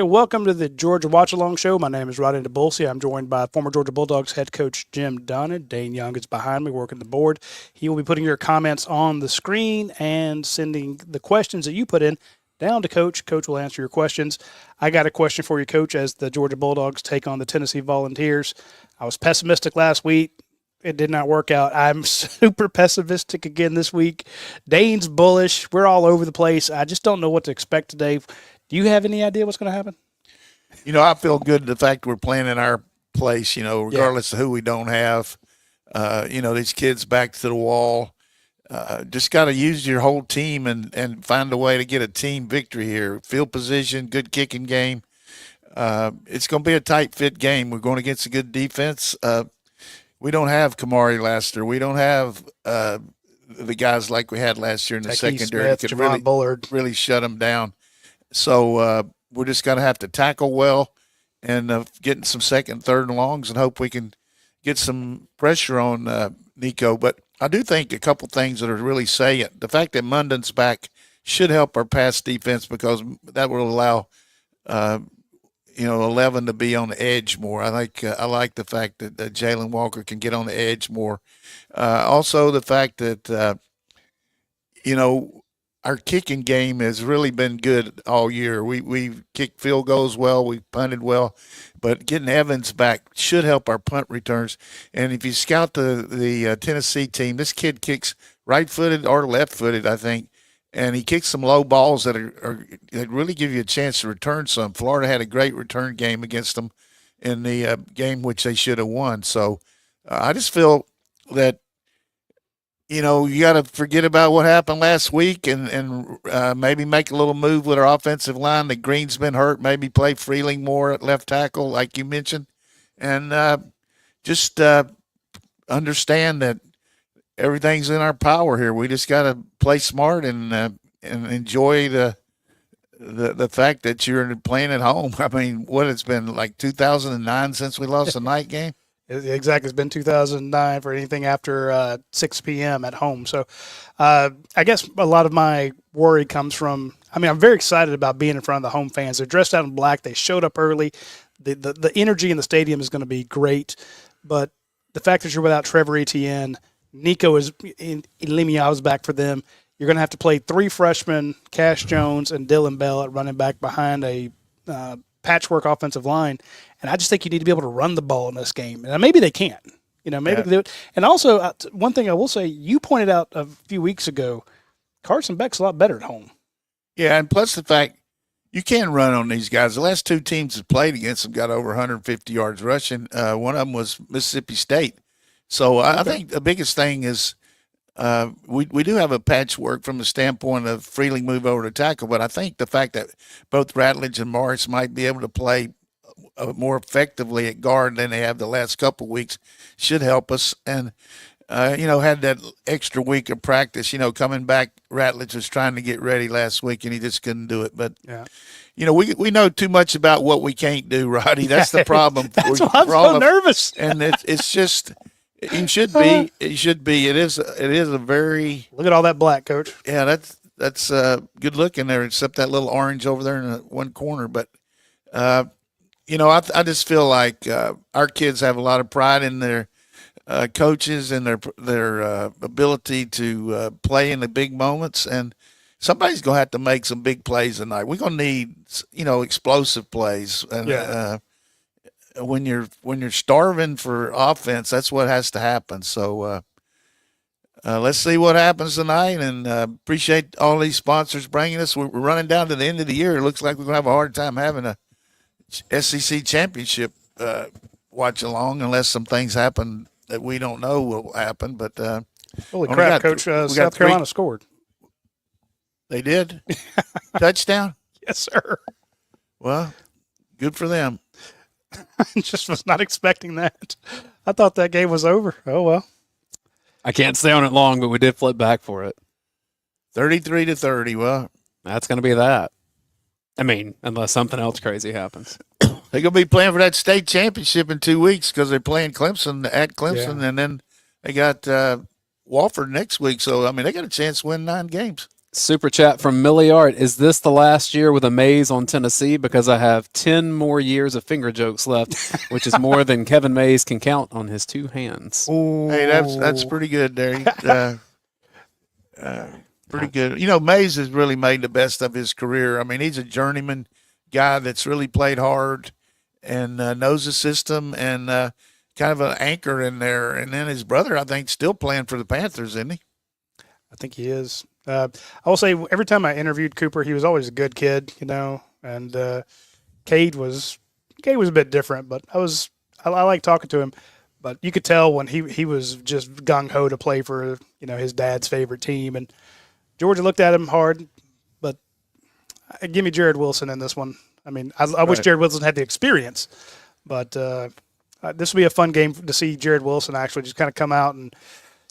Welcome to the Georgia Watch Along Show. My name is Radi Nabulsi. I'm joined by former Georgia Bulldogs head coach Jim Donnan. Dayne Young is behind me working the board. He will be putting your comments on the screen and sending the questions that you put in down to Coach. Coach will answer your questions. I got a question for you, Coach, as the Georgia Bulldogs take on the Tennessee Volunteers. I was pessimistic last week. It did not work out. I'm super pessimistic again this week. Dayne's bullish. We're all over the place. I just don't know what to expect today. Do you have any idea what's going to happen? I feel good the fact we're playing in our place, regardless of who we don't have. These kids back to the wall. Just got to use your whole team and find a way to get a team victory here. Field position, good kicking game. It's going to be a tight fit game. We're going against a good defense. We don't have Kamari Laster. We don't have the guys like we had last year in the secondary that could really shut them down. So we're just going to have to tackle well and getting some second, third, and longs and hope we can get some pressure on Nico. But I do think a couple things that are really salient. The fact that Munden's back should help our pass defense because that will allow 11 to be on the edge more. I like the fact that Jalen Walker can get on the edge more. Also, the fact that our kicking game has really been good all year. We kicked field goals well, we punted well, but getting Evans back should help our punt returns. And if you scout the Tennessee team, this kid kicks right-footed or left-footed, I think, and he kicks some low balls that really give you a chance to return some. Florida had a great return game against them in the game which they should have won. So I just feel that you got to forget about what happened last week and maybe make a little move with our offensive line. The Green's been hurt. Maybe play Freeling more at left tackle, like you mentioned. And just understand that everything's in our power here. We just got to play smart and enjoy the fact that you're playing at home. I mean, what it's been like 2009 since we lost the night game? Exactly. It's been 2009 for anything after 6 p.m. at home. So I guess a lot of my worry comes from, I'm very excited about being in front of the home fans. They're dressed out in black. They showed up early. The energy in the stadium is going to be great. But the fact that you're without Trevor Etienne, Nico is in Lemiau's back for them. You're going to have to play three freshmen, Cash Jones and Dylan Bell at running back behind a patchwork offensive line. And I just think you need to be able to run the ball in this game. And maybe they can't. Maybe they do it. And also, one thing I will say, you pointed out a few weeks ago, Carson Beck's a lot better at home. Yeah, and plus the fact you can run on these guys. The last two teams that played against them got over 150 yards rushing. One of them was Mississippi State. So I think the biggest thing is we do have a patchwork from the standpoint of Freeling move over to tackle, but I think the fact that both Ratledge and Morris might be able to play more effectively at guard than they have the last couple of weeks should help us. And, had that extra week of practice, coming back. Ratledge was trying to get ready last week and he just couldn't do it. But, we know too much about what we can't do, Roddy. That's the problem. That's why I'm so nervous. And it's just – it should be. It should be. It is a very. Look at all that black, Coach. Yeah, that's good looking there, except that little orange over there in the one corner. But, I just feel like our kids have a lot of pride in their coaches and their ability to play in the big moments. And somebody's going to have to make some big plays tonight. We're going to need, explosive plays. And, when you're starving for offense, that's what has to happen. So let's see what happens tonight, and appreciate all these sponsors bringing us. We're running down to the end of the year. It looks like we're going to have a hard time having a SEC championship watch along unless some things happen that we don't know will happen. But holy crap, Coach! South Carolina scored. They did? Touchdown? Yes, sir. Well, good for them. I just was not expecting that. I thought that game was over. Oh, well. I can't stay on it long, but we did flip back for it. 33-30. Well, that's going to be that. Unless something else crazy happens. They're going to be playing for that state championship in 2 weeks because they're playing Clemson at Clemson, and then they got Wofford next week. So, they got a chance to win 9 games. Super chat from Millie Art. Is this the last year with a Mays on Tennessee? Because I have 10 more years of finger jokes left, which is more than Kevin Mays can count on his two hands. Ooh. Hey, that's pretty good there. Pretty good. You know, Mays has really made the best of his career. I mean, he's a journeyman guy that's really played hard and knows the system and kind of an anchor in there. And then his brother, I think, still playing for the Panthers, isn't he? I think he is. I will say every time I interviewed Cooper, he was always a good kid, you know, and Cade was a bit different, but I like talking to him. But you could tell when he was just gung ho to play for, you know, his dad's favorite team, and Georgia looked at him hard. But give me Jared Wilson in this one. I mean, I wish Jared Wilson had the experience, but this will be a fun game to see Jared Wilson actually just kind of come out and,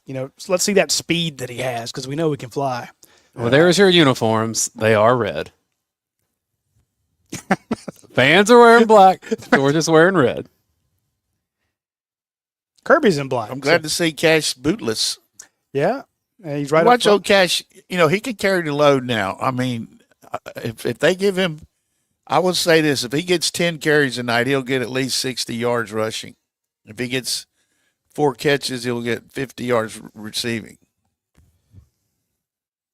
you know, let's see that speed that he has because we know he can fly. Well, there's your uniforms. They are red. Fans are wearing black. Georgia's wearing red. Kirby's in black. I'm glad to see Cash bootless. Yeah, and he's right. Watch old Cash. You know, he can carry the load now. I mean, if they give him, I would say this: if he gets 10 carries a night, he'll get at least 60 yards rushing. If he gets 4 catches, he'll get 50 yards receiving.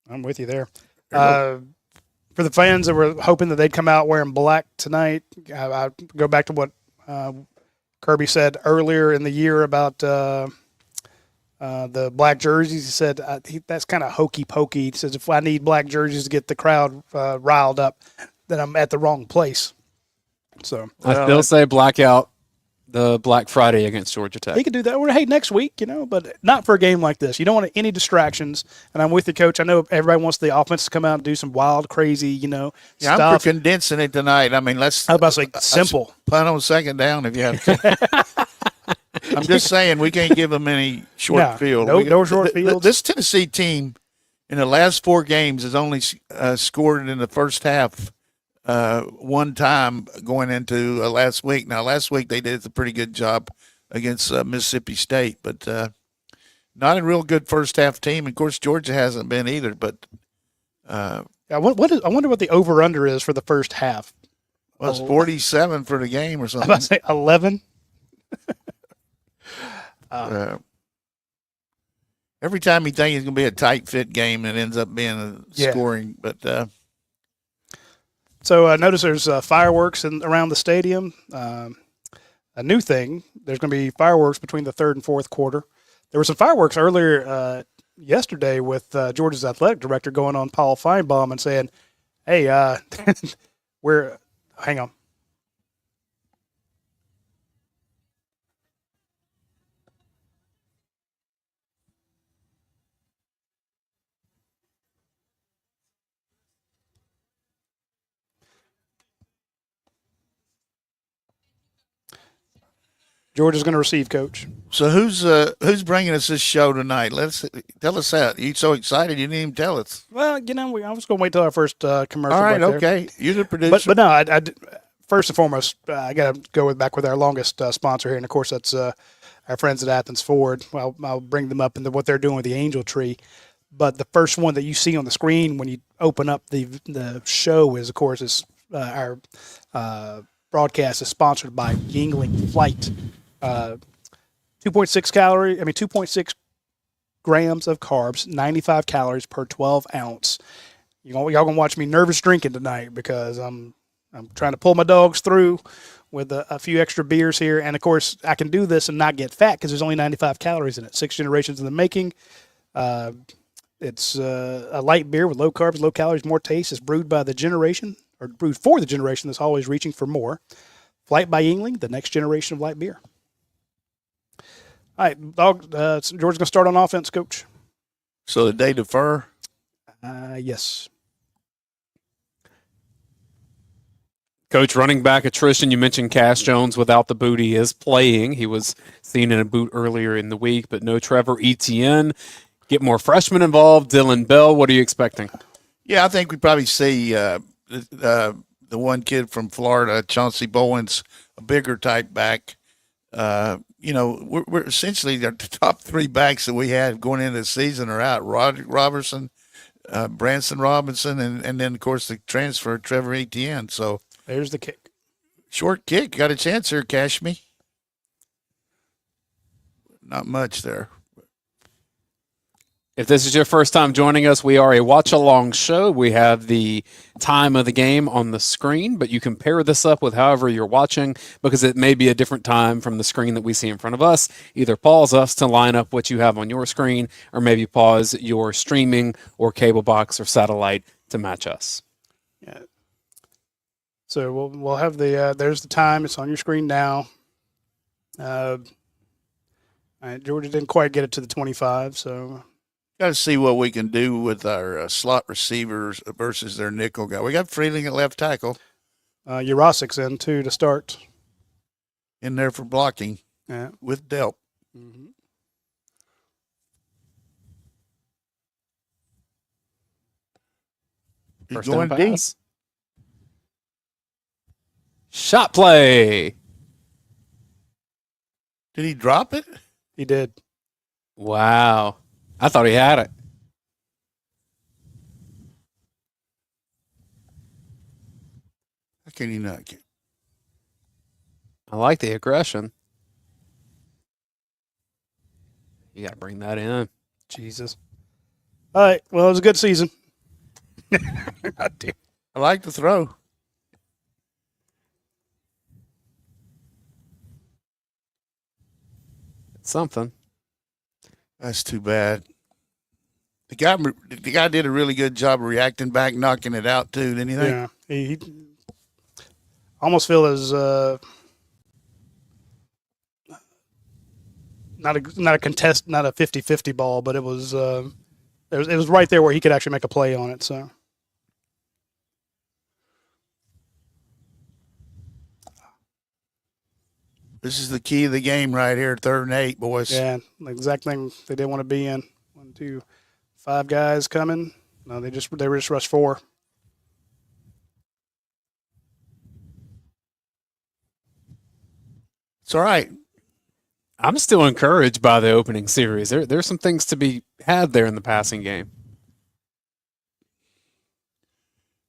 I'm with you there. For the fans that were hoping that they'd come out wearing black tonight, I go back to what Kirby said earlier in the year about the black jerseys. He said that's kind of hokey pokey. He says if I need black jerseys to get the crowd riled up, then I'm at the wrong place. So I still say blackout the Black Friday against Georgia Tech. he could do that. Or, hey, next week, you know, but not for a game like this. You don't want any distractions. And I'm with you, Coach. I know everybody wants the offense to come out and do some wild, crazy, you know, Yeah, stuff. I'm for condensing it tonight. I mean, I was about to say simple. punt on second down if you have to. I'm just saying we can't give them any short field. No short fields. This Tennessee team in the last 4 games has only scored in the first half one time going into last week. Now, last week they did a pretty good job against Mississippi State, but not a real good first half team. Of course, Georgia hasn't been either. But I wonder what the over under is for the first half. well, it's 47 for the game or I'm something. about to say 11. Every time you think it's going to be a tight fit game, it ends up being a scoring. But So notice there's fireworks around the stadium. A new thing, there's going to be fireworks between the third and fourth quarter. There were some fireworks earlier yesterday with Georgia's athletic director going on Paul Feinbaum and saying, hey, hang on. Georgia's going to receive, Coach. so who's bringing us this show tonight? Tell us that. You're so excited you didn't even tell us. Well, you know, I was going to wait till our first commercial. All right, break there. okay. You're the producer. But no, I first and foremost, I got to go back with our longest sponsor here, and of course that's our friends at Athens Ford. Well, I'll bring them up into what they're doing with the Angel Tree. But the first one that you see on the screen when you open up the show is, of course, our broadcast is sponsored by Yingling Flight. 2.6 grams of carbs, 95 calories per 12 ounce. Y'all gonna watch me nervous drinking tonight because I'm trying to pull my dogs through with a few extra beers here, and of course I can do this and not get fat because there's only 95 calories in it. 6 generations in the making. It's a light beer with low carbs, low calories, more taste. It's brewed for the generation that's always reaching for more. Flight by Yingling, the next generation of light beer. All right, George's going to start on offense, Coach. So did they defer? Yes. Coach, running back attrition, you mentioned Cash Jones without the boot. He is playing. He was seen in a boot earlier in the week, but no Trevor Etienne. Get more freshmen involved. Dylan Bell, what are you expecting? Yeah, I think we probably see the one kid from Florida, Chauncey Bowens, a bigger type back. We're essentially the top 3 backs that we had going into the season are out. Robertson, Branson Robinson, and then, of course, the transfer, Trevor Etienne. So There's the kick. short kick. Got a chance here, Cashme. Not much there. If this is your first time joining us, we are a watch-along show. We have the time of the game on the screen, but you can pair this up with however you're watching because it may be a different time from the screen that we see in front of us. Either pause us to line up what you have on your screen, or maybe pause your streaming or cable box or satellite to match us. Yeah. So we'll have the there's the time. It's on your screen now. All right, Georgia didn't quite get it to the 25, so Got to see what we can do with our slot receivers versus their nickel guy. We got Freeling at left tackle. Jurasik's in too to start. In there for blocking with Delp. Mm-hmm. He's First going down deep. pass. Shot play. Did he drop it? He did. Wow. I thought he had it. How can he not get? I like the aggression. You got to bring that in. Jesus. All right. Well, it was a good season. I like the throw. It's something. That's too bad. The guy did a really good job of reacting back, knocking it out too. Didn't you think? Yeah. He almost feel as not a contest, not a 50-50 ball, but it was right there where he could actually make a play on it. So. This is the key of the game right here, 3rd and 8, boys. Yeah, the exact thing they didn't want to be in. 1, 2, 5 guys coming. No, they just rushed 4. It's all right. I'm still encouraged by the opening series. There's some things to be had there in the passing game.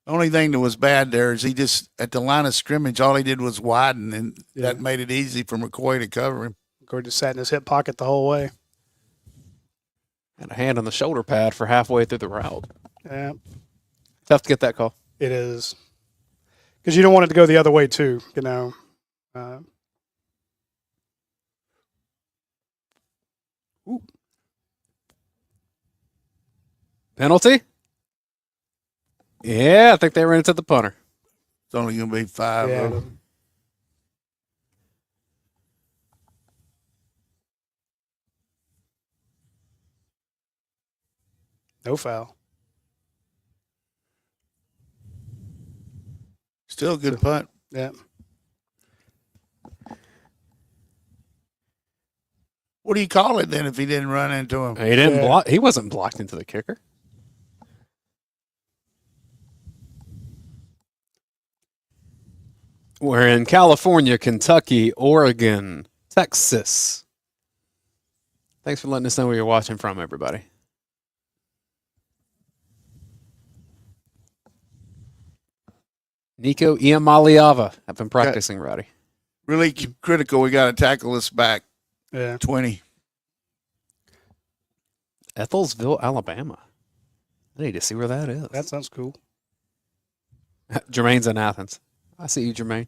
The only thing that was bad there is he just, at the line of scrimmage, all he did was widen, and that made it easy for McCoy to cover him. McCoy just sat in his hip pocket the whole way. And a hand on the shoulder pad for halfway through the route. Yeah. Tough to get that call. It is. Because you don't want it to go the other way, too, you know. Penalty? Yeah, I think they ran into the punter. It's only going to be 5 Yeah. of them. No foul. Still a good punt. Yeah. What do you call it then if he didn't run into him? He didn't block. He wasn't blocked into the kicker. We're in California, Kentucky, Oregon, Texas. Thanks for letting us know where you're watching from, everybody. Nico Iamaliava. I've been practicing, Rowdy. Really critical. We got to tackle this back. Yeah. 20. Ethelsville, Alabama. I need to see where that is. That sounds cool. Jermaine's in Athens. I see you, Jermaine.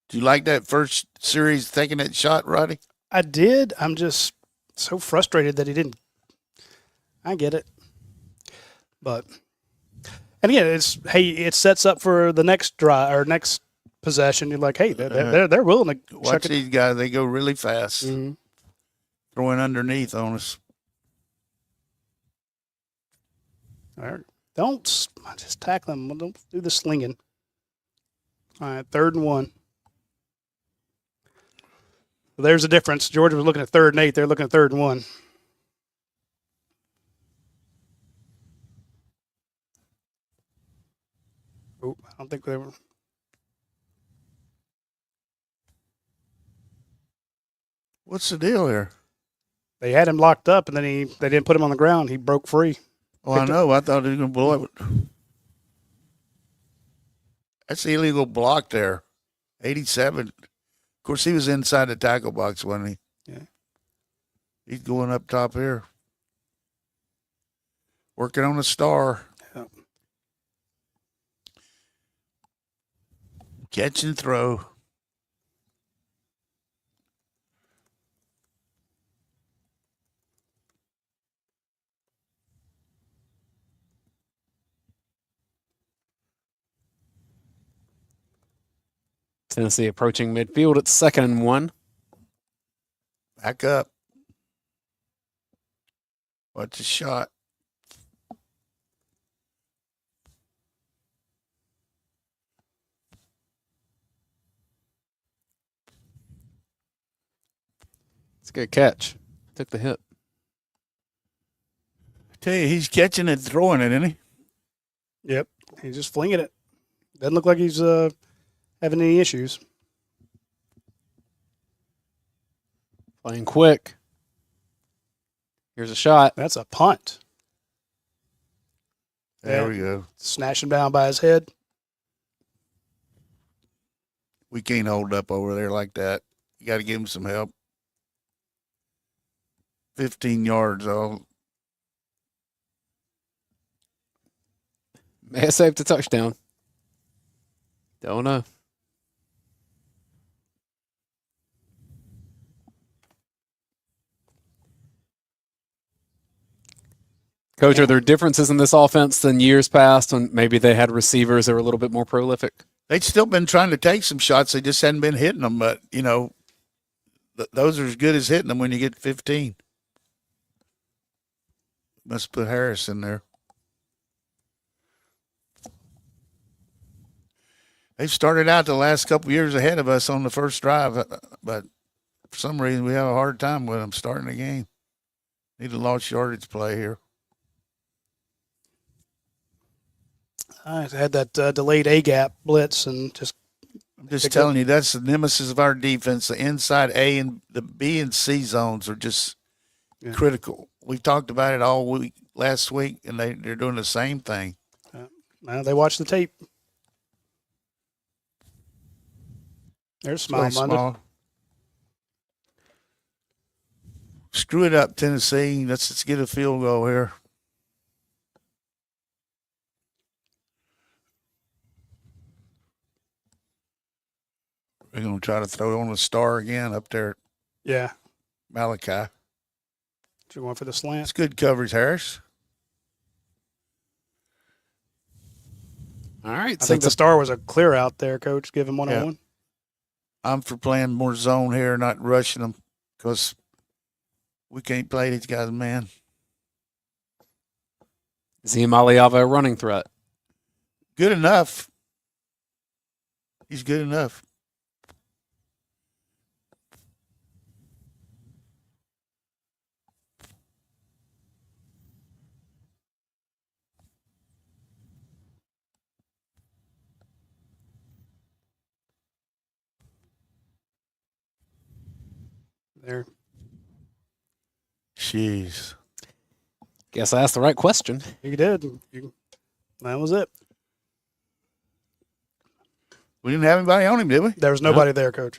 Do you like that first series taking that shot, Roddy? I did. I'm just so frustrated that he didn't. I get it. But, and again, it sets up for the next drive or next possession. You're like, hey, they're willing to watch these guys. They go really fast. Mm-hmm. Throwing underneath on us. All right. Don't just tackle them. Don't do the slinging. All right, 3rd and 1. Well, there's a difference. Georgia was looking at 3rd and 8. They're looking at 3rd and 1. Oh, I don't think they were. What's the deal here? They had him locked up, and then they didn't put him on the ground. He broke free. Oh, I know. I thought he was going to blow it. That's the illegal block there. 87. Of course, he was inside the tackle box, wasn't he? Yeah. He's going up top here. Working on a star. Yeah. Catch and throw. Tennessee approaching midfield at 2nd and 1. Back up. Watch the shot. It's a good catch. Took the hit. I tell you, he's catching it, throwing it, isn't he? Yep. He's just flinging it. Doesn't look like he's having any issues. Playing quick. Here's a shot. That's a punt. There Yeah. we go. Snatched him down by his head. We can't hold up over there like that. You got to give him some help. 15 yards, though. May have saved a touchdown. Don't know. Coach, are there differences in this offense than years past when maybe they had receivers that were a little bit more prolific? They'd still been trying to take some shots. They just hadn't been hitting them. But, those are as good as hitting them when you get 15. Must put Harris in there. They've started out the last couple of years ahead of us on the first drive, but for some reason we have a hard time with them starting the game. Need a large yardage play here. I had that delayed A-gap blitz and just I'm just telling you, that's the nemesis of our defense. The inside A and the B and C zones are just critical. We've talked about it all week last week, and they're doing the same thing. they watch the tape. There's Smile Monday. Screw it up, Tennessee. Let's get a field goal here. We're going to try to throw on a star again up there. Yeah. Malachi. You going for the slant? It's good coverage, Harris. All right. I think the star was a clear out there, Coach. Give him one-on-one. I'm for playing more zone here, not rushing them, because we can't play these guys, man. Is Maliava a running threat? Good enough. He's good enough. There. Jeez. Guess I asked the right question. You did. That was it. We didn't have anybody on him, did we? There was nobody there, Coach.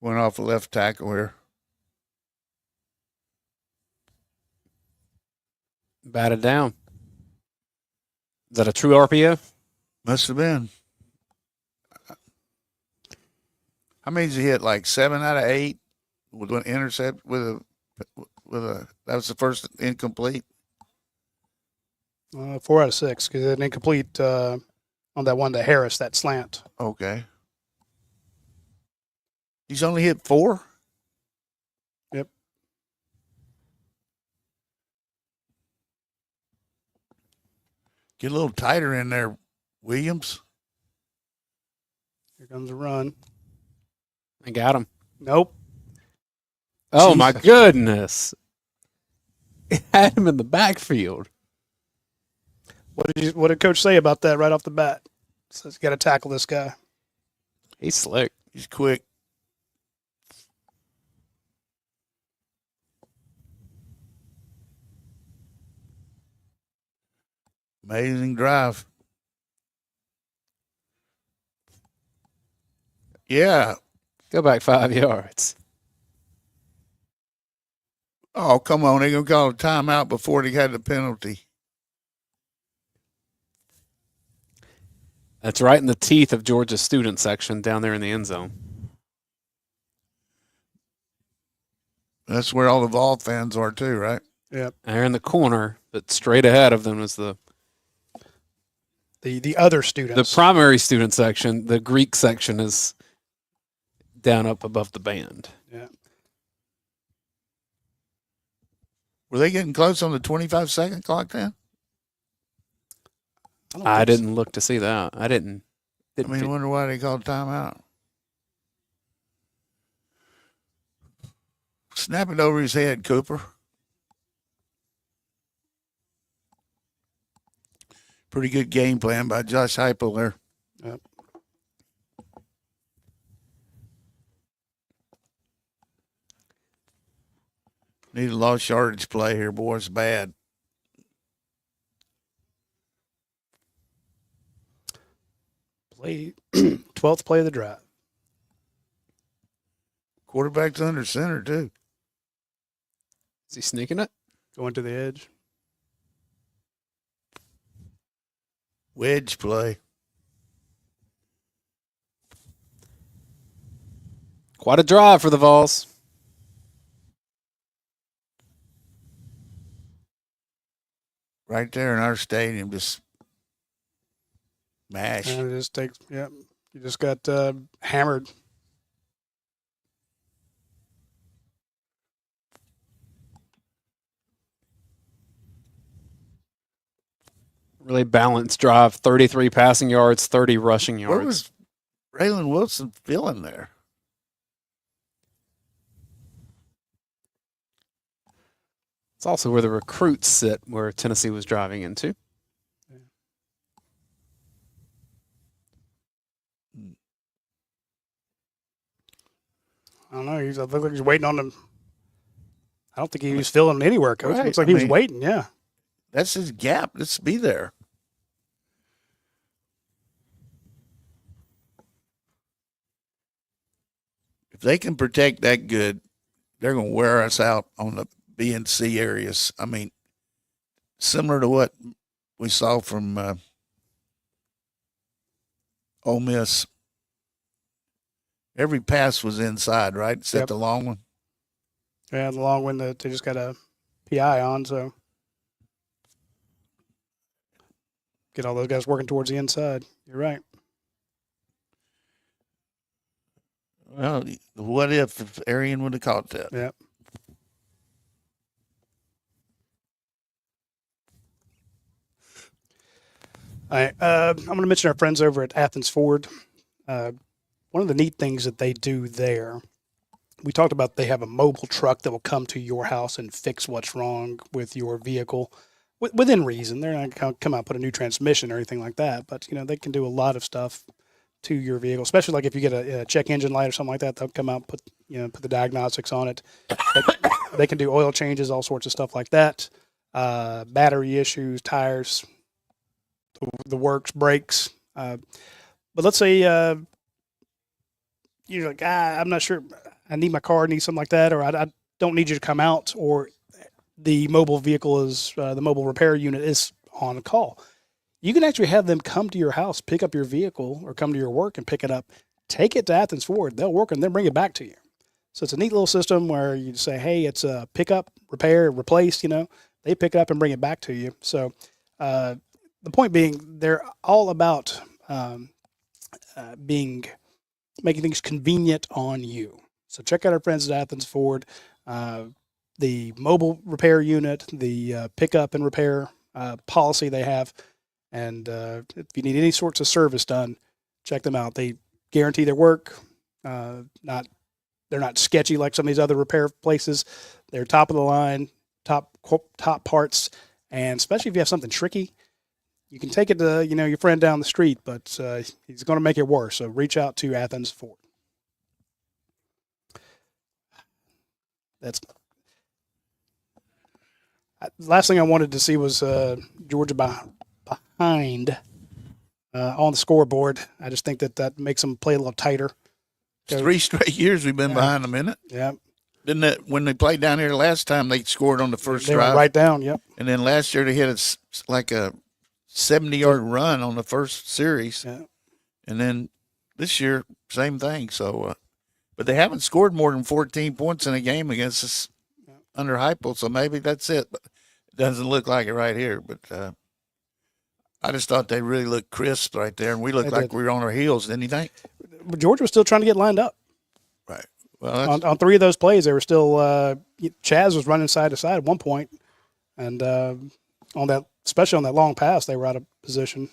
Went off the left tackle here. Batted down. Is that a true RPO? Must have been. How many did he hit? Like 7 out of 8 with an intercept with a that was the first incomplete. 4 out of 6 because it incomplete on that one to Harris, that slant. Okay. He's only hit 4? Yep. Get a little tighter in there, Williams. Here comes a run. I got him. Nope. Oh, Jesus. my goodness. It had him in the backfield. What did Coach say about that right off the bat? Says you got to tackle this guy. He's slick. He's quick. Amazing drive. Yeah. Go back 5 yards. Oh, come on. They're going to call a timeout before they had the penalty. That's right in the teeth of Georgia's student section down there in the end zone. That's where all the Vol fans are too, right? Yep. They're in the corner, but straight ahead of them is the other students. The primary student section. The Greek section is down up above the band. Yeah. Were they getting close on the 25-second clock then? I didn't look to see that. I didn't I wonder why they called timeout. Snap it over his head, Cooper. Pretty good game plan by Josh Heupel there. Yep. Need a lost yardage play here, boys. Bad. Play 12th play of the drive. Quarterback's under center, too. Is he sneaking it? Going to the edge. Wedge play. Quite a drive for the Vols. Right there in our stadium, just mash. And it just takes, you just got hammered. Really balanced drive. 33 passing yards, 30 rushing yards. Where was Raylan Wilson feeling there? It's also where the recruits sit, where Tennessee was driving into. I don't know. I look like he's waiting on them. I don't think he was feeling anywhere, Coach. Right. Looks like he was waiting, yeah. That's his gap. Let's be there. If they can protect that good, they're going to wear us out on the B and C areas. I mean, similar to what we saw from Ole Miss. Every pass was inside, right? Except the long one. Yeah, the long one that they just got a PI on, so get all those guys working towards the inside. You're right. Well, what if Arian would have caught that? Yeah. All right, I'm going to mention our friends over at Athens Ford. One of the neat things that they do there, we talked about they have a mobile truck that will come to your house and fix what's wrong with your vehicle within reason. They're not going to come out and put a new transmission or anything like that, but they can do a lot of stuff to your vehicle, especially like if you get a check engine light or something like that. They'll come out and put the diagnostics on it. They can do oil changes, all sorts of stuff like that. Battery issues, tires, the works, brakes. But let's say you're like, I'm not sure. I need my car, need something like that, or I don't need you to come out, or the mobile vehicle is the mobile repair unit is on call. You can actually have them come to your house, pick up your vehicle, or come to your work and pick it up. Take it to Athens Ford. They'll work and then bring it back to you. So it's a neat little system where you say, hey, it's a pick up, repair, replace. They pick it up and bring it back to you. So the point being, they're all about making things convenient on you. So check out our friends at Athens Ford, the mobile repair unit, the pickup and repair policy they have. And if you need any sorts of service done, check them out. They guarantee their work. They're not sketchy like some of these other repair places. They're top of the line, top parts, and especially if you have something tricky, you can take it to your friend down the street, but he's going to make it worse. So reach out to Athens Ford. That's last thing I wanted to see was Georgia behind on the scoreboard. I just think that makes them play a little tighter. 3 straight years we've been behind them, isn't it? Yeah. Didn't that when they played down here last time they scored on the first They drive? were right down. Yep. And then last year they hit like a 70-yard run on the first series. Yeah. And then this year, same thing. So, but they haven't scored more than 14 points in a game against us under Heupel. So maybe that's it. But it doesn't look like it right here. But I just thought they really looked crisp right there, and we looked like we were on our heels. Didn't you think? But Georgia was still trying to get lined up. Right. Well, on 3 of those plays, they were still Chaz was running side to side at one point, and on that, especially on that long pass, they were out of position.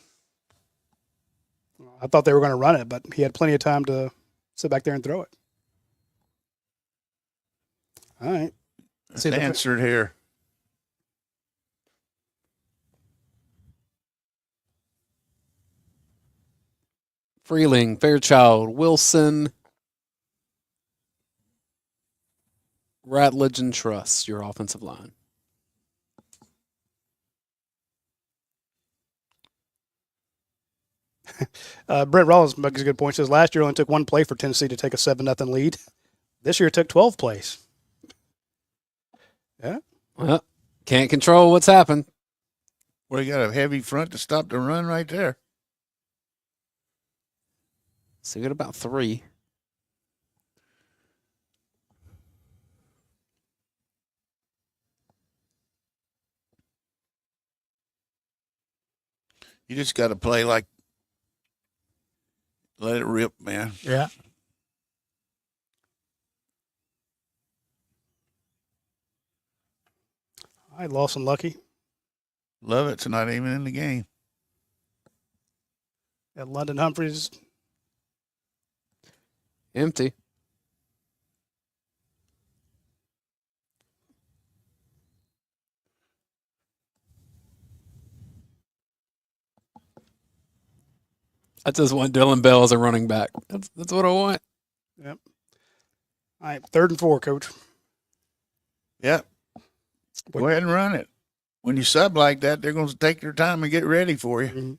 I thought they were going to run it, but he had plenty of time to sit back there and throw it. All right, let's answer it here. Freeling, Fairchild, Wilson, Ratledge, and Truss, your offensive line. Brent Rollins makes a good point. He says last year only took 1 play for Tennessee to take a 7-0 lead. This year it took 12 plays. Yeah. Well, can't control what's happened. Well, you got a heavy front to stop the run right there. So you got about 3. You just got to play like let it rip, man. Yeah. All right, Lawson Lucky. Love it. It's not even in the game. At London Humphreys. Empty. I just want Dylan Bell as a running back. That's what I want. Yep. All right, 3rd and 4, Coach. Yep. Go ahead and run it. When you sub like that, they're going to take their time and get ready for you. Mm-hmm.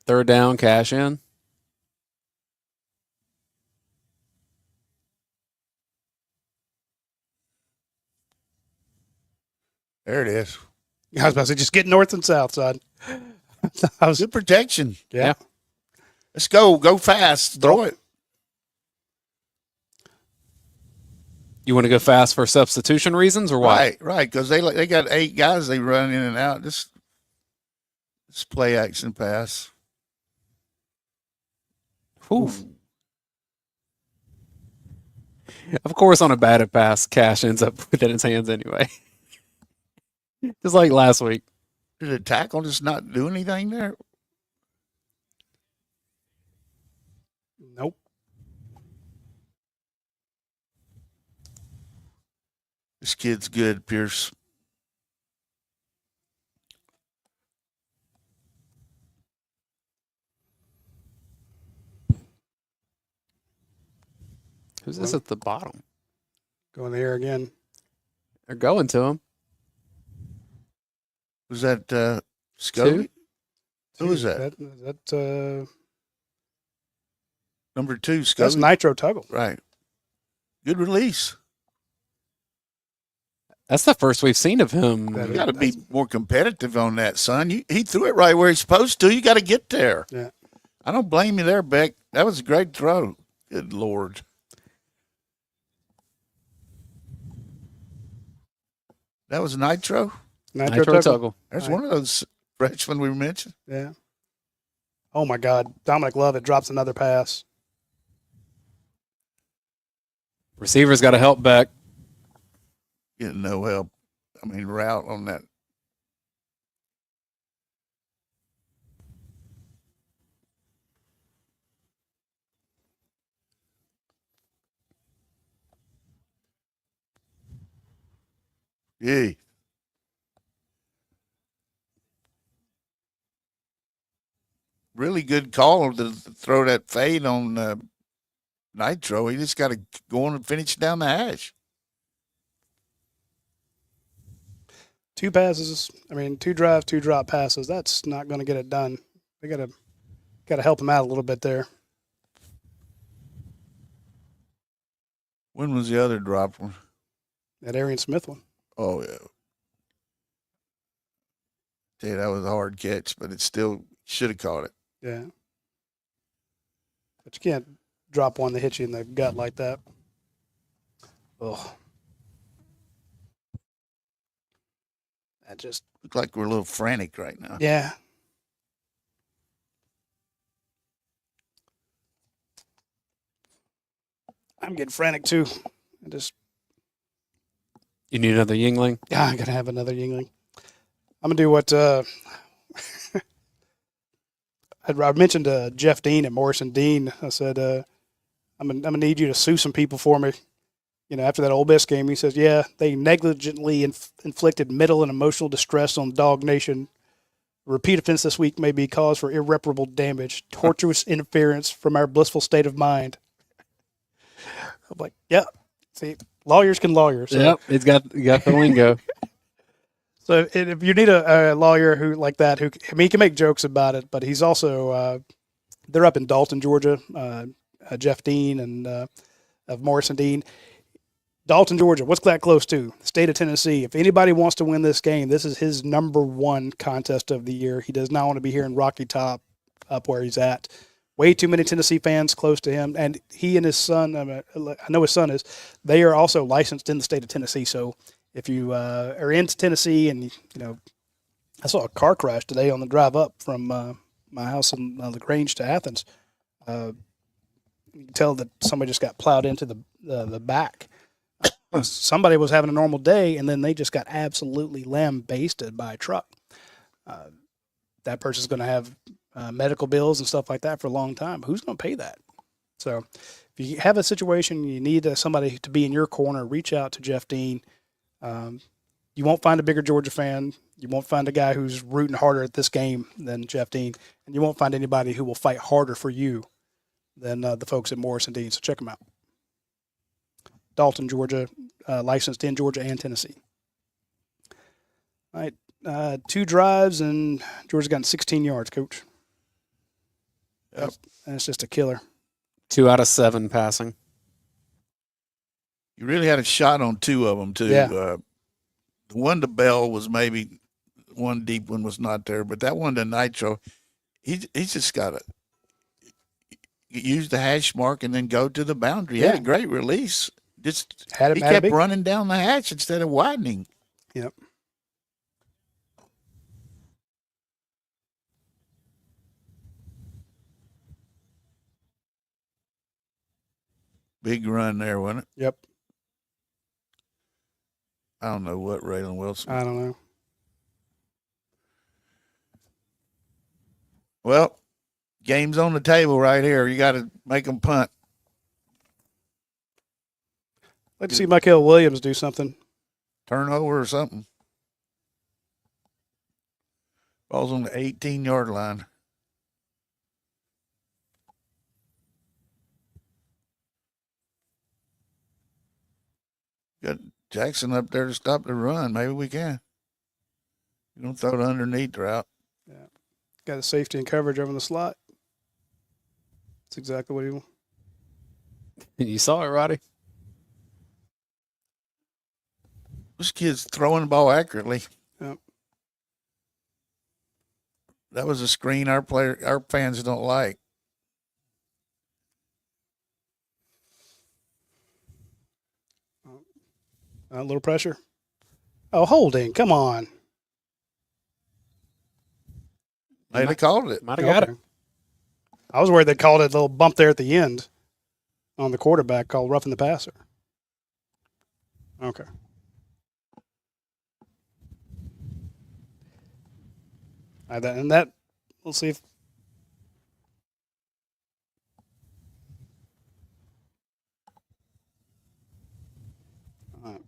3rd down, cash in. There it is. I was about to say, just get north and south side. Good protection. Yeah. Let's go. Go fast. Throw it. You want to go fast for substitution reasons or why? Right. Because they got 8 guys they run in and out. This play action pass. Whew. Of course, on a batted pass, Cash ends up with it in his hands anyway. Just like last week. Did the tackle just not do anything there? Nope. This kid's good, Pierce. Who's this at the bottom? Going there again. They're going to him. Was that Scobie? Who was that? Number 2, Scobie. That's Nitro Tuggle. Right. Good release. That's the first we've seen of him. You got to be more competitive on that, son. He threw it right where he's supposed to. You got to get there. Yeah. I don't blame you there, Beck. That was a great throw. Good Lord. That was Nitro? Nitro Tuggle. There's one of those freshmen we mentioned. Yeah. Oh, my God. Dominic Lovett drops another pass. Receiver's got to help Beck. Getting no help. I mean, route on that. Yay. Really good call to throw that fade on nitro. He just got to go on and finish down the hash. 2 passes. I mean, 2 drive, 2 drop passes. That's not going to get it done. They got to help him out a little bit there. When was the other drop one? That Arian Smith one. Oh, yeah. Yeah, that was a hard catch, but it still should have caught it. Yeah. But you can't drop one that hits you in the gut like that. Oh. That just Look like we're a little frantic right now. Yeah. I'm getting frantic too. You need another Yingling? Yeah, I gotta have another Yingling. I'm gonna do what I mentioned Jeff Dean at Morrison Dean. I said, I'm gonna need you to sue some people for me. You know, after that Ole Miss game, he says, yeah, they negligently inflicted mental and emotional distress on Dog Nation. Repeat offense this week may be cause for irreparable damage, tortuous interference from our blissful state of mind. I'm like, yeah. See, lawyers can lawyer. So. Yep, you got the lingo. So if you need a lawyer who like that, he can make jokes about it, but he's also they're up in Dalton, Georgia. Jeff Dean and of Morrison Dean. Dalton, Georgia. What's that close to? The state of Tennessee. If anybody wants to win this game, this is his number 1 contest of the year. He does not want to be here in Rocky Top, up where he's at. Way too many Tennessee fans close to him, and he and his son. I know his son is. They are also licensed in the state of Tennessee. So if you are into Tennessee, and I saw a car crash today on the drive up from my house in LaGrange to Athens. You can tell that somebody just got plowed into the back. Somebody was having a normal day, and then they just got absolutely lambasted by a truck. That person's going to have medical bills and stuff like that for a long time. Who's going to pay that? So if you have a situation, you need somebody to be in your corner, reach out to Jeff Dean. You won't find a bigger Georgia fan. You won't find a guy who's rooting harder at this game than Jeff Dean. And you won't find anybody who will fight harder for you than the folks at Morrison Dean. So check them out. Dalton, Georgia, licensed in Georgia and Tennessee. All right, 2 drives, and Georgia's gotten 16 yards, Coach. Yep. That's just a killer. 2 out of 7 passing. You really had a shot on 2 of them, too. Yeah. The one to Bell was maybe one deep one was not there, but that one to Nitro, he's just got to use the hash mark and then go to the boundary. He had a great release. He kept running down the hatch instead of widening. Yep. Big run there, wasn't it? Yep. I don't know what Raylan Wilson. I don't know. Well, game's on the table right here. You got to make them punt. Let's see Michael Williams do something. Turnover or something. Ball's on the 18-yard line. Got Jackson up there to stop the run. Maybe we can. You don't throw it underneath the route. Yeah. Got a safety and coverage over the slot. That's exactly what he wants. You saw it, Roddy. This kid's throwing the ball accurately. Yep. That was a screen our fans don't like. A little pressure. Oh, holding. Come on. Hey, they called it. Might have got it. I was worried they called it a little bump there at the end on the quarterback called roughing the passer. Okay. And that, we'll see if. All right.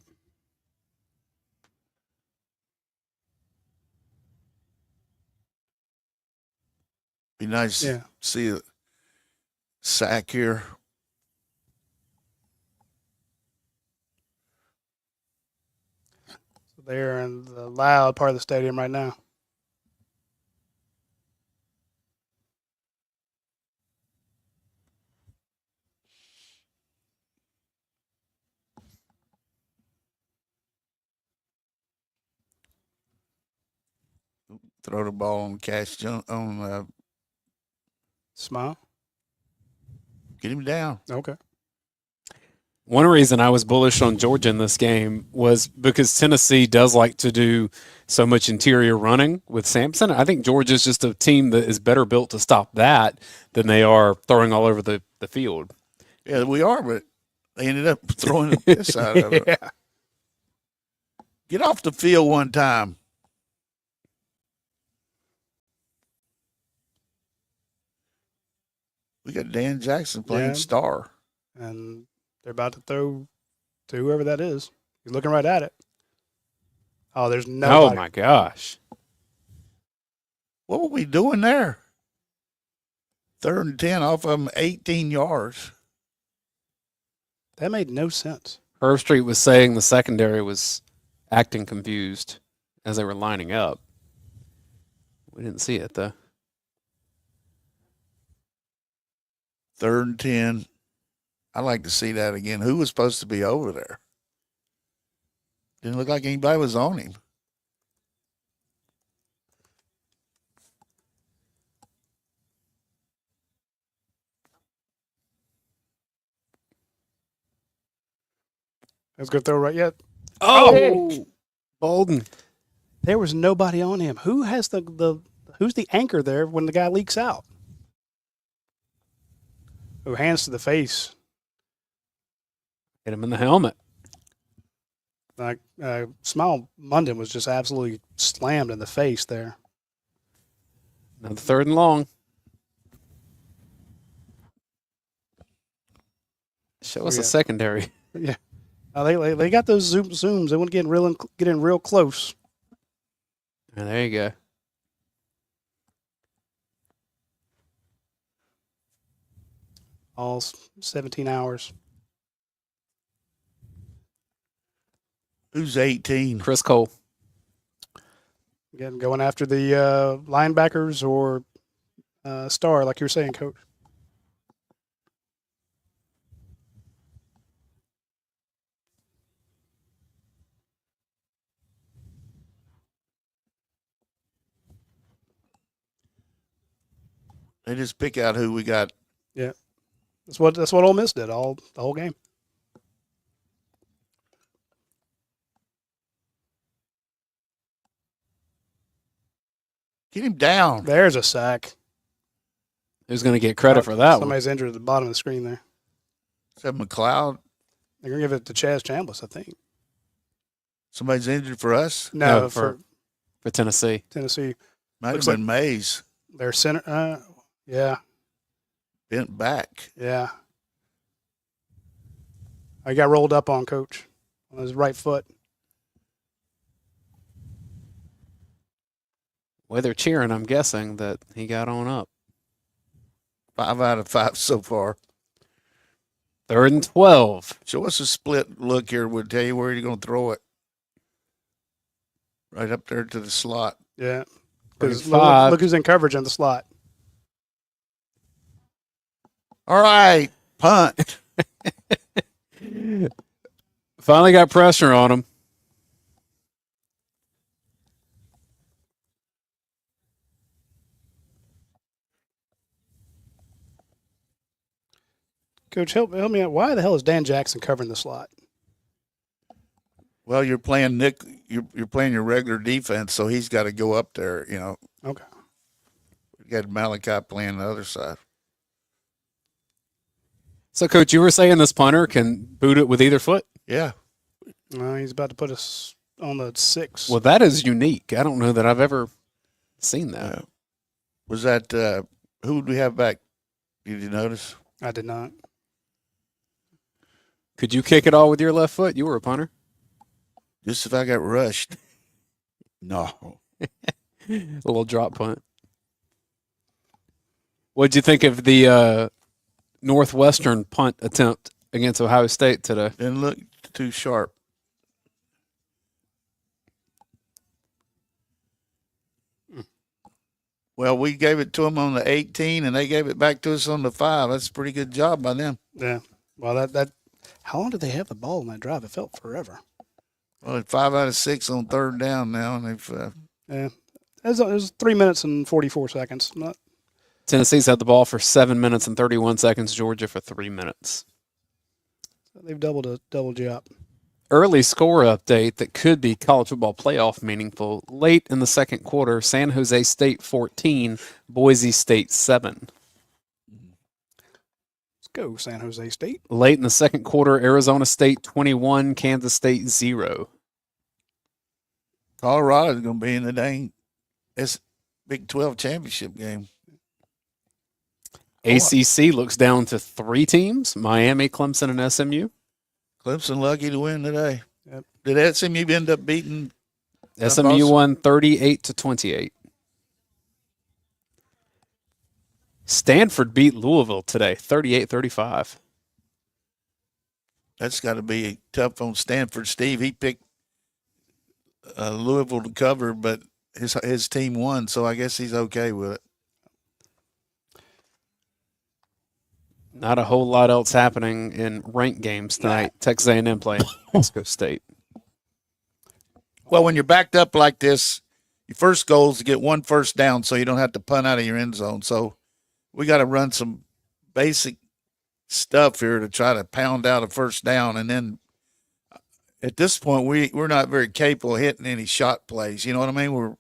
Be nice to see a sack here. They're in the loud part of the stadium right now. Throw the ball on Cash on. Smile. Get him down. Okay. One reason I was bullish on Georgia in this game was because Tennessee does like to do so much interior running with Sampson. I think Georgia's just a team that is better built to stop that than they are throwing all over the field. Yeah, we are, but they ended up throwing the piss out of it. Yeah. Get off the field one time. We got Dan Jackson playing star. And they're about to throw to whoever that is. He's looking right at it. Oh, there's nobody. Oh, my gosh. What were we doing there? 3rd and 10 off of them, 18 yards. That made no sense. Herb Street was saying the secondary was acting confused as they were lining up. We didn't see it, though. 3rd and 10. I'd like to see that again. Who was supposed to be over there? Didn't look like anybody was on him. Let's go throw right yet. Oh, Bolden. There was nobody on him. Who has who's the anchor there when the guy leaks out? Who hands to the face? Hit him in the helmet. Like Smile Munden was just absolutely slammed in the face there. Now the 3rd and long. Show us a secondary. Yeah. They got those zooms. They want to get in real close. Yeah, there you go. All 17 hours. Who's 18? Chris Cole. Again, going after the linebackers or star, like you were saying, Coach. They just pick out who we got. Yeah, that's what Ole Miss did the whole game. Get him down. There's a sack. Who's going to get credit for that one? Somebody's injured at the bottom of the screen there. Is that McLeod? They're going to give it to Chaz Chambliss, I think. Somebody's injured for us? No, for Tennessee. Tennessee. Might Looks have been Mays. Their center. Yeah. Bent back. Yeah. I got rolled up on, Coach, on his right foot. Well, they're cheering, I'm guessing, that he got on up. 5 out of 5 so far. 3rd and 12. Show us a split look here. We'll tell you where you're going to throw it. Right up there to the slot. Yeah. Bring Because five. look who's in coverage in the slot. All right, punt. Finally got pressure on him. Coach, help me out. Why the hell is Dan Jackson covering the slot? Well, you're playing Nick. You're playing your regular defense, so he's got to go up there. You know. Okay. You got Malachi playing the other side. So, Coach, you were saying this punter can boot it with either foot? Yeah. He's about to put us on the 6. Well, that is unique. I don't know that I've ever seen that. Was that who would we have back? Did you notice? I did not. Could you kick it all with your left foot? You were a punter. Just if I got rushed. No. A little drop punt. What'd you think of the Northwestern punt attempt against Ohio State today? Didn't look too sharp. Well, we gave it to them on the 18, and they gave it back to us on the 5. That's a pretty good job by them. Yeah. Well, that how long did they have the ball in that drive? It felt forever. Well, it's 5 out of 6 on third down now, and they've Yeah. It was 3 minutes and 44 seconds. Tennessee's had the ball for 7 minutes and 31 seconds. Georgia for 3 minutes. They've doubled you up. Early score update that could be college football playoff meaningful. Late in the second quarter, San Jose State 14, Boise State 7. Let's go, San Jose State. Late in the second quarter, Arizona State 21, Kansas State 0. Colorado's going to be in the dang Big 12 championship game. ACC looks down to 3 teams, Miami, Clemson, and SMU. Clemson lucky to win today. Yep. Did SMU end up beating? SMU won 38-28. Stanford beat Louisville today, 38-35. That's got to be tough on Stanford. Steve, he picked Louisville to cover, but his team won, so I guess he's okay with it. Not a whole lot else happening in ranked games tonight. Texas A&M playing Mexico State. Well, when you're backed up like this, your first goal is to get 1 first down so you don't have to punt out of your end zone. So we got to run some basic stuff here to try to pound out a first down. And then at this point, we're not very capable of hitting any shot plays. You know what I mean?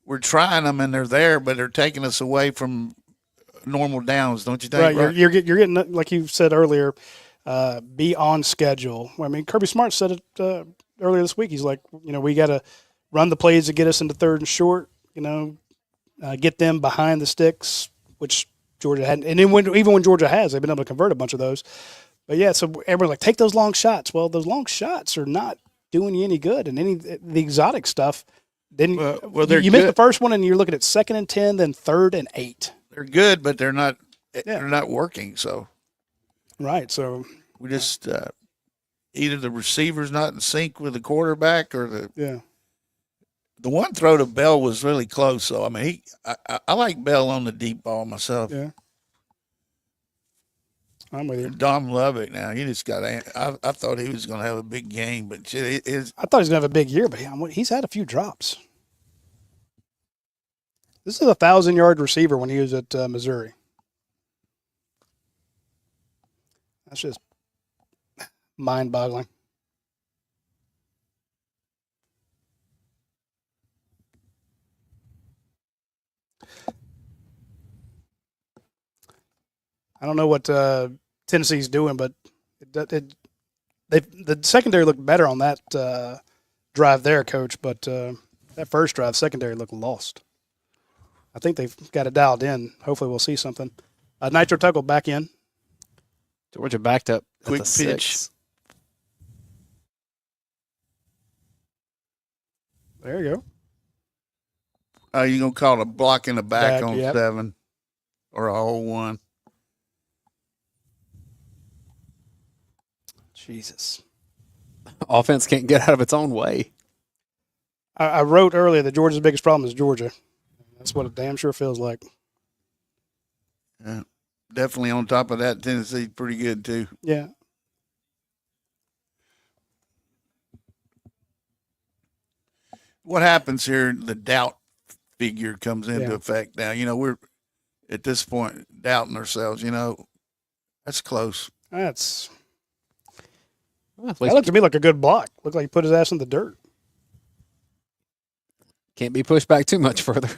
We're trying them and they're there, but they're taking us away from normal downs, don't you think? Right, you're getting, like you said earlier, be on schedule. I mean, Kirby Smart said it earlier this week. He's like, we got to run the plays to get us into third and short. Get them behind the sticks, which Georgia hadn't. And then even when Georgia has, they've been able to convert a bunch of those. But yeah, so everyone's like, take those long shots. Well, those long shots are not doing you any good, and the exotic stuff. Then you missed the first one, and you're looking at 2nd and 10, then 3rd and 8. They're good, but they're not. Yeah. They're not working. So, right. So we just either the receiver's not in sync with the quarterback, or the one throw to Bell was really close. So I mean, I like Bell on the deep ball myself. Yeah, I'm with you. Dom Lovick. Now he just got. I thought he was going to have a big game, but shit, I thought he was going to have a big year, but he's had a few drops. This is a 1,000-yard receiver when he was at Missouri. That's just mind-boggling. I don't know what Tennessee's doing, but the secondary looked better on that drive there, Coach. But that first drive, secondary looked lost. I think they've got it dialed in. Hopefully we'll see something. Nitro Tuggle back in. Georgia backed up. Quick pitch. 6. There you go. You going to call it a block in the back on yep. 7 or a whole 1? Jesus. Offense can't get out of its own way. I wrote earlier that Georgia's biggest problem is Georgia. That's what it damn sure feels like. Yeah, definitely on top of that, Tennessee's pretty good too. Yeah. What happens here, the doubt figure comes into effect now. We're at this point doubting ourselves, That's close. That looked to me like a good block. Looked like he put his ass in the dirt. Can't be pushed back too much further.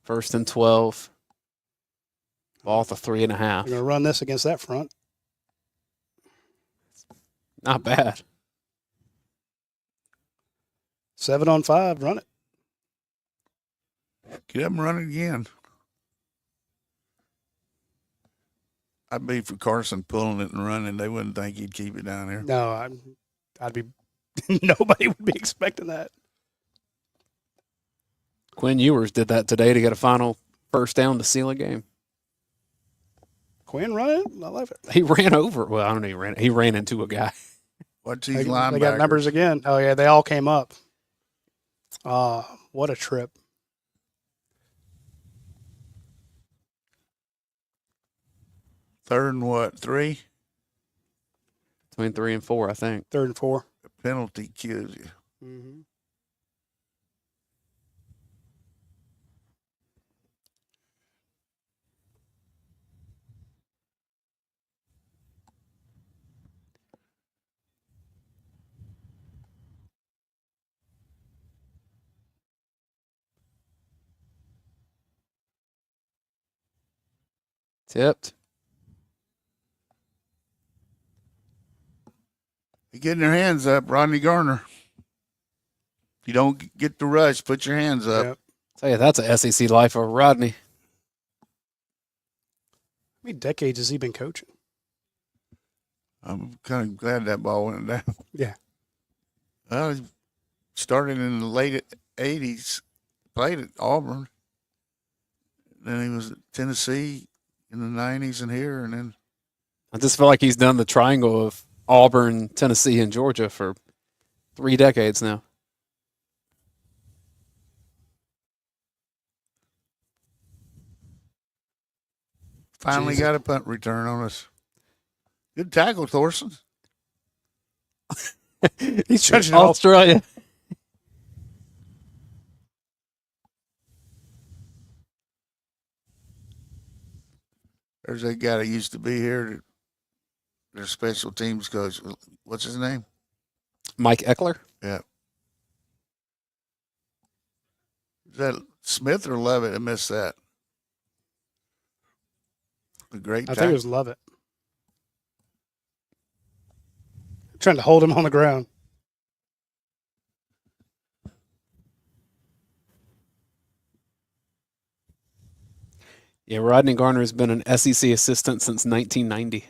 First and 12. Ball to 3.5. You're going to run this against that front. Not bad. 7 on 5. Run it. Get up and run it again. I'd be for Carson pulling it and running. They wouldn't think he'd keep it down there. No, I'd be – nobody would be expecting that. Quinn Ewers did that today to get a final first down to seal a game. Quinn running? I love it. He ran over. Well, I don't know. He ran into a guy. What's these They linebackers? got numbers again. Oh, yeah, they all came up. What a trip. Third and what? 3? Between 3 and 4, I think. 3rd and 4. The penalty kills you. Mm-hmm. Tipped. You're getting their hands up, Rodney Garner. If you don't get the rush, put your hands up. Yep. Tell you, that's a SEC life for Rodney. How many decades has he been coaching? I'm kind of glad that ball went down. Yeah. Well, he started in the late 80s, played at Auburn. Then he was at Tennessee in the 90s and here, and then I just feel like he's done the triangle of Auburn, Tennessee, and Georgia for 3 decades now. finally got a punt return on us. Good tackle, Thorson. He's judging all. Australia. There's that guy that used to be here, their special teams coach. What's his name? Mike Eckler. Yeah. Is that Smith or Levitt? I missed that. The great I think it was Lovett. Trying to hold him on the ground. Yeah, Rodney Garner has been an SEC assistant since 1990.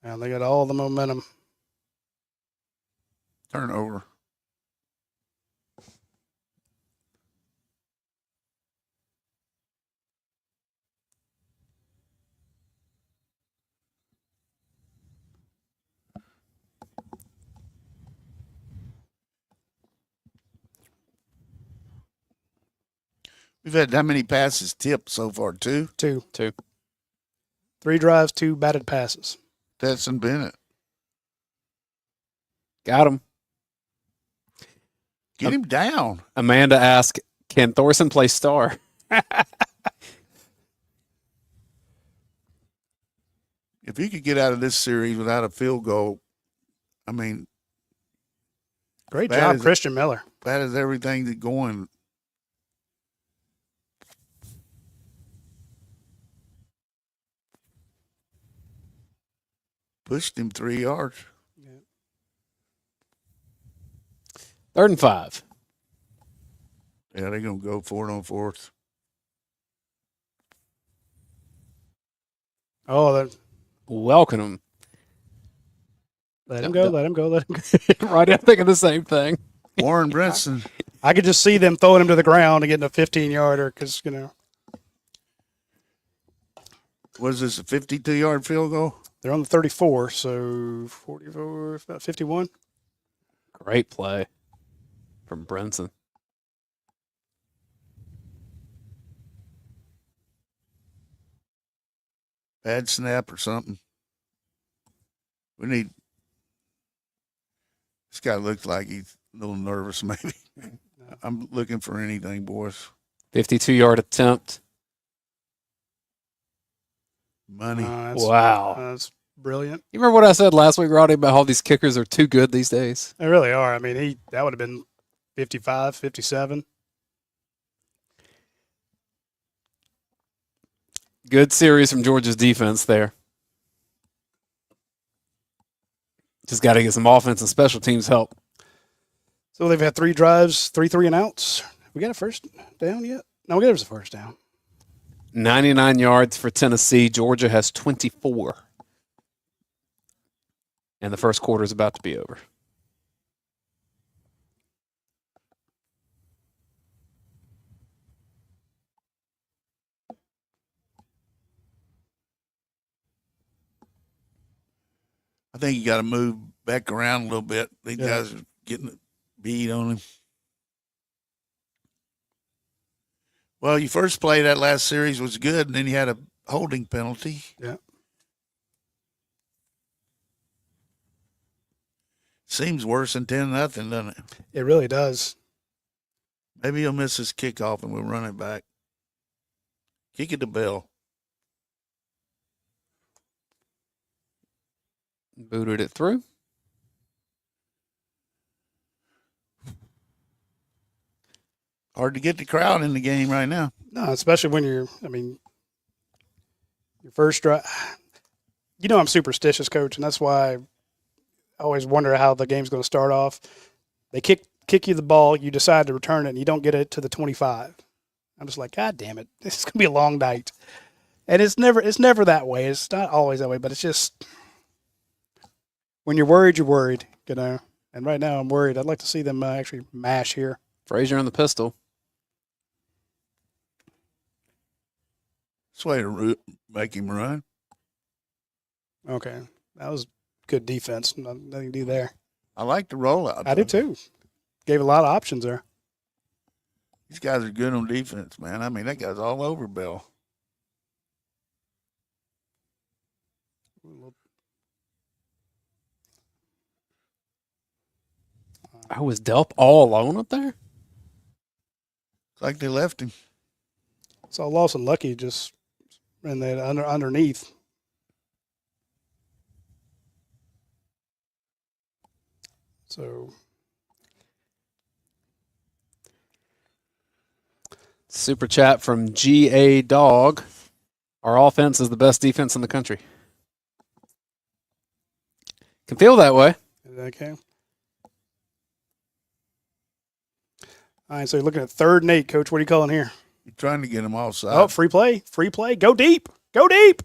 And they got all the momentum. turnover. We've had how many passes tipped so far? 2? 2. 2. 3 drives, 2 batted passes. Tetson Bennett. Got him. Get him down. Amanda asked, can Thorson play star? If he could get out of this series without a field goal, I mean, Great Bad job, as- Christian Miller. that is everything that's going. Pushed him 3 yards. 3rd and 5. Yeah, they're going to go for it on 4th. Oh, Welcome him. let him go, let him go, let him go. Right, I'm thinking the same thing. Warren Brinson. I could just see them throwing him to the ground and getting a 15-yarder because, Was this a 52-yard field goal? they're on the 34, so 44, about 51. Great play from Brinson. Bad snap or something. We need. This guy looks like he's a little nervous, maybe. I'm looking for anything, boys. 52-yard attempt. Money. Wow. That's brilliant. You remember what I said last week, Roddy, about how these kickers are too good these days? They really are. I mean, that would have been 55, 57. Good series from Georgia's defense there. Just got to get some offense and special teams help. So they've had 3 drives, 3 and outs. We got a first down yet? No, there's a first down. 99 yards for Tennessee. Georgia has 24. And the first quarter is about to be over. I think you got to move back around a little bit. These guys are getting a bead on him. Well, your first play that last series was good, and then you had a holding penalty. Yeah. Seems worse than 10-0, doesn't it? It really does. Maybe he'll miss his kickoff and we'll run it back. Kick it to Bell. Booted it through. Hard to get the crowd in the game right now. No, especially when your first drive. You know I'm superstitious, Coach, and that's why I always wonder how the game's going to start off. They kick you the ball, you decide to return it, and you don't get it to the 25. I'm just like, God damn it, this is going to be a long night. And it's never that way. It's not always that way, but it's just when you're worried, you know. And right now I'm worried. I'd like to see them actually mash here. Frazier on the pistol. This way to make him run. Okay, that was good defense. Nothing to do there. I like the rollout. I do too. Gave a lot of options there. These guys are good on defense, man. I mean, that guy's all over Bell. I was Delp all alone up there? It's like they left him. So Lawson Lucky just ran that underneath. So Super chat from GA Dog. Our offense is the best defense in the country. Can feel that way. okay. All right, so you're looking at 3rd and 8, Coach. What are you calling here? You're trying to get him offside. Oh, free play. Go deep. And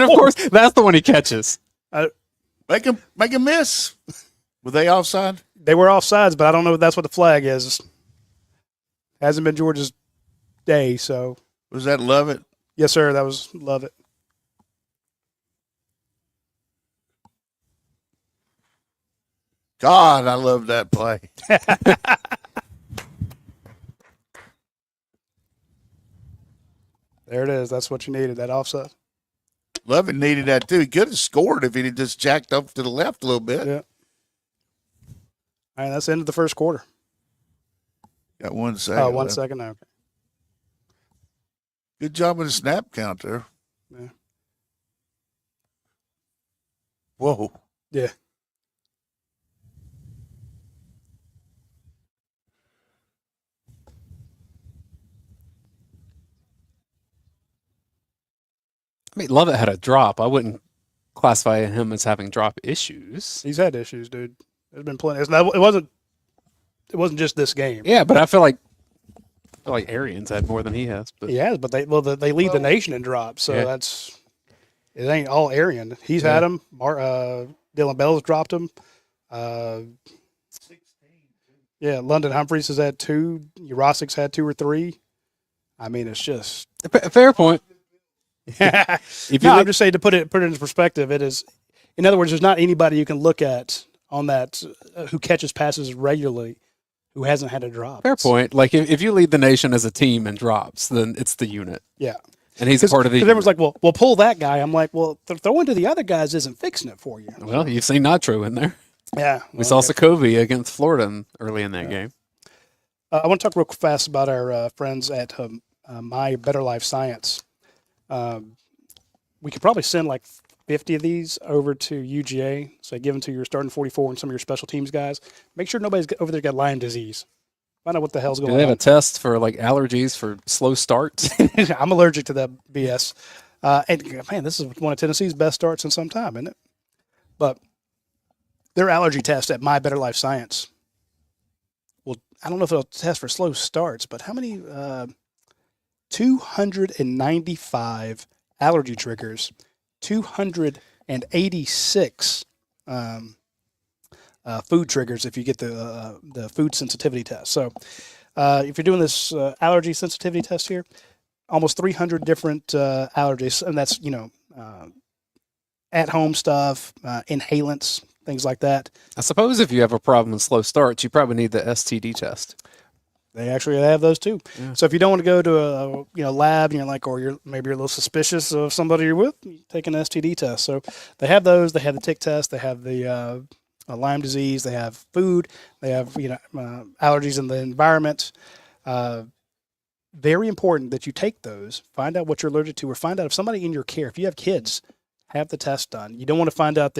of course, that's the one he catches. Make him miss. Were they offside? They were offsides, but I don't know if that's what the flag is. Hasn't been Georgia's day, so. Was that Lovett? Yes, sir. That was Lovett. God, I love that play. There it is. That's what you needed, that offside. Lovett needed that too. He could have scored if he'd just jacked up to the left a little bit. Yeah. All right, that's the end of the first quarter. Got 1 second. Oh, 1 left. second. Okay. Good job with the snap count there. Yeah. Whoa. Yeah. I mean, Lovett had a drop. I wouldn't classify him as having drop issues. He's had issues, dude. There's been plenty. It wasn't just this game. Yeah, but I feel like Arians had more than he has. But He has, but they lead the nation in drops, so Yeah. it ain't all Arian. He's had them. Dylan Bell's dropped him. 16. Yeah, London Humphreys has had 2. Urosic's had 2 or 3. I mean, it's just. fair point. If I'm just saying to put it into perspective, it is. In other words, there's not anybody you can look at on that who catches passes regularly who hasn't had a drop. Fair point. Like if you lead the nation as a team in drops, then it's the unit. Yeah. And he's a part of the unit. Everyone's like, well, pull that guy. I'm like, well, throwing to the other guys isn't fixing it for you. Well, you've seen Natro in there. Yeah. We saw Sokovia against Florida early in that game. I want to talk real fast about our friends at My Better Life Science. We could probably send like 50 of these over to UGA. So give them to your starting 44 and some of your special teams guys. Make sure nobody's over there got Lyme disease. Find out what the hell's going Do on. they have a test for like allergies for slow starts? I'm allergic to that BS. And man, this is one of Tennessee's best starts in some time, isn't it? But their allergy test at My Better Life Science. Well, I don't know if it'll test for slow starts, but how many? 295 allergy triggers, 286 food triggers if you get the food sensitivity test. So if you're doing this allergy sensitivity test here, almost 300 different allergies, and that's at-home stuff, inhalants, things like that. I suppose if you have a problem with slow starts, you probably need the STD test. They actually have those too. Yeah. So if you don't want to go to a lab and you're like, or maybe you're a little suspicious of somebody you're with, you take an STD test. So they have those. They have the tick test. They have the Lyme disease. They have food. They have allergies in the environment. Very important that you take those. Find out what you're allergic to, or find out if somebody in your care. If you have kids, have the test done. You don't want to find out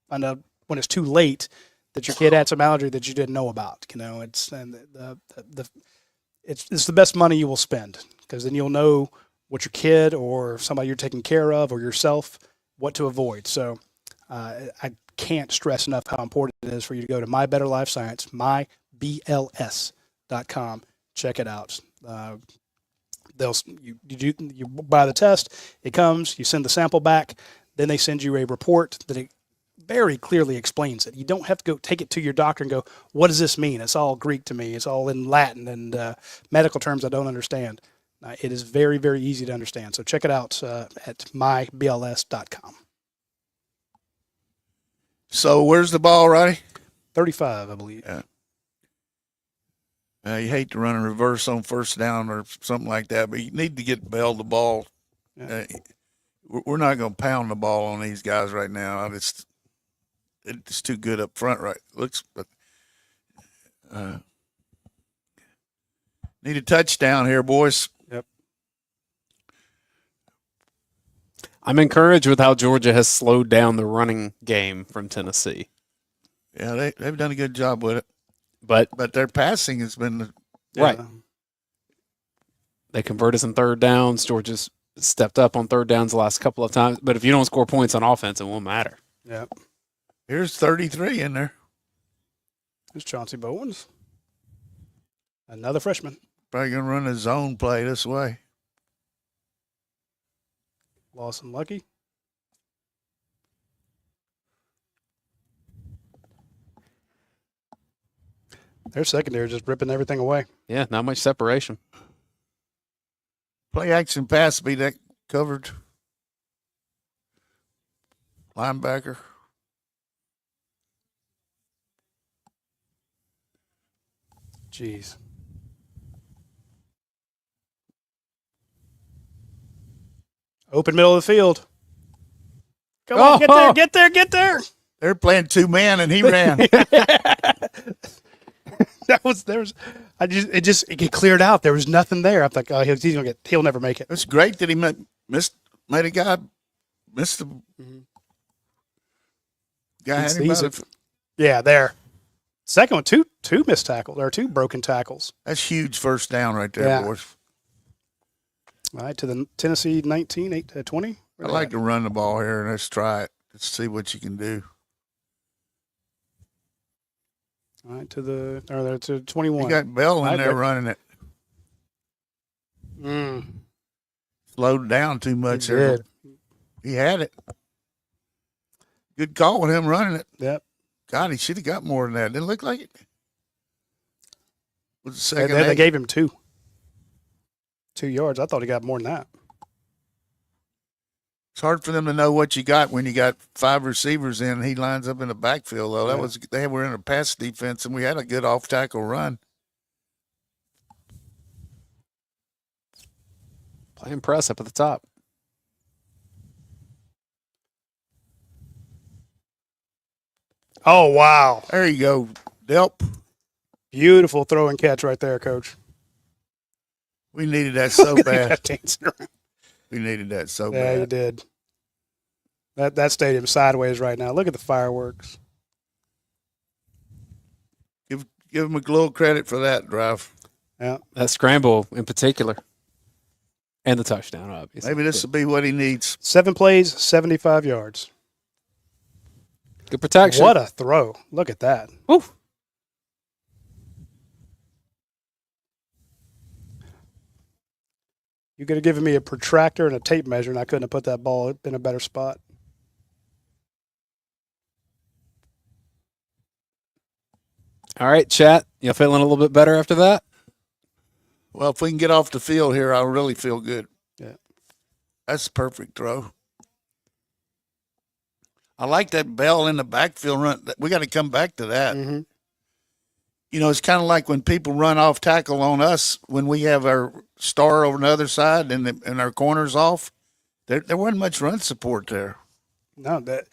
when it's too late that your kid had some allergy that you didn't know about. It's the best money you will spend, because then you'll know what your kid or somebody you're taking care of or yourself, what to avoid. So I can't stress enough how important it is for you to go to My Better Life Science, mybls.com. Check it out. You buy the test, it comes, you send the sample back, then they send you a report that it very clearly explains it. You don't have to go take it to your doctor and go, what does this mean? It's all Greek to me. It's all in Latin and medical terms I don't understand. It is very, very easy to understand. So check it out at mybls.com. So where's the ball, Roddy? 35, I believe. Yeah. You hate to run a reverse on first down or something like that, but you need to get Bell the ball. Yeah. We're not going to pound the ball on these guys right now. It's too good up front, right? But need a touchdown here, boys. Yep. I'm encouraged with how Georgia has slowed down the running game from Tennessee. Yeah, they've done a good job with it. But their passing has been right. They converted some third downs. Georgia's stepped up on third downs the last couple of times. But if you don't score points on offense, it won't matter. Yep. Here's 33 in there. There's Chauncey Bowens. Another freshman. Probably going to run a zone play this way. Lawson Lucky. Their secondary just ripping everything away. Yeah, not much separation. Play action pass be that covered. Linebacker. Jeez. Open middle of the field. Come on, get there. They're playing two man and he ran. It cleared out. There was nothing there. I'm like, oh, he'll never make it. It's great that he made a guy miss the guy. Had him out. Yeah, there. Second one, two missed tackles or two broken tackles. That's huge first down right there, boys. All right, to the Tennessee 19, 8-20. I like to run the ball here, and let's try it. Let's see what you can do. All right, to 21. You got Bell in there running it. Slowed down too much there. He had it. Good call with him running it. Yep. God, he should have got more than that. Didn't look like it. Was the second? They gave him 2 yards. I thought he got more than that. It's hard for them to know what you got when you got 5 receivers in and he lines up in the backfield, though. Yeah. They were in a pass defense, and we had a good off-tackle run. Playing press up at the top. Oh, wow. There you go, Delp. Beautiful throw and catch right there, Coach. We needed that so bad. Dancing around. We needed that so bad. Yeah, you did. That stadium's sideways right now. Look at the fireworks. Give him a little credit for that drive. Yeah. That scramble in particular. And the touchdown, obviously. Maybe this will be what he needs. 7 plays, 75 yards. Good protection. What a throw. Look at that. Woo. You could have given me a protractor and a tape measure, and I couldn't have put that ball in a better spot. All right, chat. You feeling a little bit better after that? Well, if we can get off the field here, I'll really feel good. Yeah. That's a perfect throw. I like that Bell in the backfield run. We got to come back to that. Mm-hmm. You know, it's kind of like when people run off tackle on us when we have our star over the other side and our corners off. There wasn't much run support there. No, the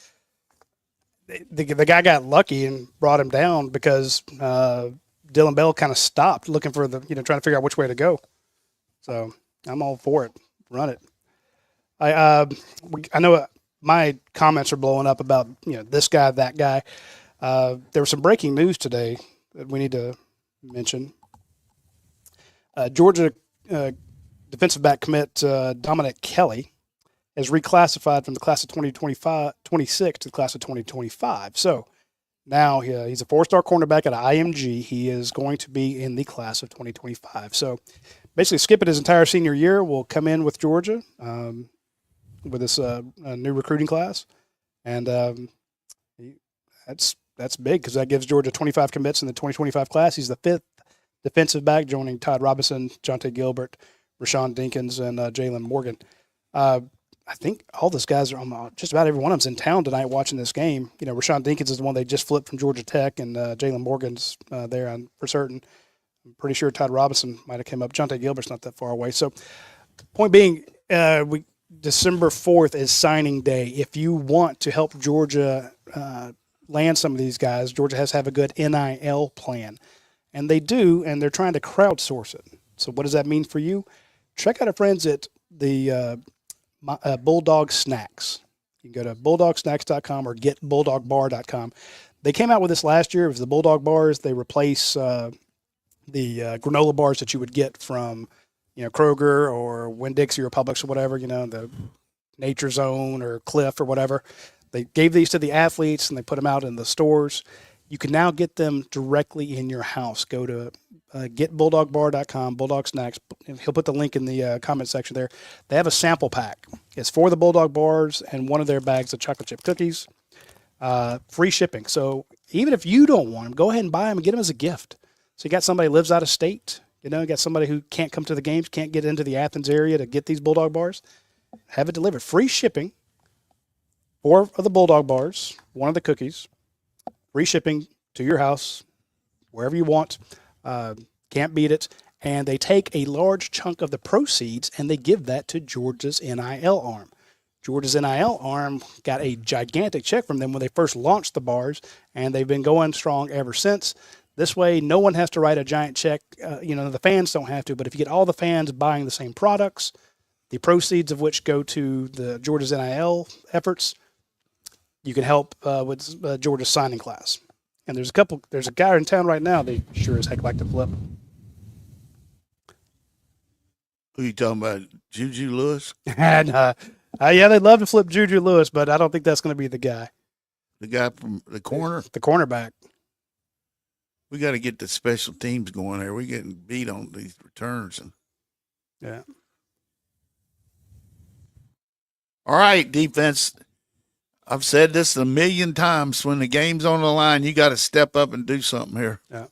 guy got lucky and brought him down because Dylan Bell kind of stopped looking for trying to figure out which way to go. So I'm all for it. Run it. I know my comments are blowing up about this guy, that guy. There was some breaking news today that we need to mention. Georgia defensive back commit Dominic Kelly is reclassified from the class of 2026 to the class of 2025. So now he's a 4-star cornerback at IMG. He is going to be in the class of 2025. So basically skipping his entire senior year, will come in with Georgia with this new recruiting class. And that's big because that gives Georgia 25 commits in the 2025 class. He's the 5th defensive back, joining Todd Robinson, Jonte Gilbert, Rashawn Dinkins, and Jalen Morgan. I think all those guys are just about every one of them's in town tonight watching this game. Rashawn Dinkins is the one they just flipped from Georgia Tech, and Jalen Morgan's there for certain. I'm pretty sure Todd Robinson might have come up. Jonte Gilbert's not that far away. So, point being, December 4th is signing day. If you want to help Georgia land some of these guys, Georgia has to have a good NIL plan. And they do, and they're trying to crowdsource it. So what does that mean for you? Check out our friends at the Bulldog Snacks. You can go to bulldogsnacks.com or getbulldogbar.com. They came out with this last year. It was the Bulldog bars. They replace the granola bars that you would get from Kroger or Winn-Dixie or Publix or whatever, the Nature Zone or Cliff or whatever. They gave these to the athletes and they put them out in the stores. You can now get them directly in your house. Go to getbulldogbar.com, Bulldog Snacks. He'll put the link in the comment section there. They have a sample pack. It's for the Bulldog bars and one of their bags of chocolate chip cookies. Free shipping. So even if you don't want them, go ahead and buy them and get them as a gift. So you got somebody who lives out of state, you got somebody who can't come to the games, can't get into the Athens area to get these Bulldog bars. Have it delivered. Free shipping. 4 of the Bulldog bars, 1 of the cookies, free shipping to your house, wherever you want. Can't beat it. And they take a large chunk of the proceeds and they give that to Georgia's NIL arm. Georgia's NIL arm got a gigantic check from them when they first launched the bars, and they've been going strong ever since. This way, no one has to write a giant check. The fans don't have to, but if you get all the fans buying the same products, the proceeds of which go to the Georgia's NIL efforts, you can help with Georgia's signing class. And there's a guy in town right now they sure as heck like to flip. Who you talking about, Juju Lewis? And yeah, they'd love to flip Juju Lewis, but I don't think that's going to be the guy. The guy from the corner? The cornerback. We got to get the special teams going there. We're getting beat on these returns. Yeah. All right, defense. I've said this a million times. When the game's on the line, you got to step up and do something here. Yeah.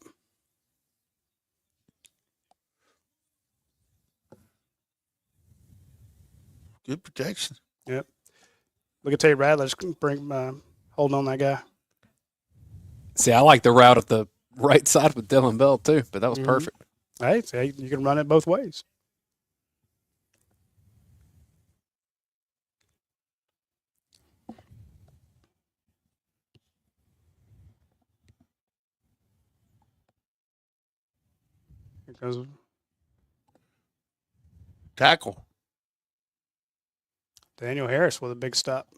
Good protection. Yep. Look at Tate Radler. Just holding on that guy. See, I like the route at the right side with Dylan Bell too, but that was perfect. Hey, see, you can run it both ways. Here goes Tackle. Daniel Harris with a big stop.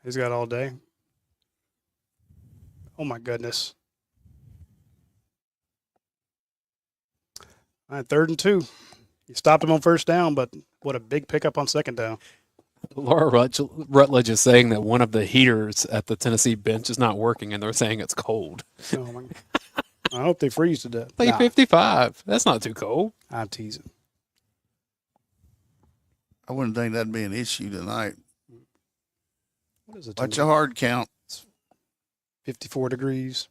He's got all day. Oh, my goodness. All right, 3rd and 2. You stopped him on first down, but what a big pickup on second down. Laura Rutledge is saying that one of the heaters at the Tennessee bench is not working, and they're saying it's cold. Oh, my God. I hope they freeze to death. 55. That's not too cold. I'm teasing. I wouldn't think that'd be an issue tonight. What is it? Watch a hard count. 54 degrees.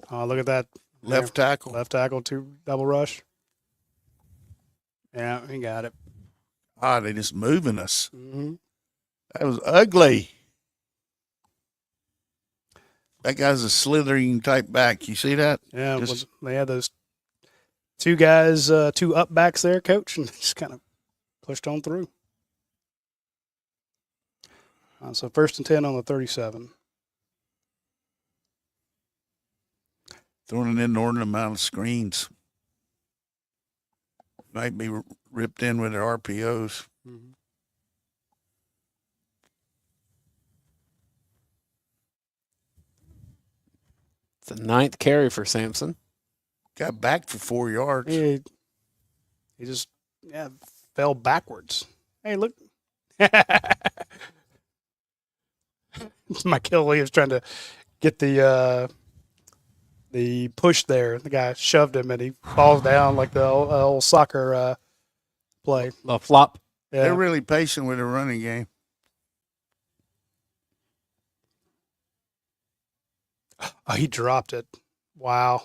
Oh, look at that. Left tackle. Left tackle, double rush. Yeah, he got it. They just moving us. Mm-hmm. That was ugly. That guy's a slithering type back. You see that? Yeah, they had those two guys, two up backs there, coach, and they just kind of pushed on through. So 1st and 10 on the 37. Throwing an inordinate amount of screens. Might be ripped in with their RPOs. Mm-hmm. It's the 9th carry for Sampson. Got back for 4 yards. He just fell backwards. Hey, look. Michael Williams trying to get the push there. The guy shoved him, and he falls down like the old soccer play. A flop. Yeah. They're really patient with the running game. Oh, he dropped it. Wow.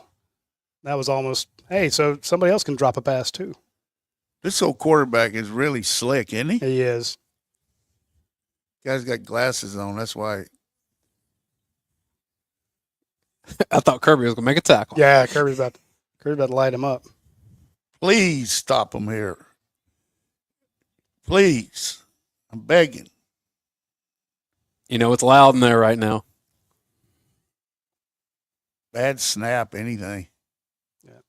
That was almost – hey, so somebody else can drop a pass too. This old quarterback is really slick, isn't he? He is. Guy's got glasses on. That's why. I thought Kirby was going to make a tackle. Yeah, Kirby's about to light him up. Please stop him here. Please. I'm begging. You know, it's loud in there right now. Bad snap, anything. Yeah.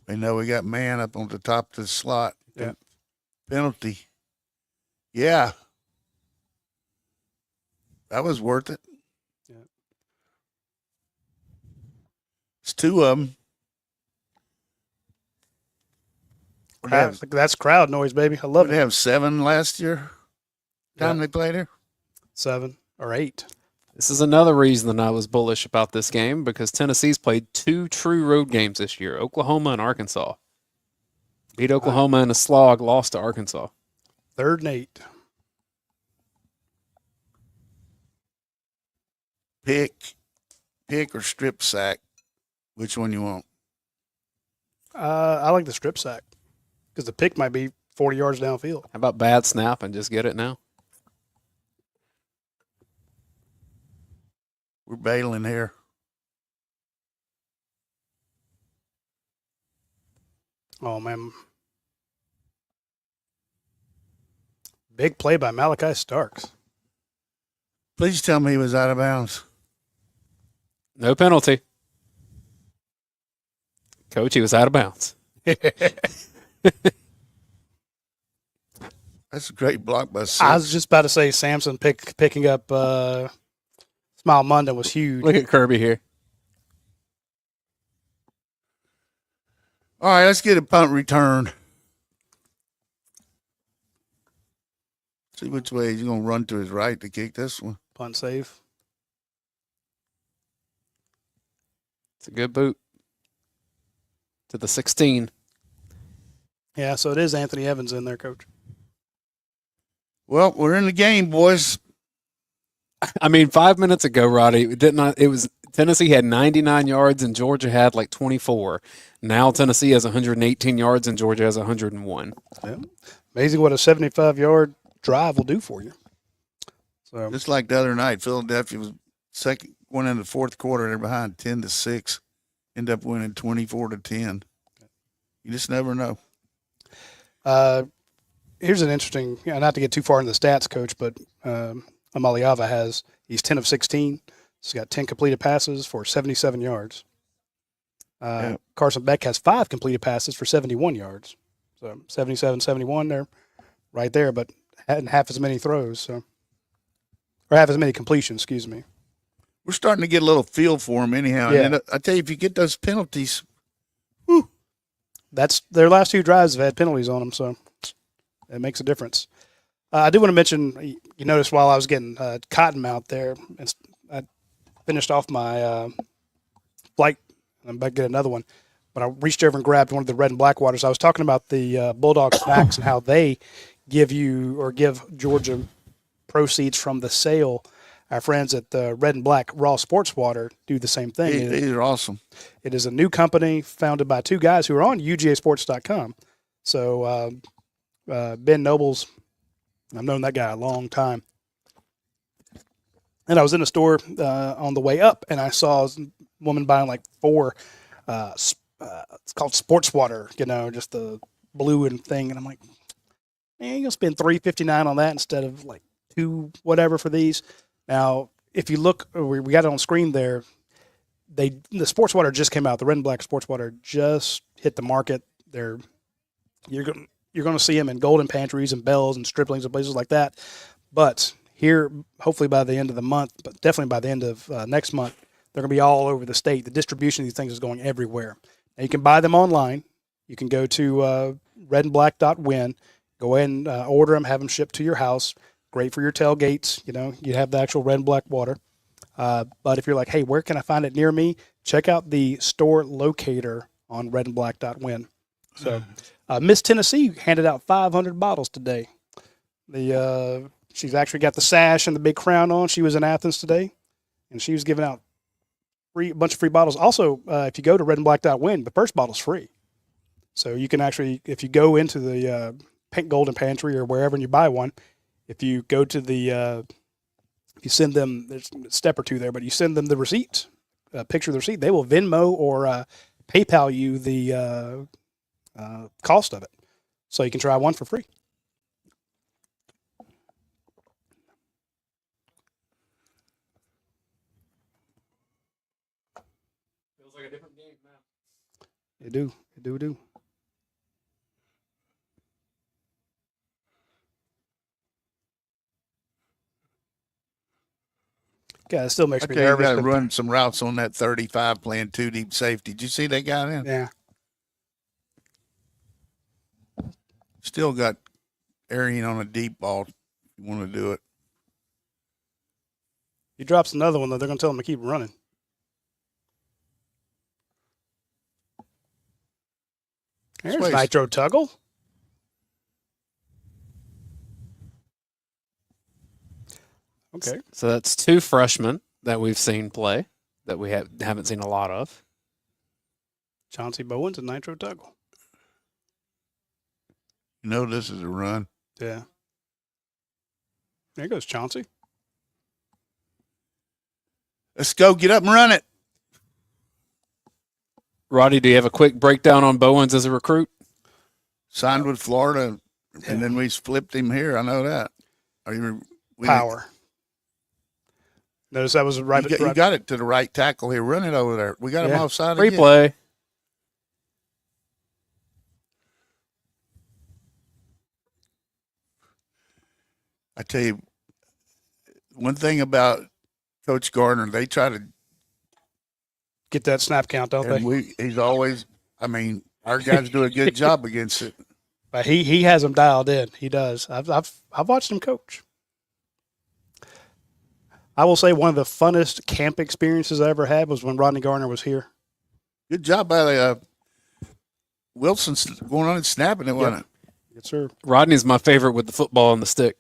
We know we got man up on the top of the slot. Yeah. Penalty. Yeah. That was worth it. Yeah. It's 2 of them. That's crowd noise, baby. I love Did they it. have 7 last year? Time they played here? 7 or 8. This is another reason that I was bullish about this game because Tennessee's played 2 true road games this year, Oklahoma and Arkansas. Beat Oklahoma in a slog, lost to Arkansas. 3rd and 8. Pick or strip sack. Which one you want? I like the strip sack because the pick might be 40 yards downfield. How about bad snap and just get it now? We're bailing here. Oh, man. Big play by Malachi Starks. Please tell me he was out of bounds. No penalty. Coach, he was out of bounds. That's a great block by 6. I was just about to say Sampson picking up Smile Munden was huge. Look at Kirby here. All right, let's get a punt return. See which way he's going to run to his right to kick this one. Punt save. It's a good boot. To the 16. Yeah, so it is Anthony Evans in there, Coach. Well, we're in the game, boys. I mean, 5 minutes ago, Roddy, it was Tennessee had 99 yards and Georgia had like 24. Now Tennessee has 118 yards and Georgia has 101. Yeah. Amazing what a 75-yard drive will do for you. So Just like the other night, Philadelphia was second, going in the 4th quarter. They're behind 10-6. End up winning 24-10. You just never know. here's an interesting, not to get too far into the stats, Coach, but Amaliava he's 10 of 16. He's got 10 completed passes for 77 yards. Carson Beck has 5 completed passes for 71 yards. So 77, 71, they're right there, but hadn't half as many throws, or half as many completions, excuse me. We're starting to get a little feel for them anyhow. Yeah. And I tell you, if you get those penalties, That's their last 2 drives have had penalties on them, so it makes a difference. I do want to mention, you noticed while I was getting cottonmouth there, I finished off my flight. I'm about to get another one. when I reached over and grabbed one of the red and black waters, I was talking about the Bulldog snacks and how they give Georgia proceeds from the sale. Our friends at the Red and Black Raw Sports Water do the same thing. These are awesome. It is a new company founded by two guys who are on UGASports.com. So Ben Nobles, I've known that guy a long time. And I was in a store on the way up, and I saw a woman buying like 4. It's called sports water, just the blue and thing. And I'm like, man, you're gonna spend $3.59 on that instead of like $2 whatever for these. Now, if you look, we got it on screen there. The sports water just came out. The red and black sports water just hit the market. You're going to see them in golden pantries and Bells and Striplings and places like that. But here, hopefully by the end of the month, but definitely by the end of next month, they're going to be all over the state. The distribution of these things is going everywhere. Now, you can buy them online. You can go to redandblack.win, go ahead and order them, have them shipped to your house. Great for your tailgates. You have the actual red and black water. But if you're like, hey, where can I find it near me? Check out the store locator on redandblack.win. So Miss Tennessee handed out 500 bottles today. She's actually got the sash and the big crown on. She was in Athens today, and she was giving out a bunch of free bottles. Also, if you go to redandblack.win, the first bottle's free. So you can actually, if you go into the Pink Golden Pantry or wherever and you buy one, if you go to if you send them, there's a step or two there, but you send them the receipt, a picture of the receipt, they will Venmo or PayPal you the cost of it. So you can try one for free. Feels like a different game now. It do. Yeah, it still makes me nervous. You got to run some routes on that 35 playing 2 deep safety. Did you see that guy then? Yeah. Still got Arian on a deep ball if you want to do it. He drops another one, though. They're going to tell him to keep running. There's Nitro Tuggle. Okay. So that's 2 freshmen that we've seen play that we haven't seen a lot of. Chauncey Bowens and Nitro Tuggle. This is a run. Yeah. There goes Chauncey. Let's go. Get up and run it. Roddy, do you have a quick breakdown on Bowens as a recruit? Signed with Florida, and then we flipped him here. I know that. Power. Notice that was right. You got it to the right tackle here. Run it over there. We got him offside Free again. play. I tell you, one thing about Coach Gardner, they try to get that snap count, don't they? He's always. Our guys do a good job against it. But he has them dialed in. He does. I've watched him coach. I will say one of the funnest camp experiences I ever had was when Rodney Garner was here. Good job by Wilson going on and snapping it, wasn't it? Yes, sir. Rodney's my favorite with the football and the stick.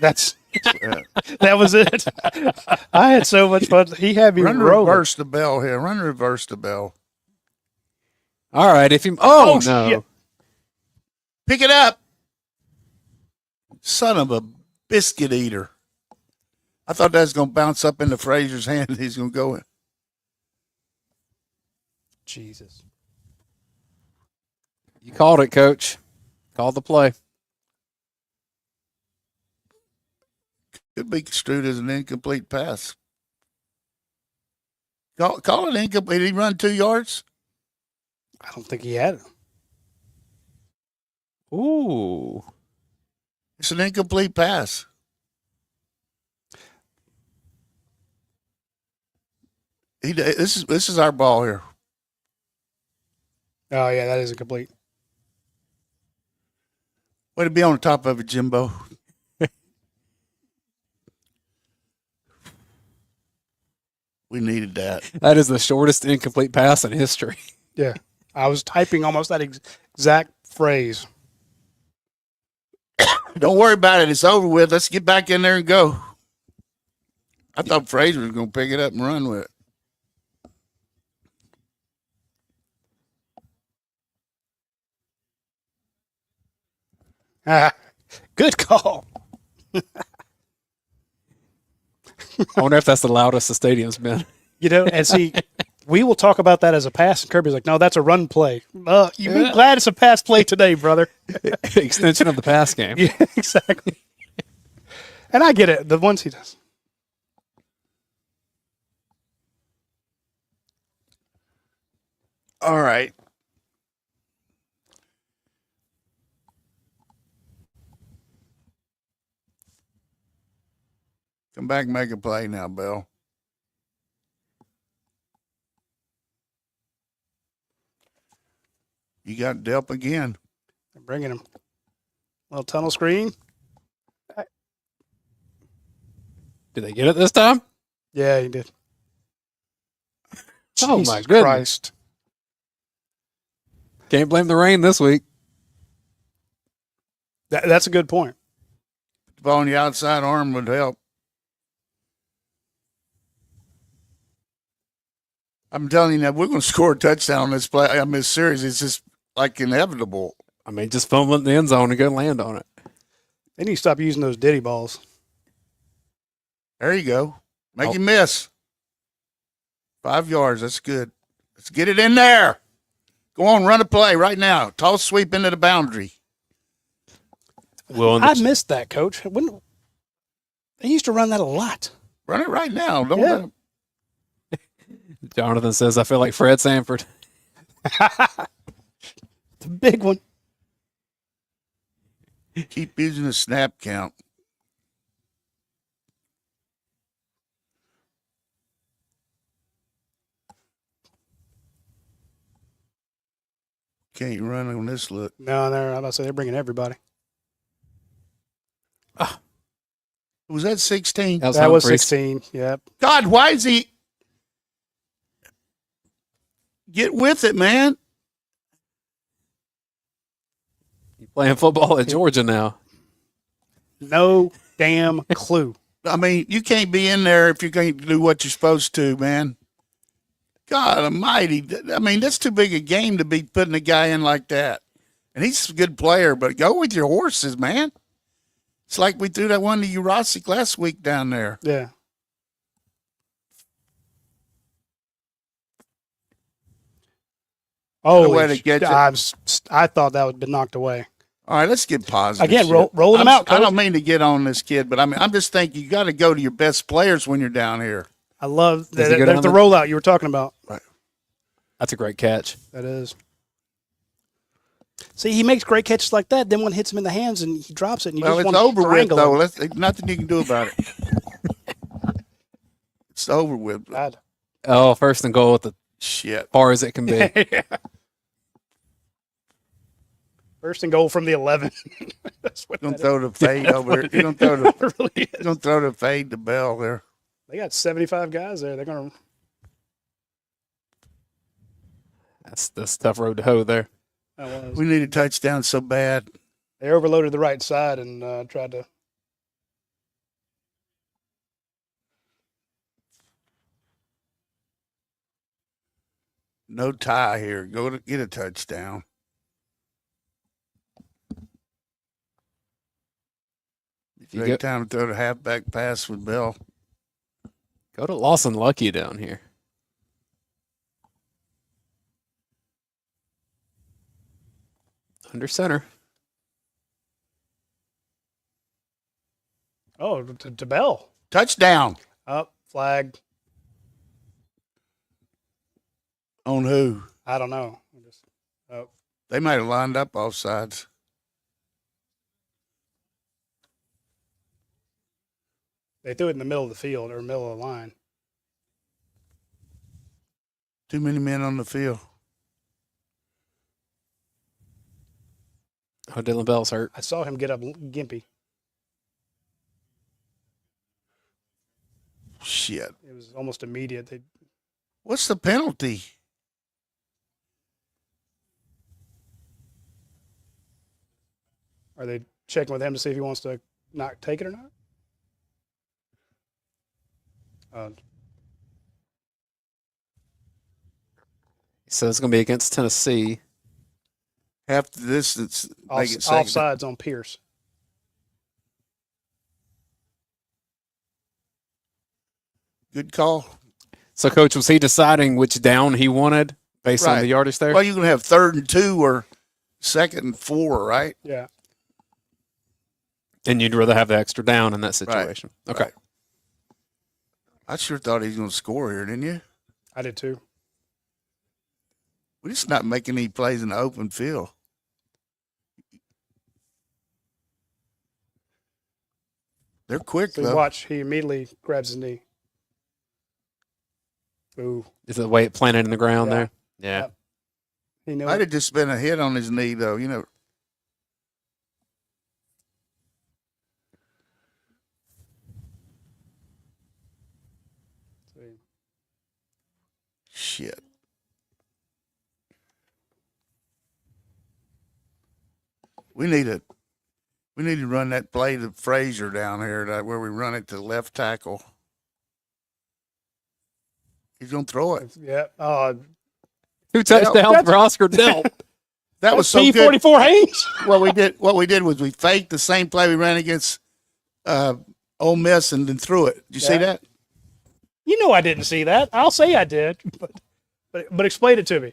That was it. I had so much fun. He had me rolling. Reverse the bell here. Run reverse the bell. All right. If you no. Shit. Pick it up. Son of a biscuit eater. I thought that was going to bounce up into Frazier's hand and he's going to go in. Jesus. You called it, Coach. Called the play. Could be construed as an incomplete pass. Call it incomplete. Did he run 2 yards? I don't think he had it. Ooh. It's an incomplete pass. This is our ball here. Oh, yeah, that is incomplete. Way to be on the top of it, Jimbo. We needed that. That is the shortest incomplete pass in history. Yeah. I was typing almost that exact phrase. Don't worry about it. It's over with. Let's get back in there and go. I thought Fraser was going to pick it up and run with it. Good call. I wonder if that's the loudest the stadium's been. And see, we will talk about that as a pass, and Kirby's like, no, that's a run play. You'd be glad it's a pass play today, brother. Extension of the pass game. Yeah, exactly. And I get it. The ones he does. All right. Come back and make a play now, Bill. You got Delp again. I'm bringing him. Little tunnel screen. Did they get it this time? Yeah, he did. Oh, Jesus my goodness. Christ. Can't blame the rain this week. That's a good point. The ball on the outside arm would help. I'm telling you now, we're going to score a touchdown on this play. I mean, this series. It's just like inevitable. I mean, just fumble it in the end zone and go land on it. They need to stop using those diddy balls. There you go. Make him miss. 5 yards. That's good. Let's get it in there. Go on, run a play right now. Toss sweep into the boundary. I missed that, Coach. They used to run that a lot. Run it right now. Don't let him. Jonathan says, I feel like Fred Sanford. The big one. Keep using the snap count. Can't run on this look. No, I'm about to say they're bringing everybody. Was that 16? That was 16. Yep. God, why is he? Get with it, man. You playing football at Georgia now. No damn clue. I mean, you can't be in there if you're going to do what you're supposed to, man. God almighty. I mean, that's too big a game to be putting a guy in like that. And he's a good player, but go with your horses, man. It's like we threw that one to Urasic last week down there. Yeah. Oh, way to get I thought that would have been knocked away. All right, let's get positive. Again, rolling him out, Coach. I don't mean to get on this kid, but I'm just thinking you got to go to your best players when you're down here. I love the rollout you were talking about. Right. That's a great catch. That is. See, he makes great catches like that. Then one hits him in the hands and he drops it. And you just it's want over to with, though. him. Nothing you can do about it. It's over with. God. Oh, first and goal with the shit far as it can be. Yeah. First and goal from the 11. That's what You're going to throw the fade over there. You're going to throw the fade to Bell there. They got 75 guys there. They're going to. That's a tough road to hoe there. We need a touchdown so bad. They overloaded the right side and tried to. No tie here. Go to get a touchdown. Great time to throw the halfback pass with Bell. Go to Lawson Lucky down here. Under center. Oh, to Bell. Touchdown. Up, flag. On who? I don't know. They might have lined up off sides. They threw it in the middle of the field or middle of the line. Too many men on the field. Oh, Dylan Bell's hurt. I saw him get up gimpy. Shit. It was almost immediate. What's the penalty? Are they checking with him to see if he wants to not take it or not? So it's going to be against Tennessee. Half the distance. Make it second. Offsides on Pierce. Good call. So, Coach, was he deciding which down he wanted based on the yardage there? Well, you can have 3rd and 2 or 2nd and 4, right? Yeah. And you'd rather have the extra down in that situation. Right. Okay. Right. I sure thought he was going to score here, didn't you? I did too. We're just not making any plays in the open field. They're quick, So though. watch, he immediately grabs his knee. Ooh. Is it the way it planted in the ground Yeah. there? Yeah. Yep. He knew Might it. have just been a hit on his knee, though. You know. Shit. We need to run that play to Frazier down here, where we run it to left tackle. He's gonna throw it. Yeah. 2 touchdowns for Oscar Delp. That was so good. P44 Hayes. What we did was we faked the same play we ran against Ole Miss and then threw it. Did you see that? You know I didn't see that. I'll say I did, but explain it to me.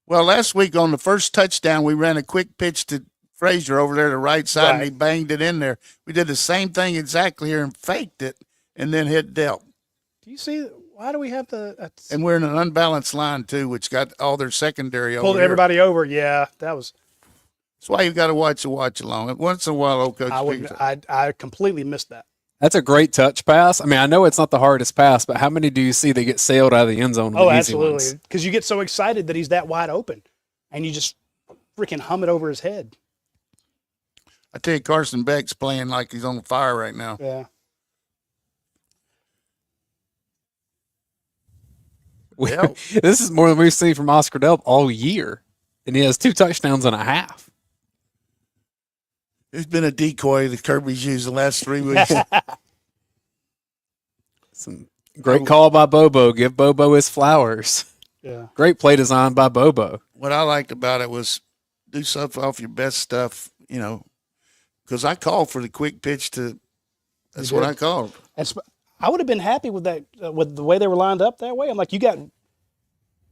Well, last week on the first touchdown, we ran a quick pitch to Frazier over there to the right side, and he banged it in there. We did the same thing exactly here and faked it, and then hit Delp. Do you see? Why do we have the? And we're in an unbalanced line too, which got all their secondary over. Pulled here. everybody over. Yeah, that was. That's why you've got to watch along. Once in a while, old coach. I completely missed that. That's a great touch pass. I mean, I know it's not the hardest pass, but how many do you see that get sailed out of the end zone? Oh, absolutely. Because you get so excited that he's that wide open, and you just freaking hum it over his head. I tell you, Carson Beck's playing like he's on fire right now. Yeah. This is more than we've seen from Oscar Delp all year, and he has 2 touchdowns and a half. There's been a decoy that Kirby's used the last 3 weeks. Some great call by Bobo. Give Bobo his flowers. Yeah. Great play design by Bobo. What I liked about it was do stuff off your best stuff, you know, because I called for the quick pitch to. That's what I called. I would have been happy with that, with the way they were lined up that way. I'm like, you got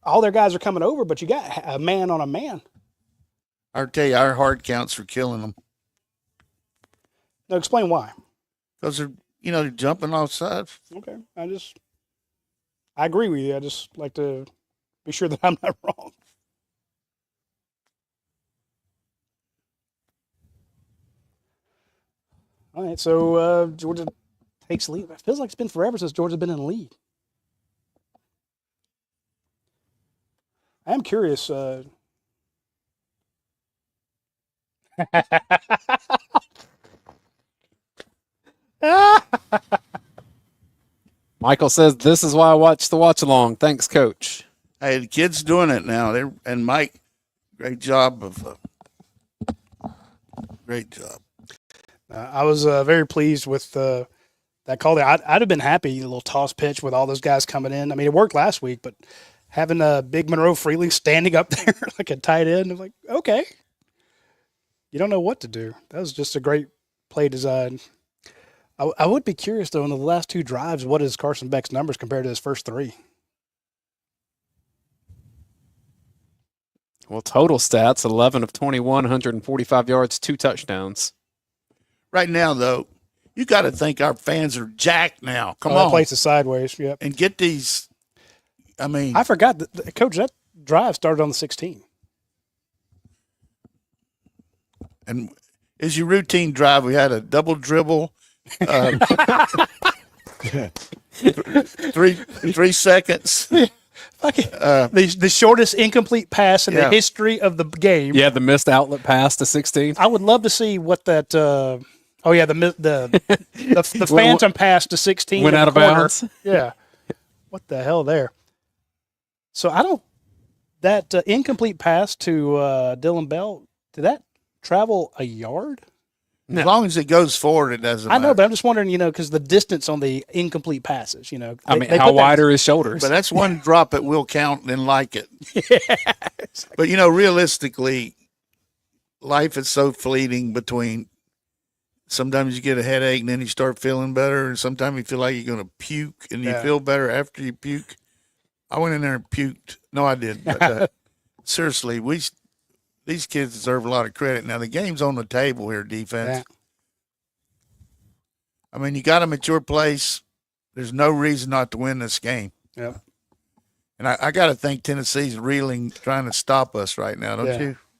all their guys are coming over, but you got a man on a man. I'll tell you, our hard counts for killing them. Now, explain why. Because they're jumping off sides. Okay. I agree with you. I just like to be sure that I'm not wrong. All right. So Georgia takes the lead. It feels like it's been forever since Georgia's been in the lead. I am curious. Michael says, "This is why I watch the watch along." Thanks, Coach. Hey, the kid's doing it now. And Mike, great job. Great job. I was very pleased with that call there. I'd have been happy, a little toss pitch with all those guys coming in. I mean, it worked last week, but having Big Monroe Freely standing up there like a tight end, I'm like, okay. You don't know what to do. That was just a great play design. I would be curious, though, in the last 2 drives, what is Carson Beck's numbers compared to his first 3? Well, total stats, 11 of 21, 145 yards, 2 touchdowns. Right now, though, you got to think our fans are jacked now. Come on. That place is sideways, yep. And get these, I mean. I forgot, Coach, that drive started on the 16. And as your routine drive, we had a double dribble, 3 seconds. The shortest incomplete pass in the history of the game. Yeah, the missed outlet pass to 16. I would love to see what that. The phantom pass to 16 went out of bounds. Yeah, what the hell there? So that incomplete pass to Dylan Bell, did that travel a yard? No. As long as it goes forward, it doesn't I know, matter. but I'm just wondering, because the distance on the incomplete passes, I mean, they how put that- wide are his shoulders? But that's one drop that will count and like it. But, realistically, life is so fleeting between sometimes you get a headache and then you start feeling better, and sometimes you feel like you're going to puke and you Yeah. feel better after you puke. I went in there and puked. No, I didn't. But, seriously, these kids deserve a lot of credit. Now, the game's on the table here, defense. Yeah. I mean, you got them at your place. There's no reason not to win this game. Yep. And I got to think Tennessee's reeling, trying to stop us right now, don't Yeah.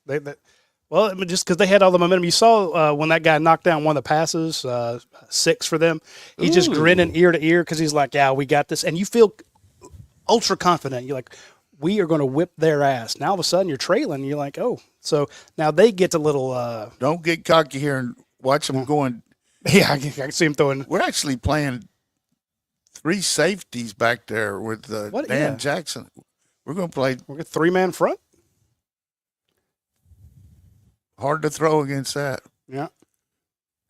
you? Well, just because they had all the momentum. You saw when that guy knocked down one of the passes, 6 for them. He's just grinning ear to ear because he's like, yeah, we got this. And you feel ultra confident. You're like, we are going to whip their ass. Now all of a sudden you're trailing. You're like, oh. So now they get a little. Don't get cocky here and watch them going. Yeah, I can see him throwing. We're actually playing 3 safeties back there with Dan Yeah. Jackson. We're going to play We're a 3-man front. hard to throw against that. Yeah.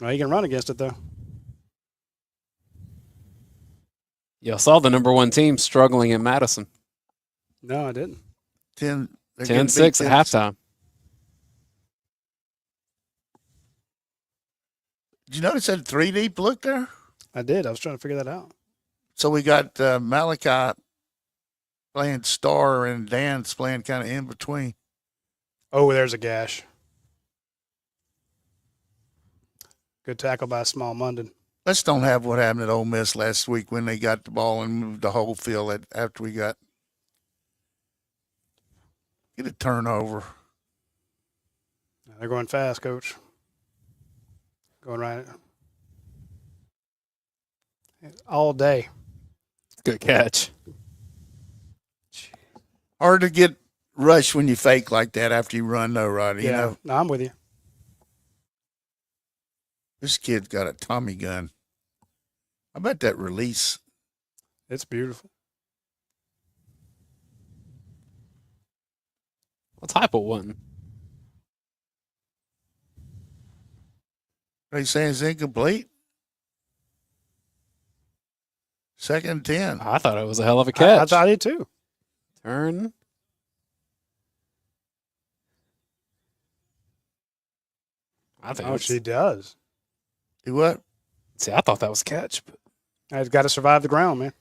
Well, you can run against it, though. Yeah, I saw the number 1 team struggling in Madison. No, I didn't. 10, they're getting 10-6 beat at halftime. Did you notice that 3 deep look there? I did. I was trying to figure that out. So we got Malachi playing star and Dan's playing kind of in between. Oh, there's a gash. Good tackle by Small Munden. Let's don't have what happened at Ole Miss last week when they got the ball and moved the whole field after we got get a turnover. They're going fast, Coach. Going right all day. Good catch. Hard to get rushed when you fake like that after you run, though, Roddy. Yeah, no, I'm with you. This kid's got a Tommy gun. I bet that release. It's beautiful. What type of one? Are you saying it's incomplete? 2nd and 10. I thought it was a hell of a catch. I thought I did too. Turn. I think. Oh, she does. Do what? See, I thought that was a catch. But I've got to survive the ground, man.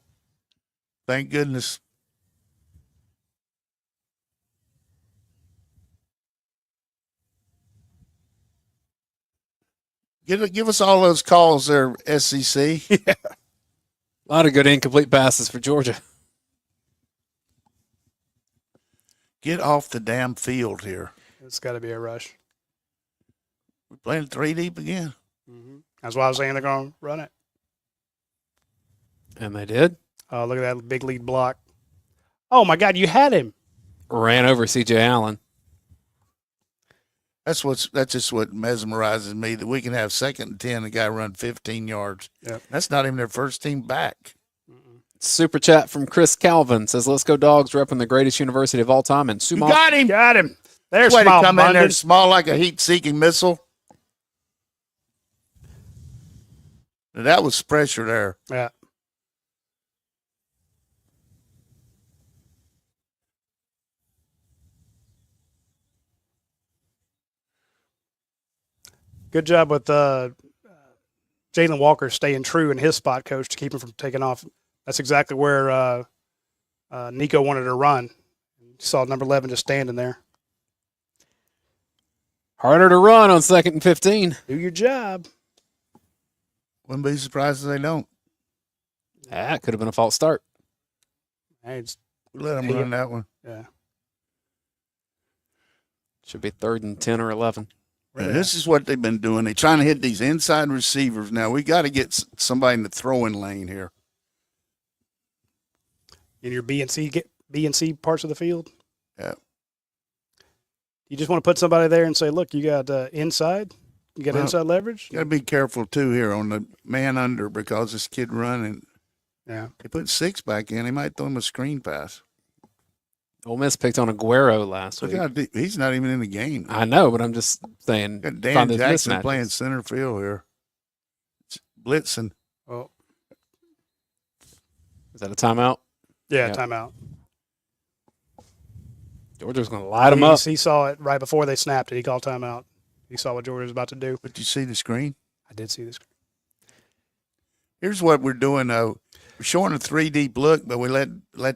Thank goodness. Give us all those calls there, SEC. a lot of good incomplete passes for Georgia. Get off the damn field here. It's got to be a rush. We're playing 3 deep again. Mm-hmm. That's why I was saying they're going to run it. And they did. Oh, look at that big lead block. Oh, my God, you had him. Ran over C.J. Allen. That's just what mesmerizes me, that we can have 2nd and 10, the guy run 15 yards. Yep. That's not even their first team back. Super chat from Chris Calvin says, "Let's go Dogs, repping the greatest university of all time." And You Sumo. got him. Got him. There's Way to Small come in there Munden. small like a heat-seeking missile. That was pressure there. Yeah. Good job with Jalen Walker staying true in his spot, Coach, to keep him from taking off. That's exactly where Nico wanted to run. You saw number 11 just standing there. Harder to run on 2nd and 15. Do your job. Wouldn't be surprised if they don't. That could have been a false start. Hey, it's, Let them run that one. yeah. Should be 3rd and 10 or 11. Yeah, this is what they've been doing. They're trying to hit these inside receivers. Now, we got to get somebody in the throwing lane here. In your B and C parts of the field. Yeah. You just want to put somebody there and say, look, you got inside. You got Well, inside leverage. Got to be careful, too, here on the man under, because this kid running. Yeah. They put 6 back in. He might throw him a screen pass. Ole Miss picked on Aguero last Look week. how he's not even in the game. I know, but I'm just saying. Got Dan find those Jackson mismatches. playing center field here. It's blitzing. Oh, Is that a timeout? yeah, Yep. timeout. Georgia's going to light them up. He saw it right before they snapped it. He called timeout. He saw what Georgia was about to do. But you see the screen? I did see this. Here's what we're doing, though. We're showing a 3D look, but we let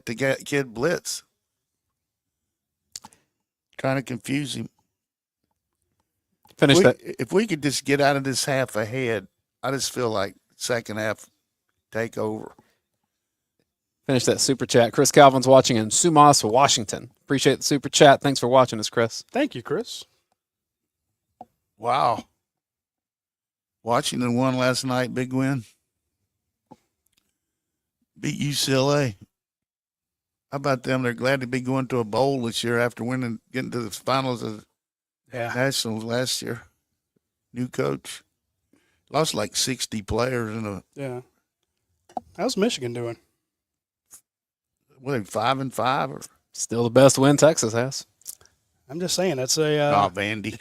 the kid blitz. Trying to confuse him. Finish that. If we could just get out of this half ahead, I just feel like second half take over. Finish that super chat. Chris Calvin's watching in Sumas, Washington. Appreciate the super chat. Thanks for watching us, Chris. Thank you, Chris. Wow. Washington won last night. Big win. Beat UCLA. How about them? They're glad to be going to a bowl this year after getting to the finals of Nationals last year. New coach. Lost like 60 players in a. Yeah. How's Michigan doing? What are they, 5-5 or? Still the best win Texas has. I'm just saying that's a. Vandy.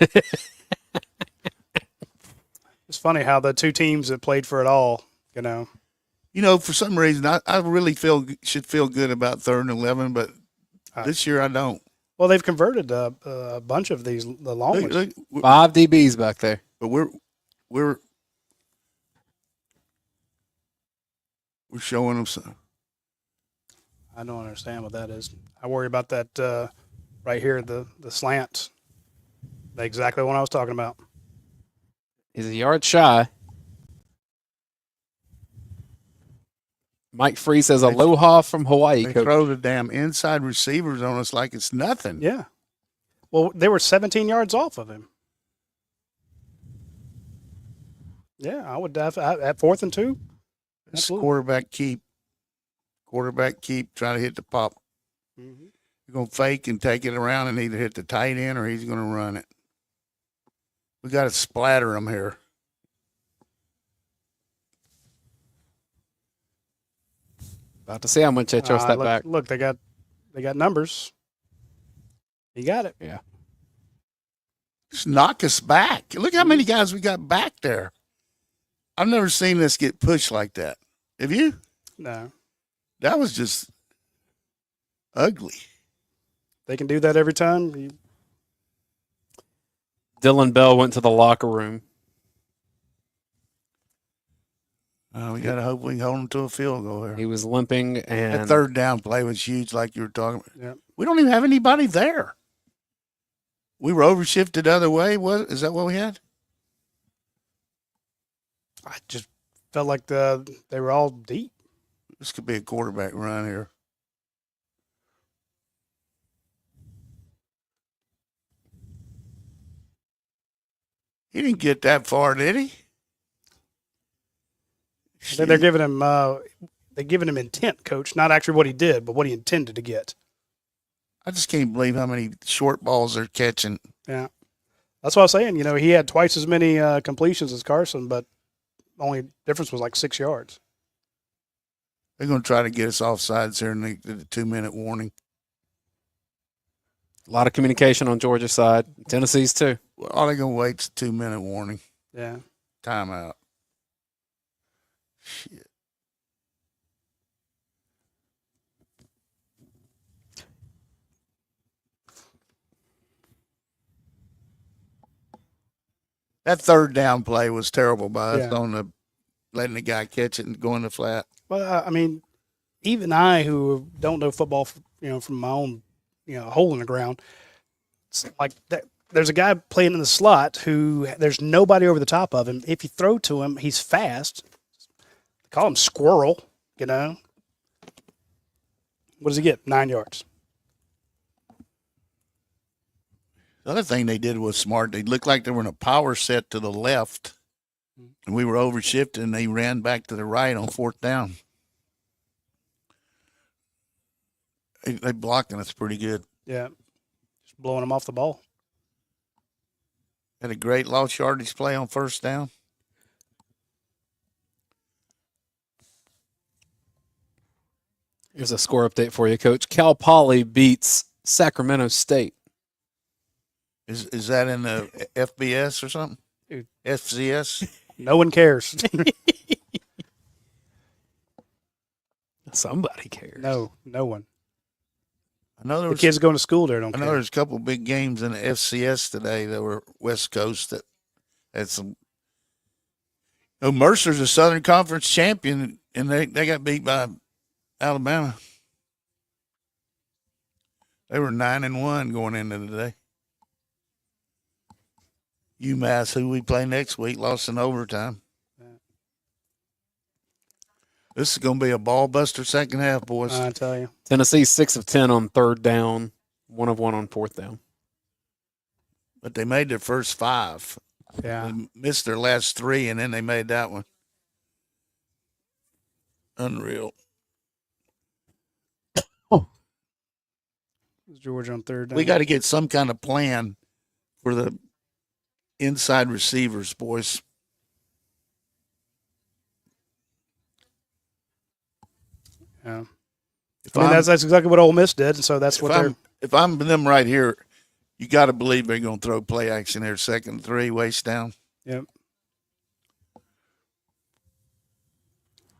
It's funny how the two teams that played for it all, you know. You know, for some reason, I really should feel good about 3rd and 11, but this year I don't. Well, they've converted a bunch of the long ones. Look, 5 DBs back there. but we're showing them some. I don't understand what that is. I worry about that right here, the slant. That's exactly what I was talking about. He's a yard shy. Mike Free says aloha from Hawaii, They coach. throw the damn inside receivers on us like it's nothing. Yeah. Well, they were 17 yards off of him. Yeah, I would at 4th and 2. It's Absolutely. quarterback keep trying to hit the pop. Mm-hmm. You're going to fake and take it around and either hit the tight end or he's going to run it. We got to splatter him here. About to see how much they trust that back. Look, they got numbers. He got it. Yeah. Just knock us back. Look how many guys we got back there. I've never seen this get pushed like that. Have you? No. That was just ugly. They can do that every time. Dylan Bell went to the locker room. We got to hope we can hold them to a field goal here. He was limping, That and 3rd down play was huge, like you were talking about. Yeah. We don't even have anybody there. We were overshifted the other way. Is that what we had? I just felt like they were all deep. This could be a quarterback run here. He didn't get that far, did he? They're giving him intent, coach, not actually what he did, but what he intended to get. I just can't believe how many short balls they're catching. Yeah, that's what I was saying. You know, he had twice as many completions as Carson, but only difference was like 6 yards. They're going to try to get us offsides here in the 2-minute warning. a lot of communication on Georgia's side. Tennessee's too. Well, all they're going to wait is a 2-minute warning. Yeah. Timeout. Shit. That 3rd down play was terrible by us on letting the guy catch it and go in the flat. Well, I mean, even I, who don't know football, from my own, hole in the ground, it's like that. There's a guy playing in the slot who there's nobody over the top of him. If you throw to him, he's fast. They call him Squirrel, What does he get? 9 yards. The other thing they did was smart. They looked like they were in a power set to the left, and we were overshifted, and they ran back to the right on 4th down. They blocking us pretty good. Yeah. Just blowing him off the ball. Had a great lost yardage play on 1st down. Here's a score update for you, Coach. Cal Poly beats Sacramento State. Is that in the FBS or something? Dude. FCS? No one cares. Somebody cares. No one. I know there The was kids going to school there don't I know care. there's a couple big games in the FCS today that were West Coast that had some. Oh, Mercer's a Southern Conference champion, and they got beat by Alabama. They were 9-1 going into today. UMass, who we play next week, lost in overtime. This is going to be a ball buster second half, boys. I tell you. Tennessee 6 of 10 on third down, 1 of 1 on fourth down. But they made their first 5. Yeah. They missed their last 3, and then they made that one. Unreal. Georgia on third down. We got to get some kind of plan for the inside receivers, boys. Yeah. If I mean, I'm- that's exactly what Ole Miss did, and so that's what they're. If I'm them right here, you got to believe they're going to throw play action there, 2nd and 3, waist down. Yep.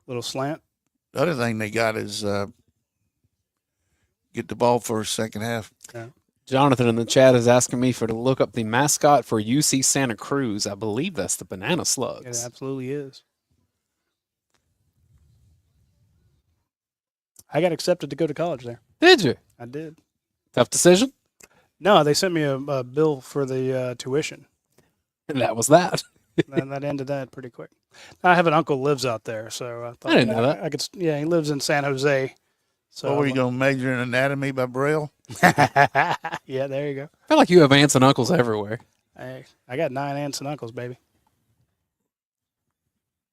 Little slant. The other thing they got is get the ball first, second half. Yeah. Jonathan in the chat is asking me to look up the mascot for UC Santa Cruz. I believe that's the Banana Slugs. It absolutely is. I got accepted to go to college there. Did you? I did. Tough decision? No, they sent me a bill for the tuition. And that was that. And that ended that pretty quick. I have an uncle who lives out there, so I thought I didn't know that. I could. Yeah, he lives in San Jose. So What were you going to major in anatomy by Braille? Yeah, there you go. I feel like you have aunts and uncles everywhere. Hey, I got 9 aunts and uncles, baby.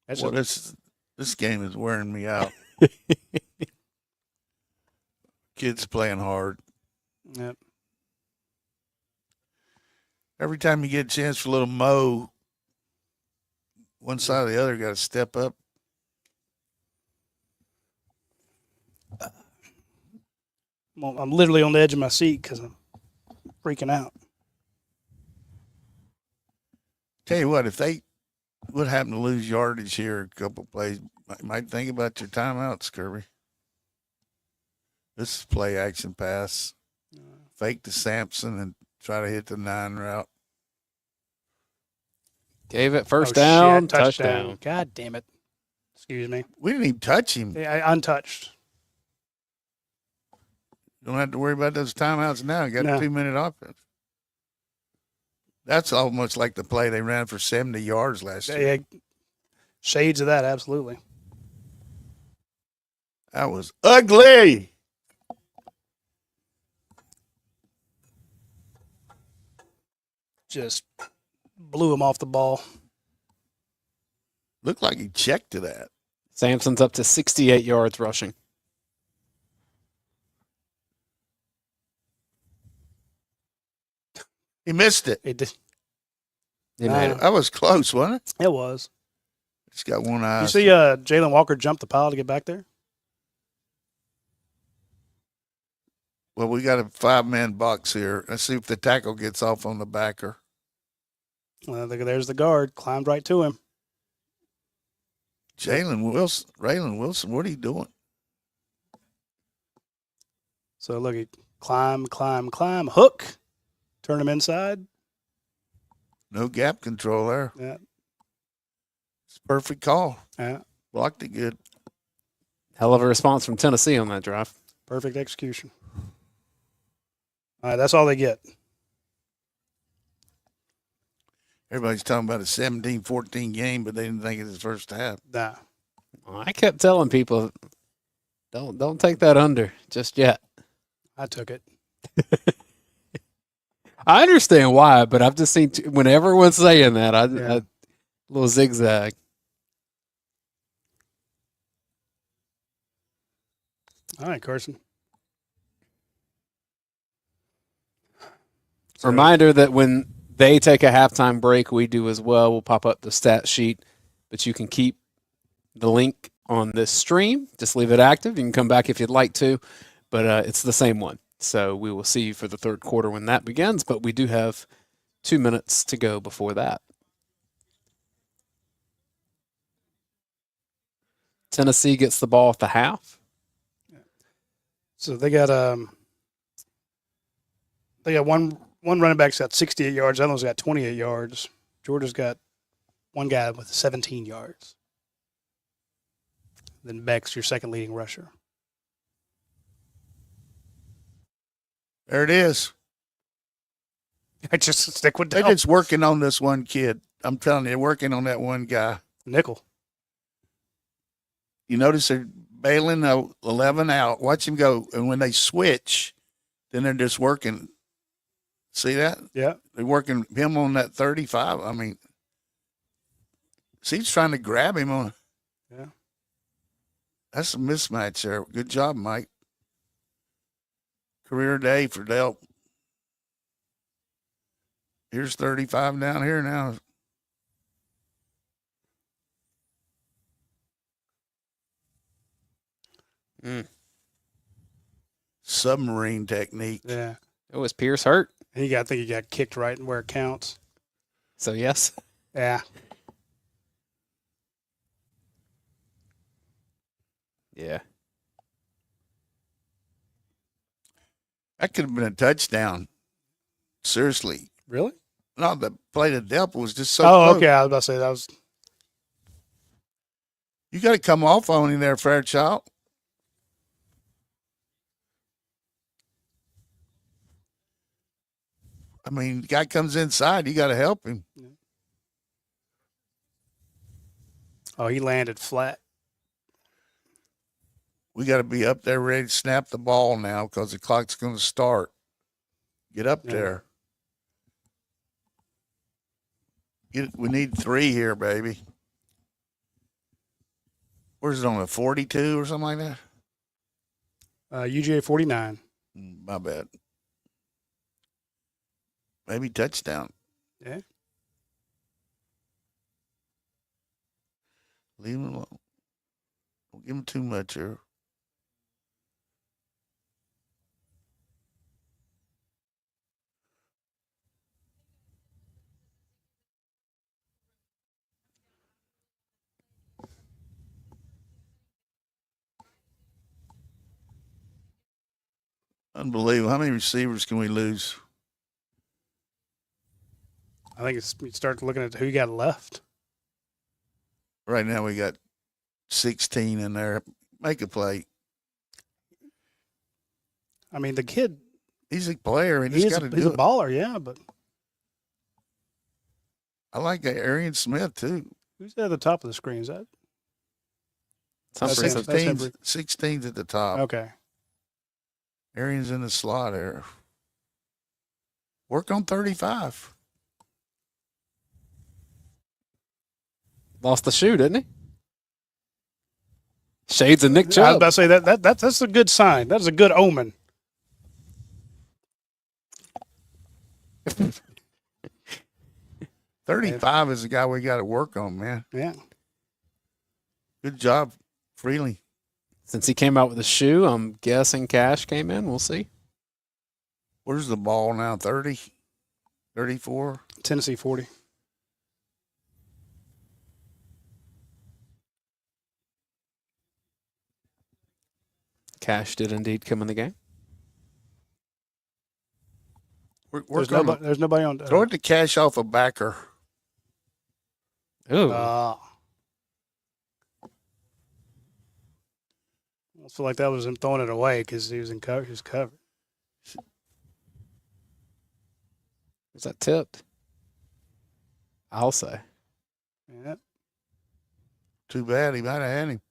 That's Well, this game is wearing me out. Kids playing hard. Yep. Every time you get a chance for a little mow, one side or the other got to step up. Well, I'm literally on the edge of my seat because I'm freaking out. Tell you what, if they would happen to lose yardage here a couple plays, might think about your timeouts, Kirby. This is play action pass. Fake to Sampson and try to hit the 9 route. Gave it first Oh, down, shit, touchdown. God damn it. Excuse me. We didn't even touch him. I untouched. Don't have to worry about those timeouts now. You got No. a 2-minute offense. That's almost like the play they ran for 70 yards last year. Yeah, shades of that, absolutely. That was ugly. Just blew him off the ball. Looked like he checked to that. Sampson's up to 68 yards rushing. He missed it. It did. He made it. That was close, wasn't it? It was. He's got one eye. You see Jalen Walker jump the pile to get back there? Well, we got a 5-man box here. Let's see if the tackle gets off on the backer. There's the guard. Climbed right to him. Raylan Wilson, what are you doing? So look, he climb, hook, turn him inside. No gap control there. Yeah. It's a perfect call. Yeah. Blocked it good. Hell of a response from Tennessee on that drive. Perfect execution. All right, that's all they get. Everybody's talking about a 17-14 game, but they didn't think it was the first half. Nah. Well, I kept telling people, don't take that under just yet. I took it. I understand why, but I've just seen when everyone's saying that, a little zigzag. All right, Carson. Reminder that when they take a halftime break, we do as well. We'll pop up the stat sheet, but you can keep the link on this stream. Just leave it active. You can come back if you'd like to, but it's the same one. So we will see for the third quarter when that begins, but we do have 2 minutes to go before that. Tennessee gets the ball at the half. So they got one running back's got 68 yards. The other one's got 28 yards. Georgia's got one guy with 17 yards. Then Beck's your second leading rusher. There it is. I just stick with They're Dell. just working on this one kid. I'm telling you, they're working on that one guy. Nickel. You notice they're bailing 11 out. Watch him go. And when they switch, then they're just working. See that? Yeah. They're working him on that 35. I mean, see, he's trying to grab him on. Yeah. That's a mismatch there. Good job, Mike. Career day for Delp. Here's 35 down here now. Submarine technique. Yeah. Oh, is Pierce hurt? I think he got kicked right where it counts. So, yes. Yeah. Yeah. That could have been a touchdown. Seriously. Really? No, the play to Delp was just so Oh, close. okay. I was about to say that was. You got to come off on him there, Fairchild. I mean, the guy comes inside, you got to help him. Oh, he landed flat. We got to be up there ready to snap the ball now because the clock's going to start. Get up there. We need 3 here, baby. Where's it on, a 42 or something like that? UGA 49. My bad. Maybe touchdown. Yeah. Leave him alone. Don't give him too much here. Unbelievable. How many receivers can we lose? I think you start looking at who you got left. Right now we got 16 in there. Make a play. I mean, the kid, He's a player. He he's just got to a do it. baller, yeah, but I like that Arian Smith, too. who's at the top of the screen? Is that? That's That's him. 16's at the top. Okay. Arian's in the slot there. Work on 35. Lost the shoe, didn't he? Shades of Nick I was Chubb. about to say that's a good sign. That is a good omen. $35 is the guy we got to work on, man. Yeah. Good job, Freely. Since he came out with a shoe, I'm guessing Cash came in. We'll see. Where's the ball now? 30? 34? Tennessee 40. Cash did indeed come in the game. There's nobody on. Throw it to Cash off a backer. Ooh. I feel like that was him throwing it away because he was in cover. He was covered. Was that tipped? I'll say. Yeah. Too bad. He might have had him.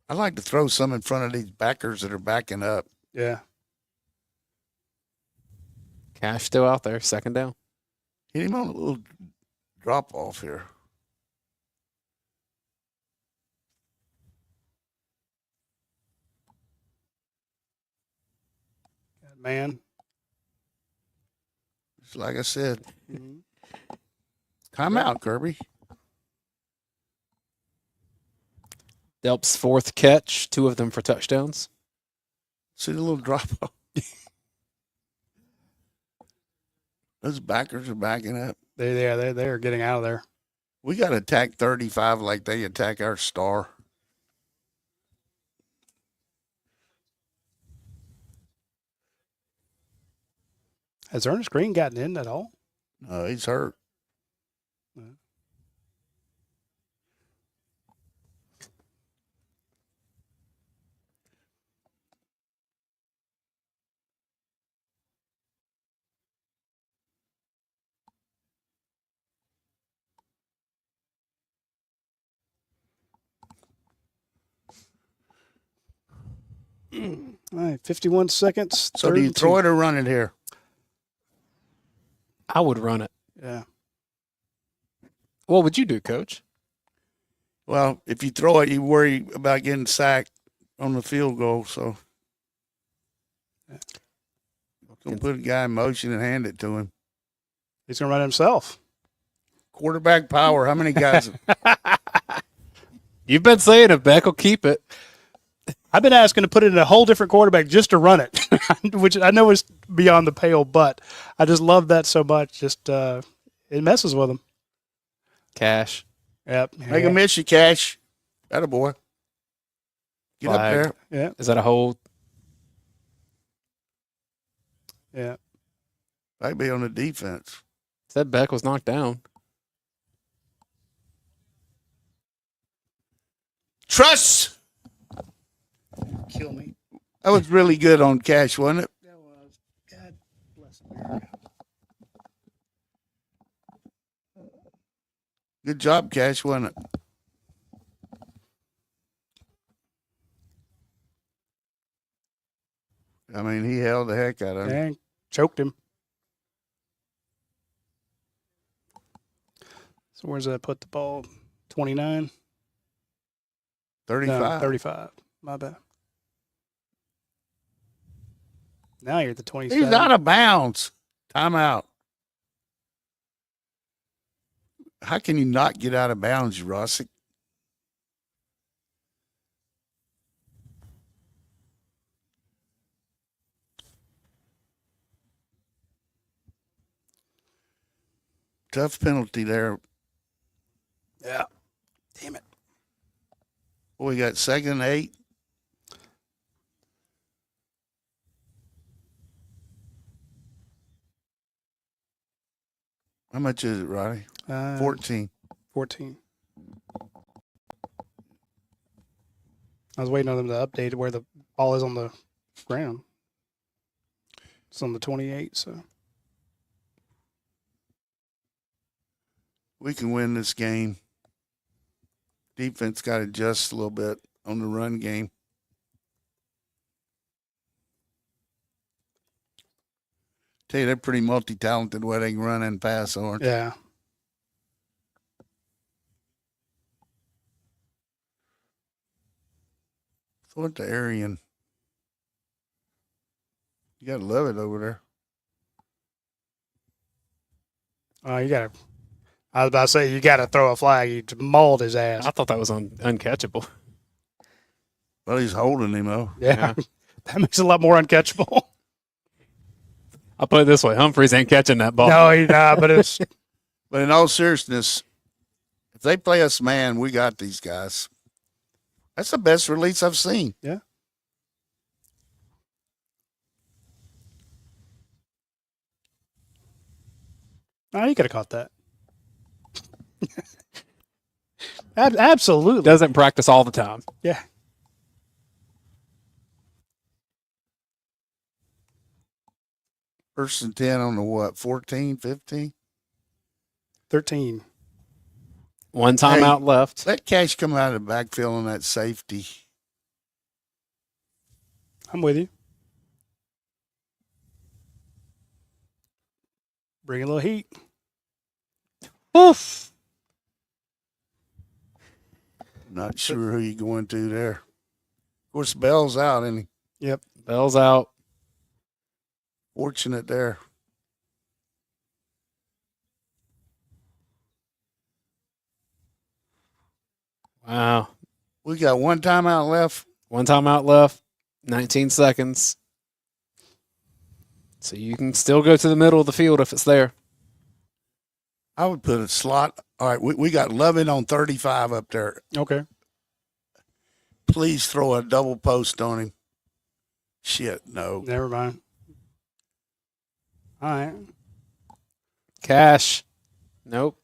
I like to throw some in front of these backers that are backing up. Yeah. Cash still out there. Second down. Hit him on a little drop off here. Man. Just like I said. Mhm. Timeout, Kirby. Delp's fourth catch, 2 of them for touchdowns. See the little drop off? Those backers are backing up. They're getting out of there. We got to attack 35 like they attack our star. Has Ernest Green gotten in at all? No, he's hurt. All right, 51 seconds. So do you throw it or run it here? I would run it. Yeah. What would you do, Coach? Well, if you throw it, you worry about getting sacked on the field goal. So gonna put a guy in motion and hand it to him. He's going to run it himself. Quarterback power. How many guys? You've been saying it, Beck will keep it. I've been asking to put it in a whole different quarterback just to run it, which I know is beyond the pale, but I just love that so much. Just it messes with him. Cash. Yep. Make him miss you, Cash. Attaboy. Get Flag. up there. Yeah. Is that a hold? Yeah. Might be on the defense. Said Beck was knocked down. Trust. Kill me. That was really good on Cash, wasn't it? That was. God bless America. Good job, Cash, wasn't it? I mean, he held the heck out of him. Dang. Choked him. So where's that put the ball? 29? 35. No, 35. My bad. Now you're at the 27. He's out of bounds. Timeout. How can you not get out of bounds, Rossick? Tough penalty there. Yeah. Damn it. Well, we got 2nd and 8. How much is it, Roddy? 14. 14. I was waiting on them to update where the ball is on the ground. It's on the 28, so. We can win this game. Defense got to adjust a little bit on the run game. Tell you, they're pretty multi-talented where they can run and pass, aren't they? Yeah. Throw it to Arian. You got to love it over there. You got to. I was about to say, you got to throw a flag. You just mauled his ass. I thought that was uncatchable. Well, he's holding him, though. Yeah. That makes it a lot more uncatchable. I'll put it this way. Humphreys ain't catching that ball. No, he's not, but it's. But in all seriousness, if they play us man, we got these guys. That's the best release I've seen. Yeah. Oh, you could have caught that. Absolutely. Doesn't practice all the time. Yeah. First and 10 on the what, 14, 15? 13. One timeout left. Let Cash come out of the backfield on that safety. I'm with you. Bring a little heat. Oof. Not sure who you're going to there. Of course, Bell's out, and Yep. Bell's out. fortunate there. Wow. We got one timeout left. One timeout left. 19 seconds. So you can still go to the middle of the field if it's there. I would put a slot. All right, we got Lovin on 35 up there. Okay. Please throw a double post on him. Shit, no. Never mind. All right. Cash. Nope.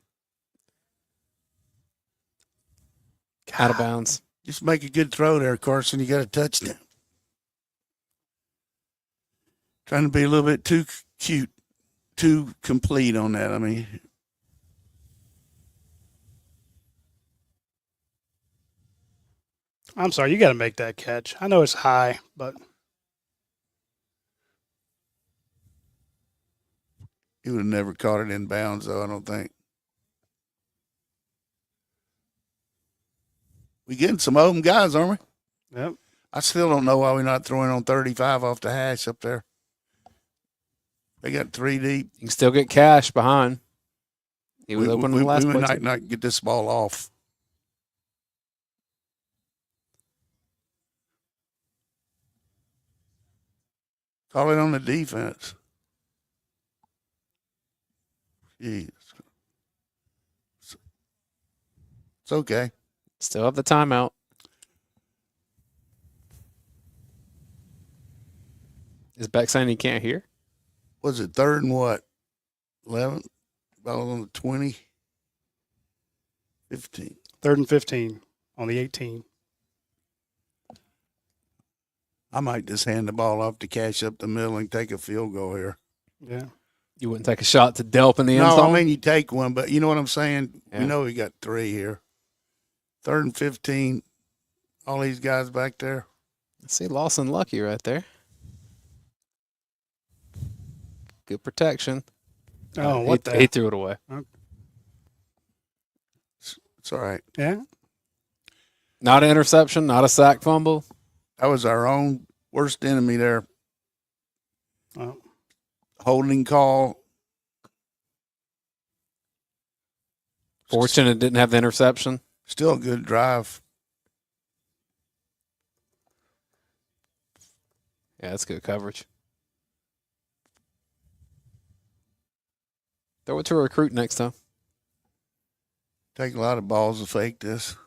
Out of bounds. Just make a good throw there, Carson. You got a touchdown. Trying to be a little bit too cute, too complete on that. I mean, I'm sorry. You got to make that catch. I know it's high, but he would have never caught it in bounds, though, I don't think. We getting some open guys, aren't we? yep. I still don't know why we're not throwing on 35 off the hash up there. They got 3 deep. You can still get Cash behind. He was open in the last we play. might not get this ball off. Call it on the defense. Jeez. It's okay. Still have the timeout. Is Beck saying he can't hear? Was it 3rd and what? 11? Ball on the 20? 15. 3rd and 15 on the 18. I might just hand the ball off to Cash up the middle and take a field goal here. Yeah. You wouldn't take a shot to Delp in the end No, zone? I mean you take one, but you know what I'm saying? Yeah. We know we got 3 here. 3rd and 15. All these guys back there. See Lawson Lucky right there. Good protection. Oh, what he, the? he threw it away. It's all right. Yeah. Not an interception, not a sack fumble. That was our own worst enemy there. Oh. Holding call. Fortunate it didn't have the interception. Still a good drive. Yeah, that's good coverage. Throw it to a recruit next time. Take a lot of balls to fake this.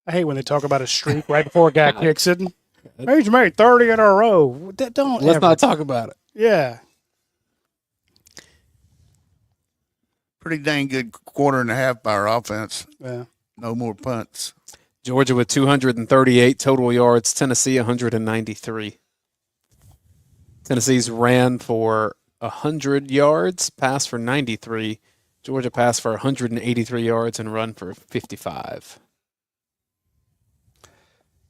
I hate when they talk about a streak right before a guy kicks it. He's made 30 in a row. Don't Let's ever. not talk about it. Yeah. Pretty dang good quarter and a half by our offense. Yeah. No more punts. Georgia with 238 total yards. Tennessee 193. Tennessee's ran for 100 yards, passed for 93. Georgia passed for 183 yards and run for 55.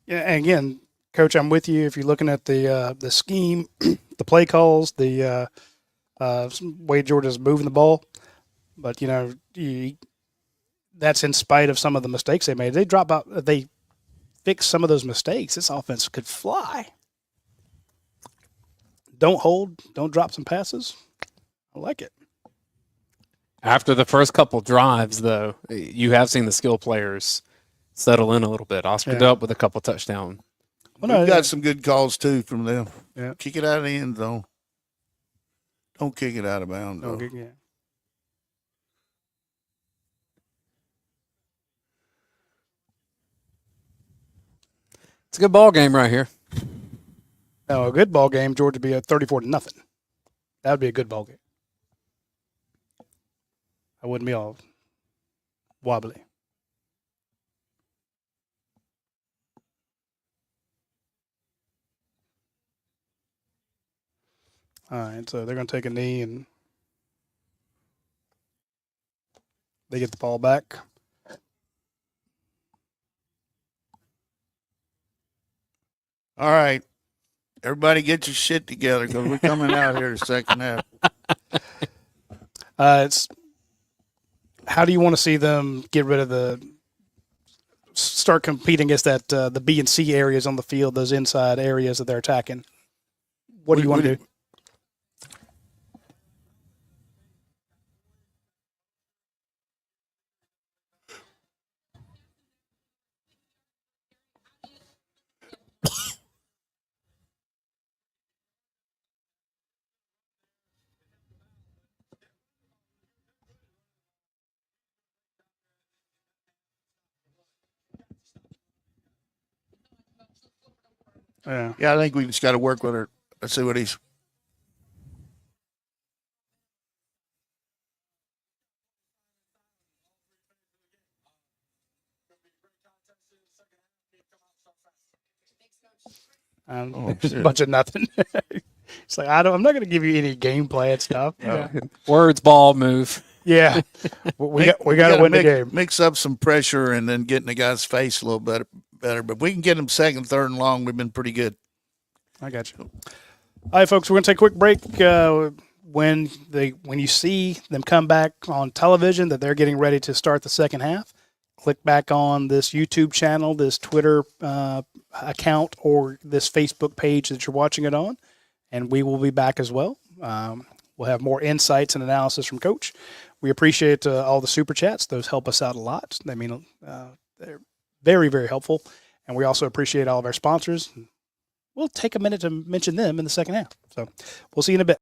Yeah, and again, Coach, I'm with you. If you're looking at the scheme, the play calls, the way Georgia's moving the ball, but you know, that's in spite of some of the mistakes they made. They fix some of those mistakes. This offense could fly. Don't hold. Don't drop some passes. I like it. After the first couple drives, though, you have seen the skill players settle in a little bit. Oscar Delp with a couple touchdowns. Well, we've got some good calls, too, from them. Yeah. Kick it out of the end zone. Don't kick it out of bounds, though. Yeah. It's a good ball game right here. Now, a good ball game, Georgia would be at 34-0. That would be a good ball game. I wouldn't be all wobbly. All right, so they're going to take a knee and they get the ball back. All right. Everybody get your shit together because we're coming out here the second half. It's how do you want to see them get rid of start competing against the B and C areas on the field, those inside areas that they're attacking? What do you want to do? Yeah. Yeah, I think we just got to work with her. Let's see what he's. It's a bunch of nothing. It's like I'm not going to give you any game plan stuff. Yeah. Words, ball, move. Yeah, we got to win the game. Mix up some pressure and then get in the guy's face a little better. But we can get him second, third, and long. We've been pretty good. I got you. All right, folks, we're going to take a quick break. When you see them come back on television that they're getting ready to start the second half, click back on this YouTube channel, this Twitter account, or this Facebook page that you're watching it on, and we will be back as well. We'll have more insights and analysis from Coach. We appreciate all the super chats. Those help us out a lot. I mean, they're very, very helpful. And we also appreciate all of our sponsors. We'll take a minute to mention them in the second half. So we'll see you in a bit.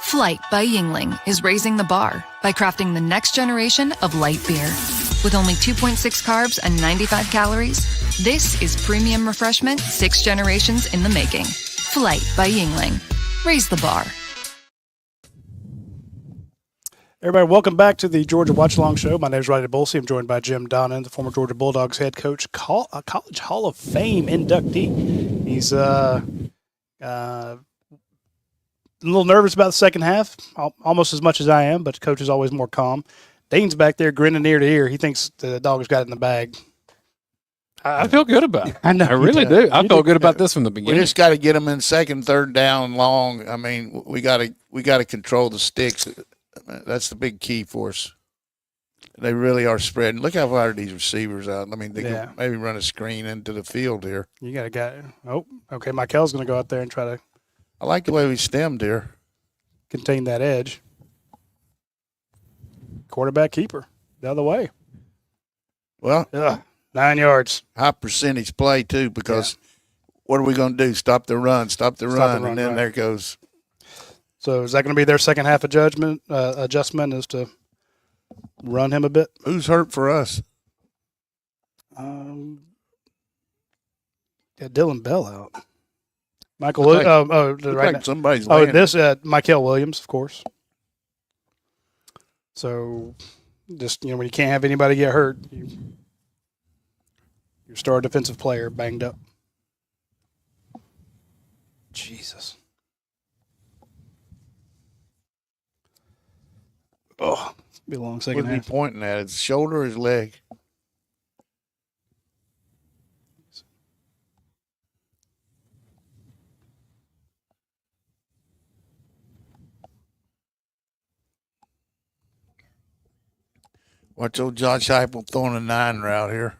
Flight by Yingling is raising the bar by crafting the next generation of light beer. With only 2.6 carbs and 95 calories, this is premium refreshment 6 generations in the making. Flight by Yingling. Raise the bar. Everybody, welcome back to the Georgia Watch Along Show. My name is Radi Nabulsi. I'm joined by Jim Donnan, the former Georgia Bulldogs head coach, a College Hall of Fame inductee. He's a little nervous about the second half, almost as much as I am, but the coach is always more calm. Dayne's back there grinning ear to ear. He thinks the Dogs got it in the bag. I feel good about it. I know. I really do. I felt good about this from the beginning. We just got to get them in second, third down, long. I mean, we got to control the sticks. That's the big key for us. They really are spreading. Look how far these receivers out. I mean, they can maybe run a screen into the field here. You got a guy. Oh, okay. Michael's going to go out there and try to I like the way we stemmed here. contain that edge. Quarterback keeper the other way. Well, 9 yards. high percentage play too, because what are we going to do? Stop the run, and then there goes. So is that going to be their second half of adjustment is to run him a bit? Who's hurt for us? Dylan Bell out. Michael. Looks Right like somebody's. now. Oh, laying. this Michael Williams, of course. So, just when you can't have anybody get hurt, your star defensive player banged up. Jesus. Oh, it's gonna be a long second What's he half. pointing at? His shoulder or his leg? Watch old Josh Heupel throwing a 9 route here.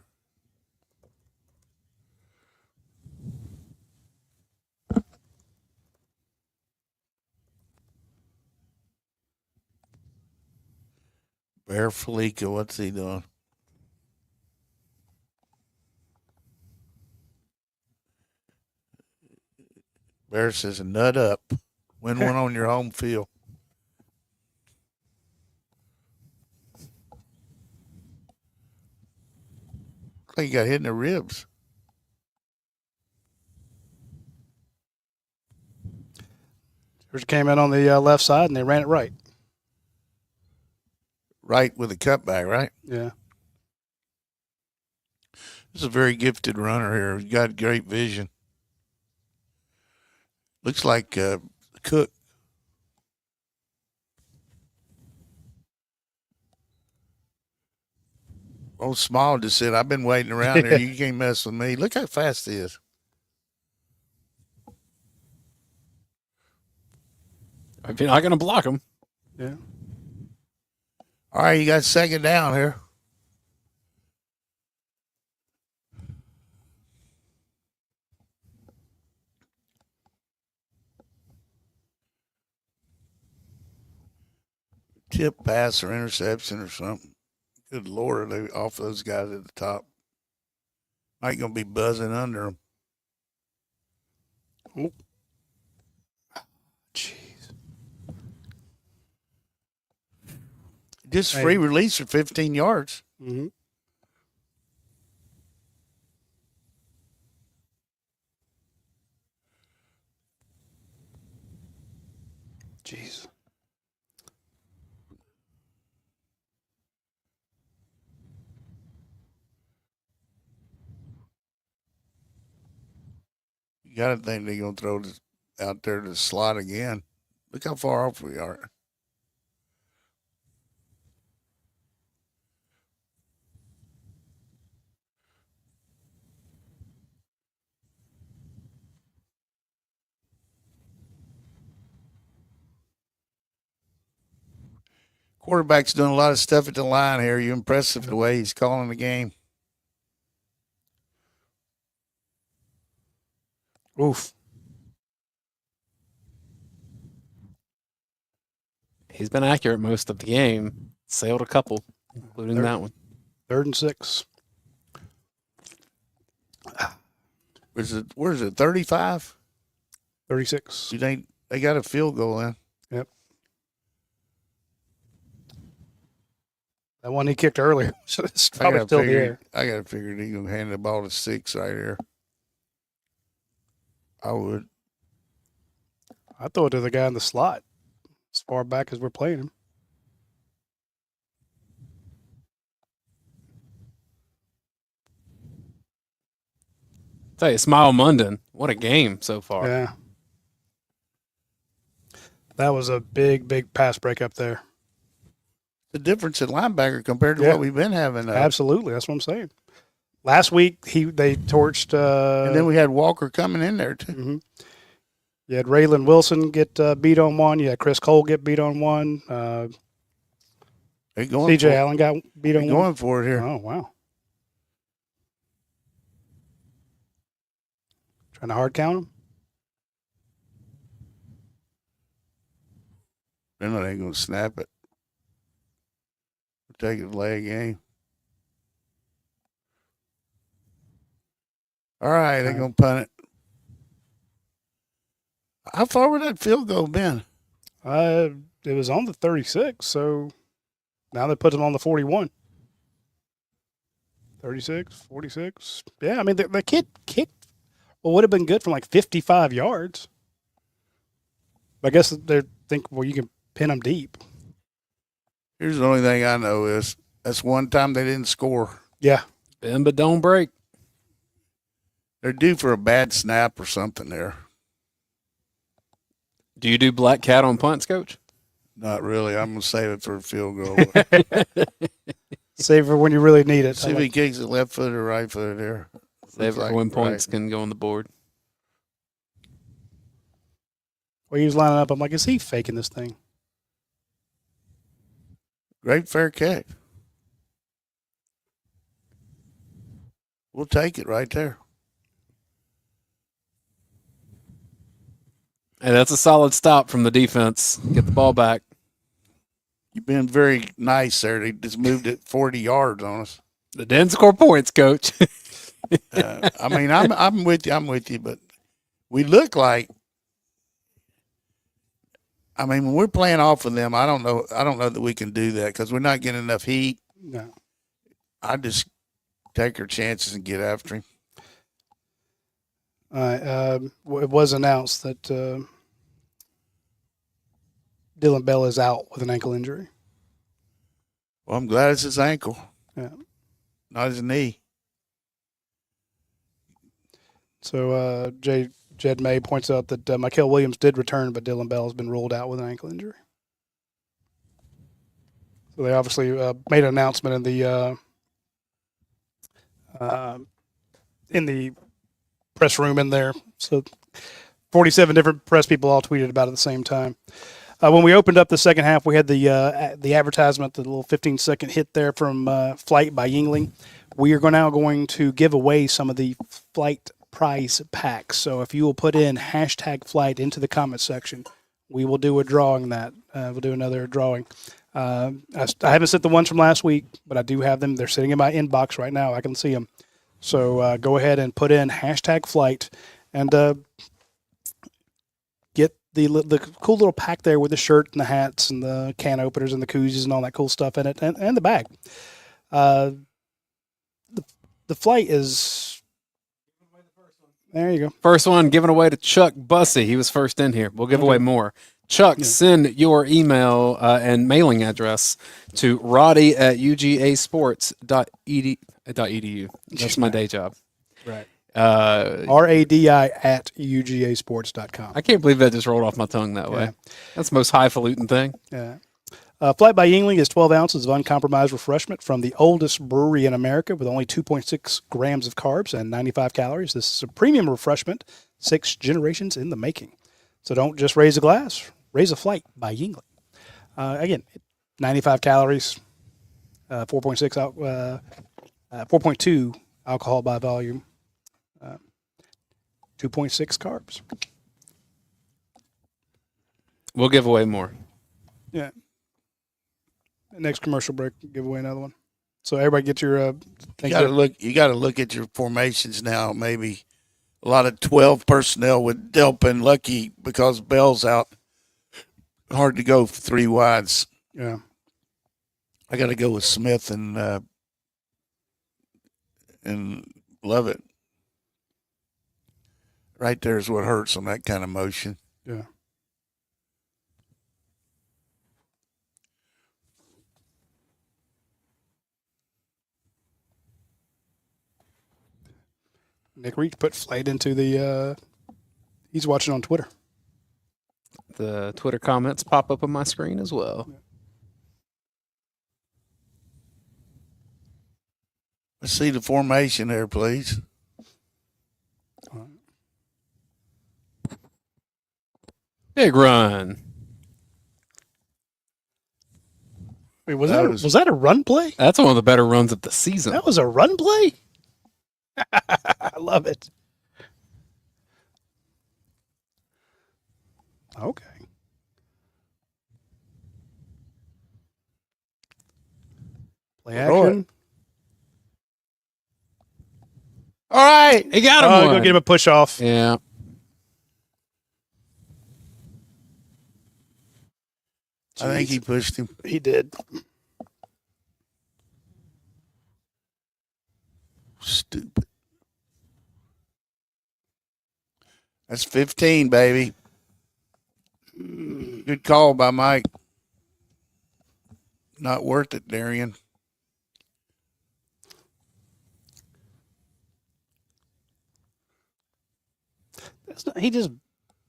Bear Felica, what's he doing? Bear says, nut up. Win one on your home field. Looks like he got hit in the ribs. Georgia came in on the left side and they ran it right. Right with a cutback, right? Yeah. This is a very gifted runner here. He's got great vision. Looks like Cook. Old Small just said, I've been waiting around here. You can't mess with me. Look how fast he is. If you're not going to block him. Yeah. All right, you got second down here. Tip pass or interception or something. Good Lord, they off those guys at the top. Mike going to be buzzing under them. Oh. Jeez. Just free release for 15 yards. Mm-hmm. Jeez. You got to think they're going to throw this out there to the slot again. Look how far off we are. Quarterback's doing a lot of stuff at the line here. You're impressive the way he's calling the game. Oof. He's been accurate most of the game. Sailed a couple, including that one. 3rd and 6. Where is it, 35? 36. They got a field goal in. Yep. That one he kicked earlier, so it's probably still there. I got to figure he's going to hand the ball to 6 right here. I would. I throw it to the guy in the slot as far back as we're playing him. Tell you, Smile Munden, what a game so far. Yeah. That was a big, big pass break up there. The difference at linebacker compared to what we've been having. Absolutely. That's what I'm saying. Last week, they torched. And then we had Walker coming in there, too. Mm-hmm. You had Raylan Wilson get beat on one. You had Chris Cole get beat on one. C.J. Allen got beat on one. Going for it here. Oh, wow. Trying to hard count him. Then they ain't going to snap it. Take a leg game. All right, they're going to punt it. How far would that field goal been? It was on the 36, so now they put them on the 41. 36, 46. Yeah, I mean, the kid kicked what would have been good from like 55 yards. I guess they think, well, you can pin them deep. Here's the only thing I know is that's one time they didn't score. Yeah. Bend but don't break. They're due for a bad snap or something there. Do you do black cat on punts, Coach? Not really. I'm going to save it for a field goal. Save for when you really need it. See if he kicks it left foot or right foot there. Save it for when points can go on the board. Well, he was lining up. I'm like, is he faking this thing? Great fair kick. We'll take it right there. Hey, that's a solid stop from the defense. Get the ball back. You've been very nice there. They just moved it 40 yards on us. They didn't score points, Coach. I mean, I'm with you. I'm with you, but we look like. I mean, when we're playing off of them, I don't know that we can do that because we're not getting enough heat. No. I just take our chances and get after him. It was announced that Dylan Bell is out with an ankle injury. Well, I'm glad it's his ankle. Yeah. Not his knee. So Jed May points out that Mykel Williams did return, but Dylan Bell has been ruled out with an ankle injury. So they obviously made an announcement in the press room in there. So 47 different press people all tweeted about it at the same time. When we opened up the second half, we had the advertisement, the little 15-second hit there from Flight by Yingling. We are now going to give away some of the Flight prize packs. So if you will put in #Flight into the comment section, we will do a drawing that. We'll do another drawing. I haven't sent the ones from last week, but I do have them. They're sitting in my inbox right now. I can see them. So go ahead and put in #Flight and get the cool little pack there with the shirt and the hats and the can openers and the koozies and all that cool stuff in it and the bag. The Flight is... There you go. First one given away to Chuck Bussey. He was first in here. We'll give away more. Chuck, send your email and mailing address to Radi@UGAsports.edu. That's my day job. Right. RADI@UGAsports.com. I can't believe that just rolled off my tongue that way. That's the most highfalutin thing. Yeah. Flight by Yingling is 12 ounces of uncompromised refreshment from the oldest brewery in America with only 2.6 grams of carbs and 95 calories. This is a premium refreshment, 6 generations in the making. So don't just raise a glass, raise a flight by Yingling. Again, 95 calories, 4.2 alcohol by volume, 2.6 carbs. We'll give away more. Yeah. Next commercial break, give away another one. So everybody get your. You got to look at your formations now. Maybe a lot of 12 personnel with Delpa and Lucky because Bell's out. Hard to go 3 wides. Yeah. I got to go with Smith and love it. Right there is what hurts on that kind of motion. Yeah. Nick Reach put Flight into the. He's watching on Twitter. The Twitter comments pop up on my screen as well. Let's see the formation there, please. Big run. Wait, was that a run play? That's one of the better runs of the season. That was a run play? I love it. Okay. Play action. All right. He got him one. Go get him a push off. Yeah. I think he pushed him. He did. Stupid. That's 15, baby. Good call by Mike. Not worth it, Darian. He just.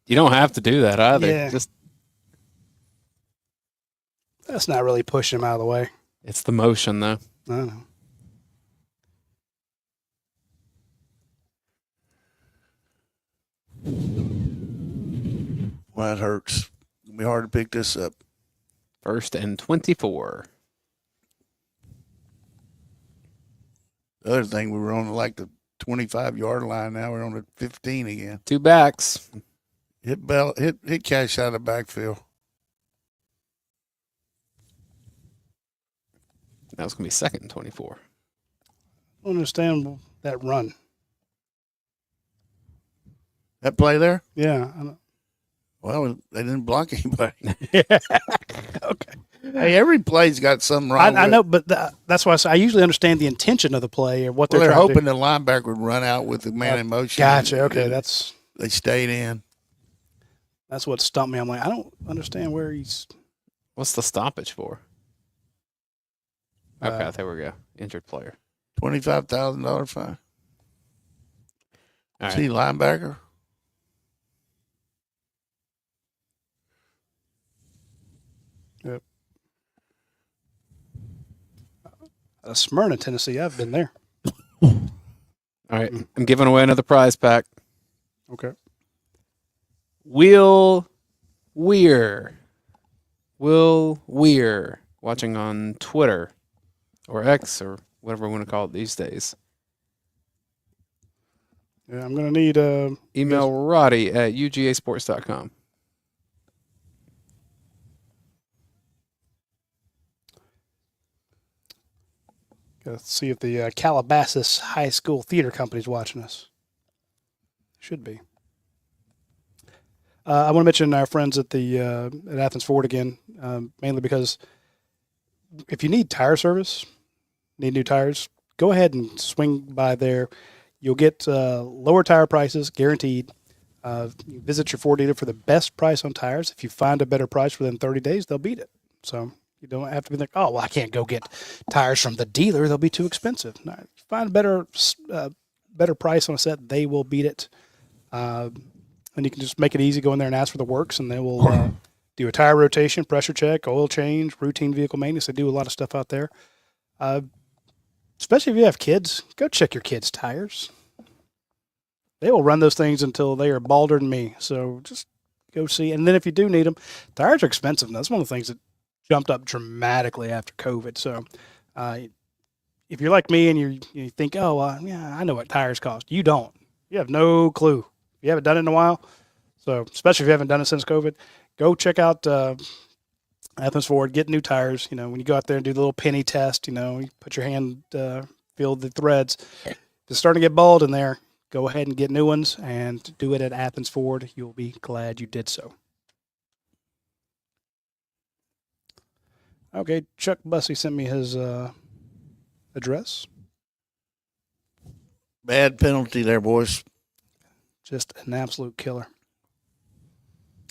You don't have to do that either. Yeah. Just That's not really pushing him out of the way. it's the motion though. I don't know. Well, that hurts. It'll be hard to pick this up. 1st and 24. The other thing, we were on like the 25-yard line. Now we're on the 15 again. 2 backs. Hit Cash out of the backfield. That was going to be 2nd and 24. I don't understand that run. That play there? Yeah. I don't. Well, they didn't block anybody. Okay. Hey, every play's got something wrong. I know, but that's why I usually understand the intention of the play or what Well, they're they're trying hoping to do. the linebacker would run out with the man in motion. Gotcha. Okay, that's They stayed in. what stumped me. I'm like, I don't understand where he's. What's the stoppage for? Okay, there we go. Injured player. $25,000 fine. All right. See linebacker. Yep. Smyrna, Tennessee. I've been there. All right. I'm giving away another prize pack. Okay. Will Weir, watching on Twitter or X or whatever we want to call it these days. Yeah, I'm gonna need Email Radi at UGAsports.com. Gotta see if the Calabasas High School Theater Company's watching us. Should be. I want to mention our friends at the at Athens Ford again, mainly because if you need tire service, need new tires, go ahead and swing by there. You'll get lower tire prices, guaranteed. You visit your Ford dealer for the best price on tires. If you find a better price within 30 days, they'll beat it. So you don't have to be like, oh, well, I can't go get tires from the dealer. They'll be too expensive. No, if you find a better price on a set, they will beat it. And you can just make it easy, go in there and ask for the works, and they will do a tire rotation, pressure check, oil change, routine vehicle maintenance. They do a lot of stuff out there. Especially if you have kids, go check your kids' tires. They will run those things until they are balder than me. So just go see. And then if you do need them, tires are expensive. And that's one of the things that jumped up dramatically after COVID. So if you're like me and you think, oh, yeah, I know what tires cost. You don't. You have no clue. You haven't done it in a while. So especially if you haven't done it since COVID, go check out Athens Ford, get new tires. You know, when you go out there and do the little penny test, you know, you put your hand, feel the threads. If it's starting to get bald in there, go ahead and get new ones and do it at Athens Ford. You'll be glad you did so. Okay, Chuck Bussey sent me his address. Bad penalty there, boys. Just an absolute killer.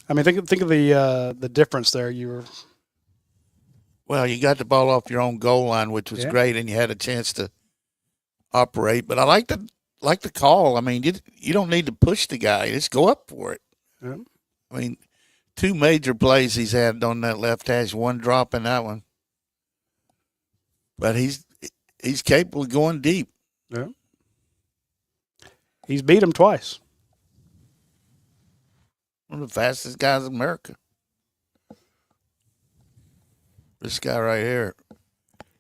I mean, think of the difference there. Well, you got the ball off your own goal line, which was great, and you had a chance to operate. But I like the call. I mean, you don't need to push the guy; just go up for it. Yeah. I mean, 2 major plays he's had on that left hash, 1 drop in that one. But he's capable of going deep. Yeah. He's beat him twice. One of the fastest guys in America. This guy right here.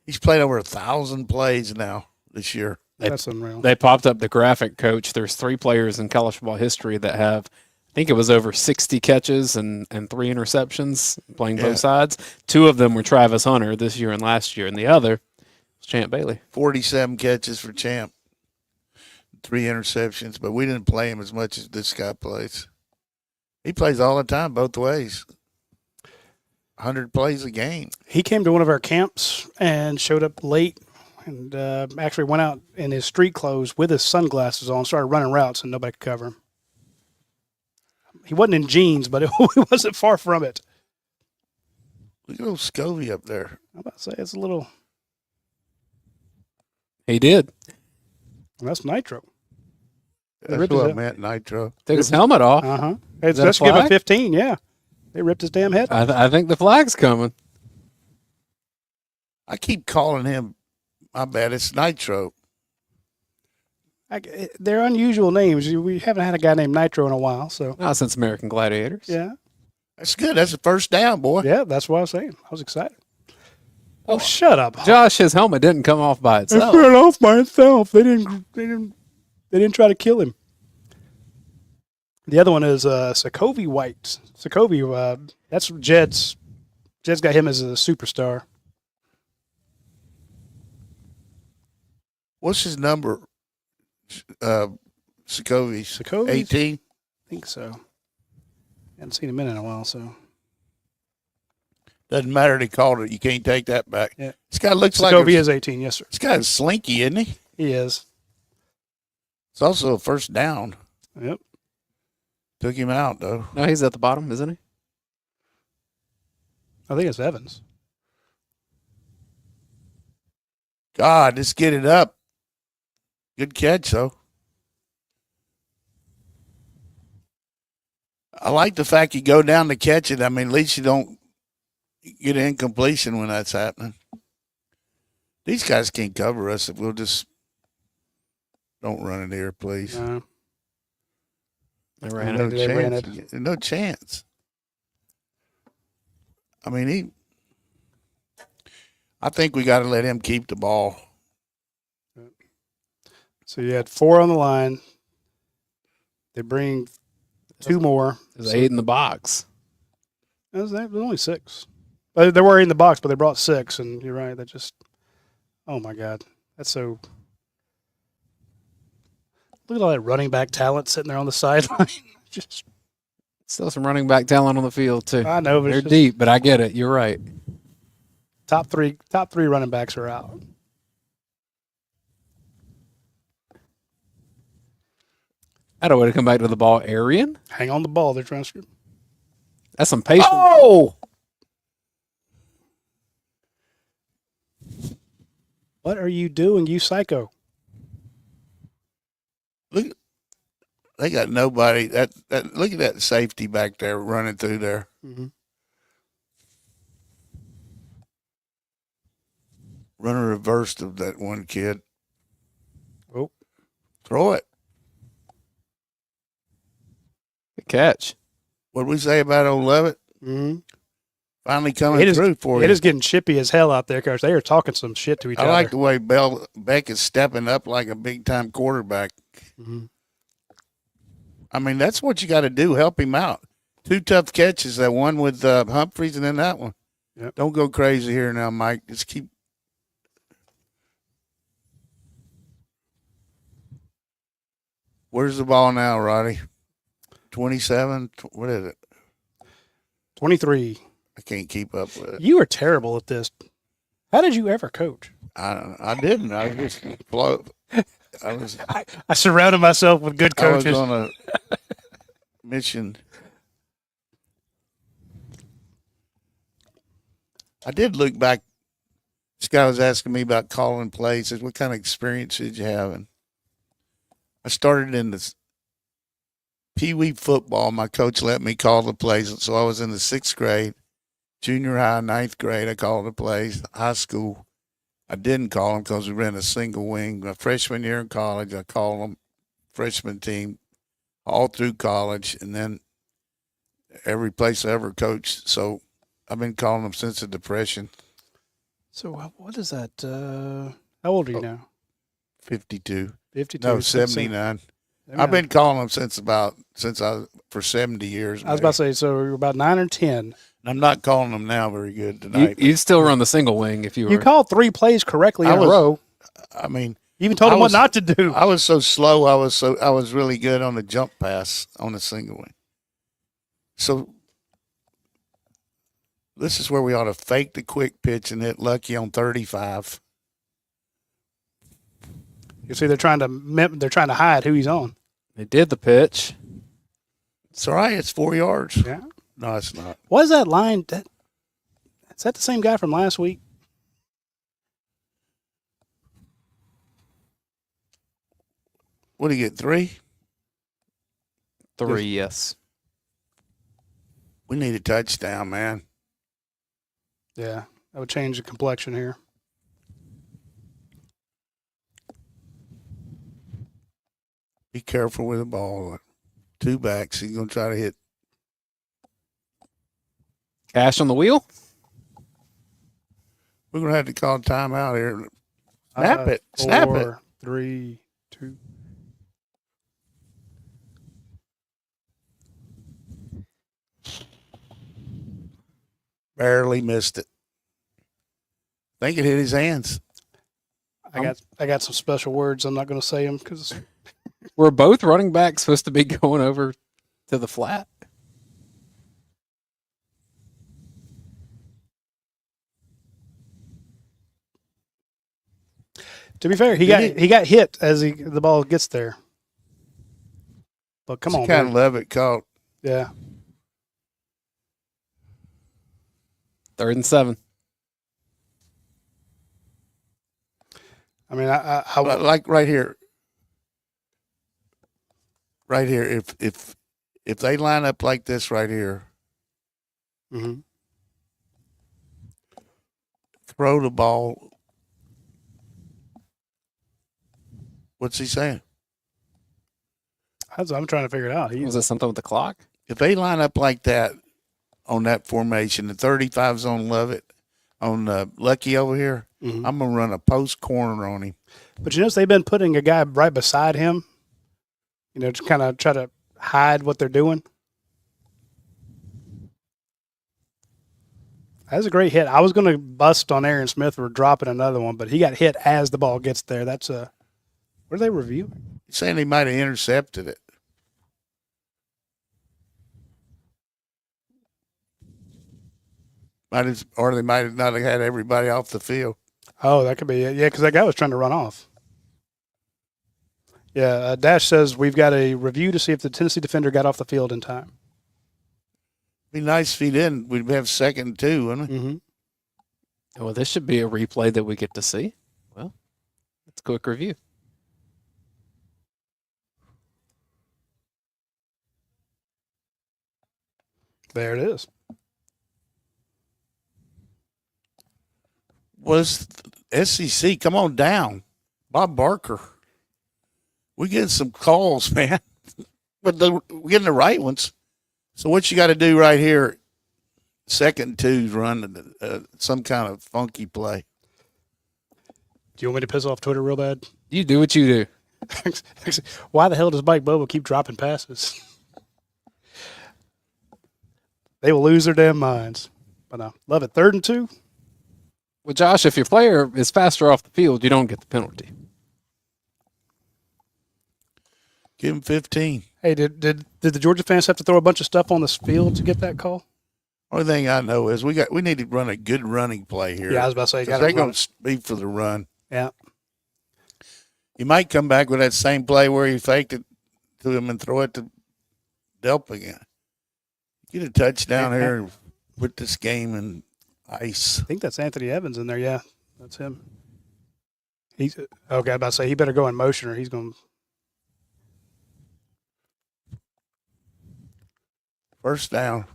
He's played over 1,000 plays now this year. That's unreal. They popped up the graphic, Coach. There's 3 players in college football history that have, I think it was over 60 catches and 3 interceptions playing both sides. 2 of them were Travis Hunter this year and last year, and the other was Champ Bailey. 47 catches for Champ. 3 interceptions, but we didn't play him as much as this guy plays. He plays all the time, both ways. 100 plays a game. He came to one of our camps and showed up late and actually went out in his street clothes with his sunglasses on, started running routes, and nobody could cover him. He wasn't in jeans, but he wasn't far from it. Look at old Scovey up there. I'm about to say it's a little. He did. Well, that's nitro. That's what I meant, nitro. Took his helmet off. Let's give him 15, yeah. They ripped his damn head off. I think the flag's coming. I keep calling him, my bad, it's Nitro. They're unusual names. We haven't had a guy named Nitro in a while, so. Not since American Gladiators. Yeah. That's good. That's a first down, boy. Yeah, that's what I was saying. I was excited. Oh, shut up, Josh. His helmet didn't come off by It itself. fell off by itself. They didn't try to kill him. The other one is Sokovy White. Sokovy, that's Jed's. Jed's got him as a superstar. What's his number? Sokovy's 18. I think so. Haven't seen him in a while, so. Doesn't matter. They called it. You can't take that back. Yeah. This guy looks like Sokovy is 18, yes, sir. This guy's slinky, isn't he? He is. It's also a first down. Yep. Took him out, though. No, he's at the bottom, isn't he? I think it's Evans. God, let's get it up. Good catch, though. I like the fact you go down to catch it. I mean, at least you don't get an incompletion when that's happening. These guys can't cover us if we'll just don't run it here, please. No. They ran No it. chance. No chance. I mean, I think we got to let him keep the ball. So you had 4 on the line. They bring 2 more. There's 8 in the box. There's only 6. They were in the box, but they brought 6, and you're right. That just, oh my God, that's so. Look at all that running back talent sitting there on the sideline. Just Still some running back talent on the field too. I know, but They're it's just deep, but I get it. You're right. top three running backs are out. I don't want to come back to the ball. Arian? Hang on the ball. They're trying to script. That's some patience. Oh! What are you doing, you psycho? Look, they got nobody. Look at that safety back there running through there. Mm-hmm. Run a reverse of that one kid. Oh. Throw it. Good catch. What did we say about old Levitt? Mm-hmm. Finally coming through for you. It is getting chippy as hell out there, Coach. They are talking some shit to each other. I like the way Beck is stepping up like a big-time quarterback. Mm-hmm. I mean, that's what you got to do. Help him out. 2 tough catches, that one with Humphreys and then that one. Yep. Don't go crazy here now, Mike. Just keep. Where's the ball now, Roddy? 27? What is it? 23. I can't keep up with it. You are terrible at this. How did you ever coach? I didn't. I just flow. I surrounded myself with good coaches. I was on a mission. I did look back. This guy was asking me about calling plays. Said, what kind of experience did you have? And I started in the Pee Wee football. My coach let me call the plays. So I was in the 6th grade, junior high, 9th grade. I called the plays. High school, I didn't call them because we ran a single wing. My freshman year in college, I called them freshman team all through college, and then every place I ever coached. So I've been calling them since the Depression. So what is that? How old are you now? 52. 52. No, 79. I've been calling them for 70 years. I was about to say, so you're about 9 or 10. And I'm not calling them now very good tonight. You still run the single wing if you were. You called 3 plays correctly in a row. I mean, you even told them what not to do. I was so slow. I was really good on the jump pass on the single wing. So this is where we ought to fake the quick pitch and hit lucky on 35. You see, they're trying to hide who he's on. They did the pitch. It's all right. It's 4 yards. Yeah. No, it's not. What is that line? Is that the same guy from last week? What do you get, 3? 3, yes. We need a touchdown, man. Yeah, that would change the complexion here. Be careful with the ball. 2 backs. He's going to try to hit. Cash on the wheel. We're going to have to call timeout here. Snap it. 4, Snap it. 3, 2. Barely missed it. I think it hit his hands. I got some special words. I'm not going to say them because Were both running backs supposed to be going over to the flat? to be fair, he got hit as the ball gets there. But come on, kind man. of Levitt caught. Yeah. 3rd and 7. I mean, I Like right here. Right here. If they line up like this right here, mm-hmm. throw the ball. What's he saying? I'm trying to figure it out. Was it something with the clock? If they line up like that on that formation, the 35's on Levitt, on Lucky over here, mm-hmm. I'm going to run a post corner on him. But you notice they've been putting a guy right beside him, to kind of try to hide what they're doing. That was a great hit. I was going to bust on Aaron Smith for dropping another one, but he got hit as the ball gets there. That's what are they reviewing? He's saying he might have intercepted it. Or they might have not have had everybody off the field. Oh, that could be it. Yeah, because that guy was trying to run off. Yeah, Dash says we've got a review to see if the Tennessee defender got off the field in time. Be nice if he didn't. We'd have 2nd and 2, wouldn't we? Mm-hmm. Well, this should be a replay that we get to see. Well, it's a quick review. There it is. Was SEC, come on down. Bob Barker. We're getting some calls, man. But we're getting the right ones. So what you got to do right here, 2nd and 2's run some kind of funky play. Do you want me to piss off Twitter real bad? You do what you do. Why the hell does Mike Bobo keep dropping passes? They will lose their damn minds. But no, love it. 3rd and 2. Well, Josh, if your player is faster off the field, you don't get the penalty. Give him 15. Hey, did the Georgia fans have to throw a bunch of stuff on this field to get that call? Only thing I know is we need to run a good running play here. Yeah, I was about to say, you 'cause gotta they're run going to be for the run. Yeah. You might come back with that same play where you faked it to him and throw it to Delp again. Get a touchdown here and put this game in ice. I think that's Anthony Evans in there. Yeah, that's him. He's okay. I'm about to say he better go in motion or he's going. First down.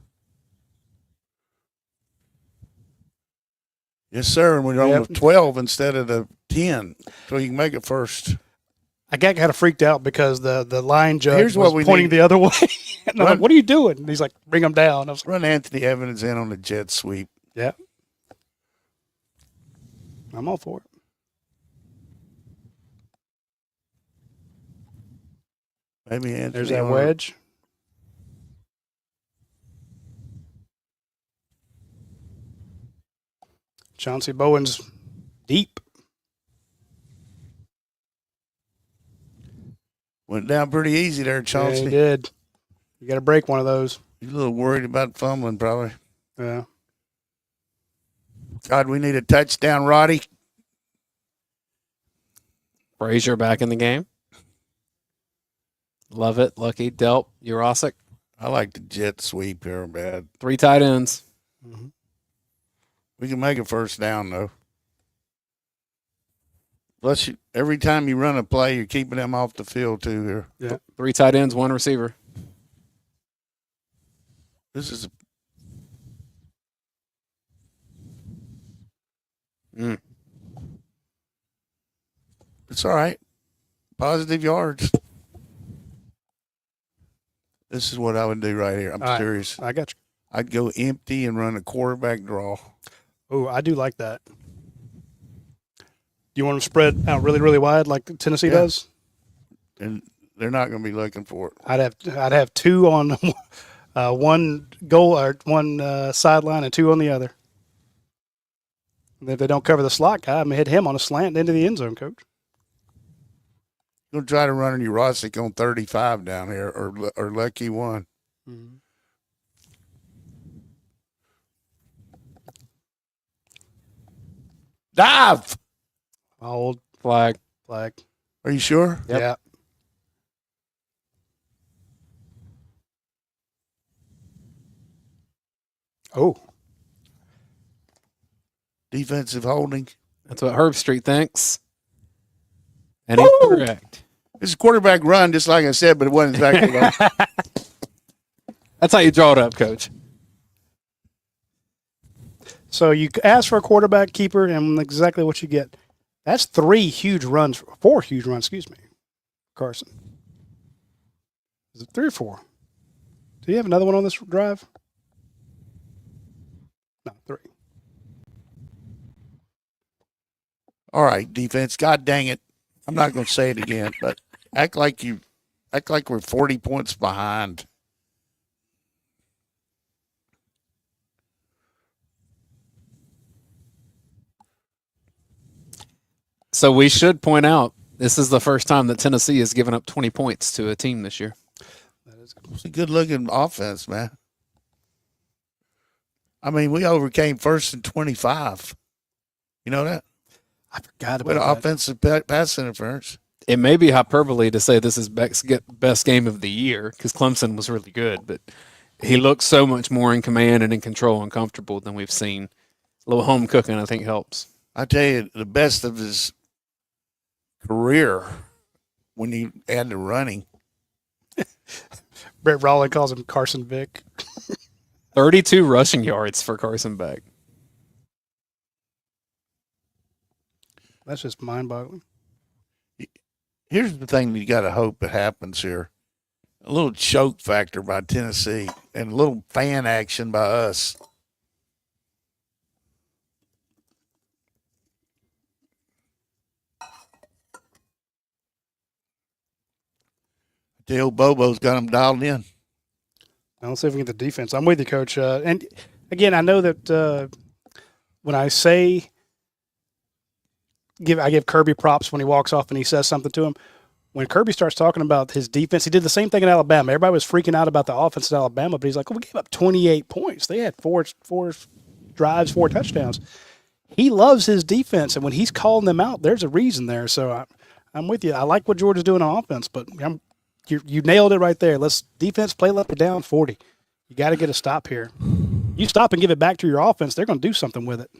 Yes, sir. And we're on the 12 instead of the 10, so you can make it first. I got kind of freaked out because the line judge was pointing need. the other way. And I'm like, what are you doing? And he's like, bring him down. I was like, Run Anthony Evans in on the jet sweep. yeah. I'm all for it. Maybe Anthony. There's that wedge. Chauncey Bowen's deep. Went down pretty easy there, Chauncey. Yeah, he did. You got to break one of those. He's a little worried about fumbling, probably. Yeah. God, we need a touchdown, Roddy. Frazier back in the game. Love it. Lucky, Delp, Urosic. I like the jet sweep here, bad. 3 tight ends. Mm-hmm. We can make a first down, though. Plus, every time you run a play, you're keeping them off the field, too, here. Yeah. 3 tight ends, 1 receiver. This is It's all right. Positive yards. This is what I would do right here. I'm serious. I got you. I'd go empty and run a quarterback draw. Oh, I do like that. You want them spread out really, really wide like Tennessee does? And they're not going to be looking for it. I'd have 2 on one goal or one sideline and 2 on the other. And if they don't cover the slot guy, I'm going to hit him on a slant into the end zone, Coach. You're going to try to run a Urosic on 35 down here or Lucky 1. Mm-hmm. Dive! Old Flag. flag. Are you sure? Yep. Yeah. Oh. Defensive holding. That's what Herb Street thinks. And he's correct. It's a quarterback run, just like I said, but it wasn't exactly like That's how you draw it up, Coach. So you ask for a quarterback keeper, and exactly what you get. That's 4 huge runs, excuse me, Carson. Is it 3 or 4? Do you have another one on this drive? No, 3. All right, defense. God dang it. I'm not going to say it again, but act like we're 40 points behind. So we should point out this is the first time that Tennessee has given up 20 points to a team this year. It's a good-looking offense, man. I mean, we overcame 1st and 25. You know that? I forgot With about that. offensive pass interference. It may be hyperbole to say this is best game of the year because Clemson was really good, but he looks so much more in command and in control and comfortable than we've seen. A little home cooking, I think, helps. I tell you, the best of his career when you add the running. Brett Rowley calls him Carson Vick. 32 rushing yards for Carson Beck. That's just mind-boggling. Here's the thing you got to hope it happens here. A little choke factor by Tennessee and a little fan action by us. The old Bobo's got them dialed in. Now, let's see if we can get the defense. I'm with you, Coach. And, again, I know that when I say I give Kirby props when he walks off and he says something to him, when Kirby starts talking about his defense, he did the same thing in Alabama. Everybody was freaking out about the offense in Alabama, but he's like, well, we gave up 28 points. They had four drives, 4 touchdowns. He loves his defense, and when he's calling them out, there's a reason there. So I'm with you. I like what Georgia's doing on offense, but you nailed it right there. Let's defense play like we're down 40. You got to get a stop here. You stop and give it back to your offense, they're going to do something with it.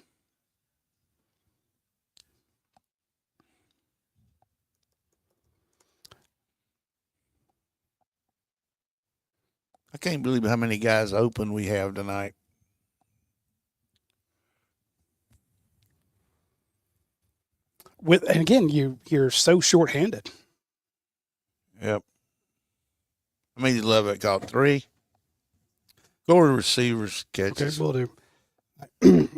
I can't believe how many guys open we have tonight. And again, you're so short-handed. Yep. I mean, Levitt got 3. Go to receivers catches. Okay, we'll do.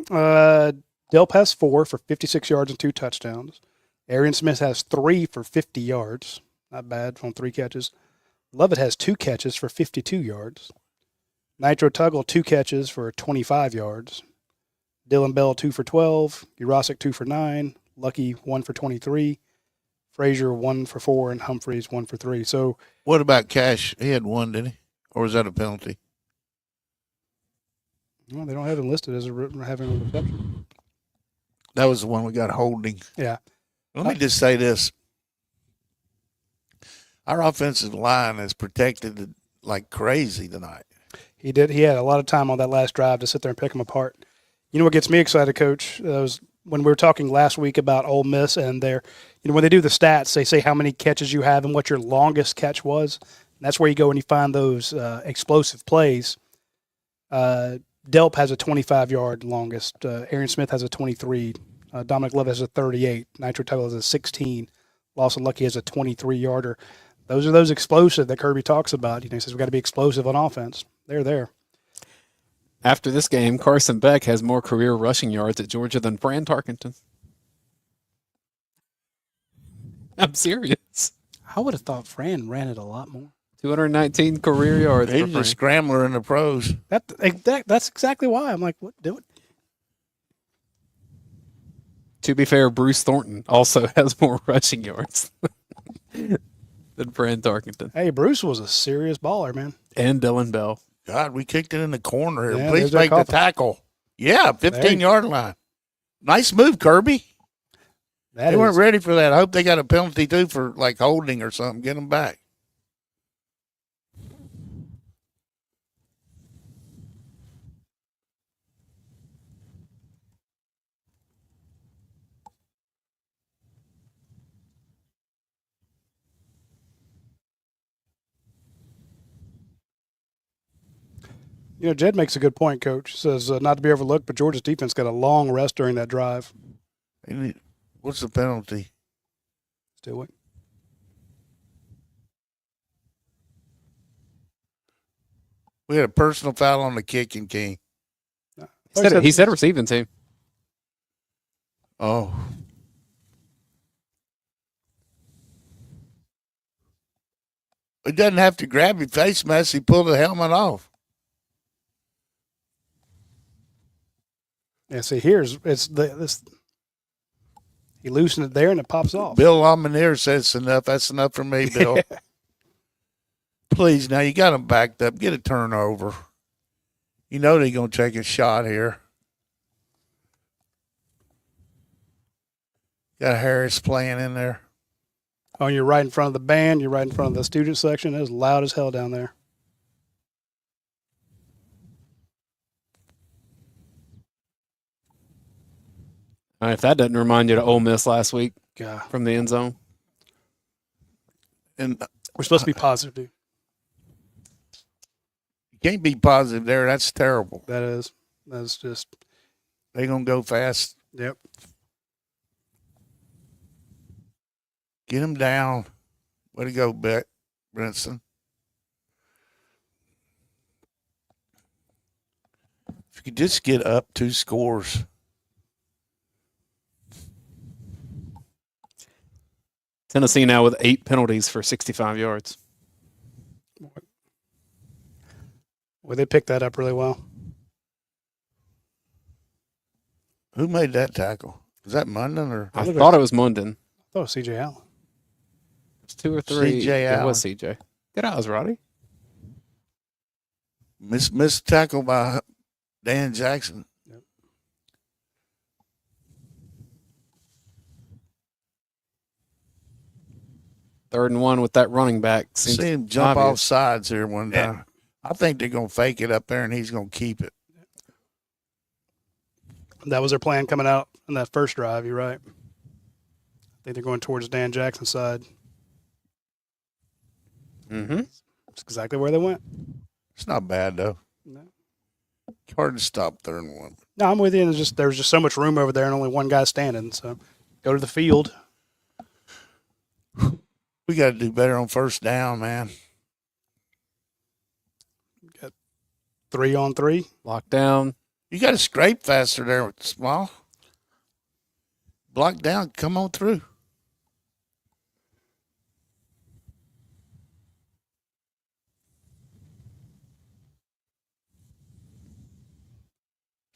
Delp has 4 for 56 yards and 2 touchdowns. Arian Smith has 3 for 50 yards. Not bad on 3 catches. Levitt has 2 catches for 52 yards. Nitro Tuggle, 2 catches for 25 yards. Dylan Bell, 2 for 12. Urasic, 2 for 9. Lucky, 1 for 23. Frazier, 1 for 4. And Humphreys, 1 for 3. So, what about Cash? He had 1, didn't he? Or was that a penalty? well, they don't have him listed as having a reception. That was the one we got holding. Yeah. Let me just say this. Our offensive line is protected like crazy tonight. He did. He had a lot of time on that last drive to sit there and pick them apart. You know what gets me excited, Coach? Was when we were talking last week about Ole Miss and their, when they do the stats, they say how many catches you have and what your longest catch was. And that's where you go and you find those explosive plays. Delp has a 25-yard longest. Aaron Smith has a 23. Dominic Love has a 38. Nitro Tuggle has a 16. Lawson Lucky has a 23-yarder. Those are those explosive that Kirby talks about. He says we've got to be explosive on offense. They're there. After this game, Carson Beck has more career rushing yards at Georgia than Fran Tarkenton. I'm serious. I would have thought Fran ran it a lot more. 219 career yards. He's a scrambler in the pros. That's exactly why. I'm like, what? Do it. To be fair, Bruce Thornton also has more rushing yards than Fran Tarkenton. Hey, Bruce was a serious baller, man. And Dylan Bell. God, we kicked it in the corner. Yeah, Please make the tackle. Yeah, 15-yard line. Nice move, Kirby. They weren't ready for that. I hope they got a penalty, too, for, like, holding or something. Get them back. Jed makes a good point, Coach. Says not to be overlooked, but Georgia's defense got a long rest during that drive. What's the penalty? Do it. We had a personal foul on the kicking king. He said receiving team. Oh. He doesn't have to grab your face mask. He pulled the helmet off. Yeah, see, he loosened it there and it pops off. Bill Lamineer says it's enough. That's enough for me, Bill. Please, now you got him backed up. Get a turnover. You know they're going to take a shot here. Got Harris playing in there. Oh, you're right in front of the band. You're right in front of the student section. It was loud as hell down there. If that doesn't remind you to Ole Miss last week God. From the end zone. And we're supposed to be positive, dude. You can't be positive there. That's terrible. That's just. They're going to go fast. Yep. Get him down. Way to go, Beck, Brinson. If you could just get up 2 scores. Tennessee now with 8 penalties for 65 yards. Well, they picked that up really well. Who made that tackle? Was that Munden or? I thought it was Munden. Oh, C.J. Allen. It's 2 or 3. C.J. It Allen. was CJ. Good eyes, Roddy. Missed tackle by Dan Jackson. Yep. Third and 1 with that running back. Seems See him jump obvious. off sides here one time. I think they're going to fake it up there, and he's going to keep it. That was their plan coming out in that first drive. You're right. I think they're going towards Dan Jackson's side. Mm-hmm. That's exactly where they went. It's not bad, though. No. Hard to stop 3rd and 1. No, I'm with you. There was just so much room over there and only one guy standing. So go to the field. We got to do better on 1st down, man. Got 3-on-3. Locked down. You got to scrape faster there with Small. Block down. Come on through.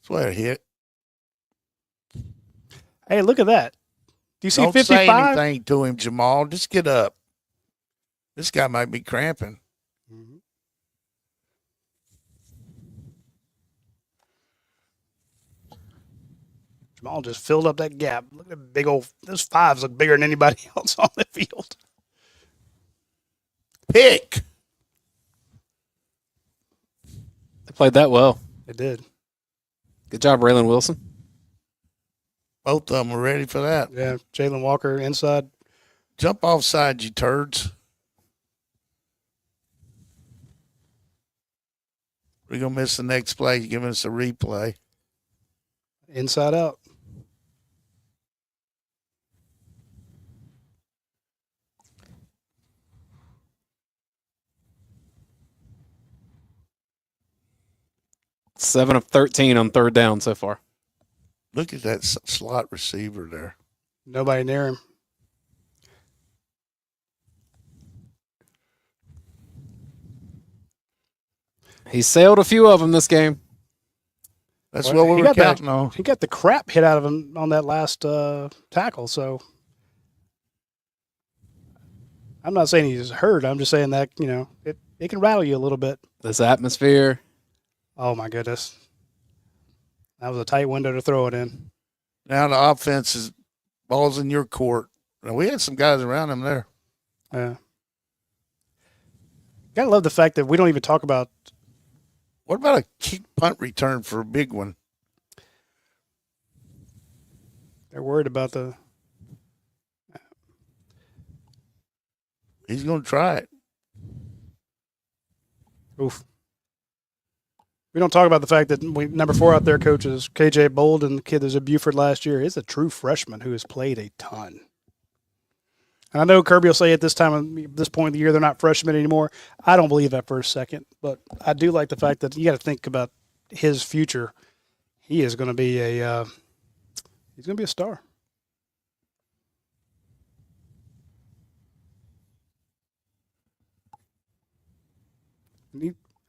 That's where it hit. Hey, look at that. Do you see Don't 55? say anything to him, Jamal. Just get up. This guy might be cramping. Mm-hmm. Jamal just filled up that gap. Look at that big old. Those 5s look bigger than anybody else on the field. Pick. They played that well. They did. Good job, Raylan Wilson. Both of them are ready for that. Yeah, Jalen Walker inside. Jump offside, you turds. We're going to miss the next play. Giving us a replay. Inside out. Seven of 13 on 3rd down so far. Look at that slot receiver there. Nobody near him. He sailed a few of them this game. That's Well, what we he were got that- counting on. He got the crap hit out of him on that last tackle. So I'm not saying he's hurt. I'm just saying that, it can rattle you a little bit. This atmosphere. Oh, my goodness. That was a tight window to throw it in. Now the offense is ball's in your court. Now, we had some guys around him there. Yeah. Gotta love the fact that we don't even talk about. What about a kick punt return for a big one? They're worried about the. He's going to try it. Oof. We don't talk about the fact that number 4 out there, coach, is KJ Bold, and the kid that was at Buford last year is a true freshman who has played a ton. And I know Kirby will say at this point of the year, they're not freshmen anymore. I don't believe that for a second, but I do like the fact that you got to think about his future. He is going to be he's going to be a star.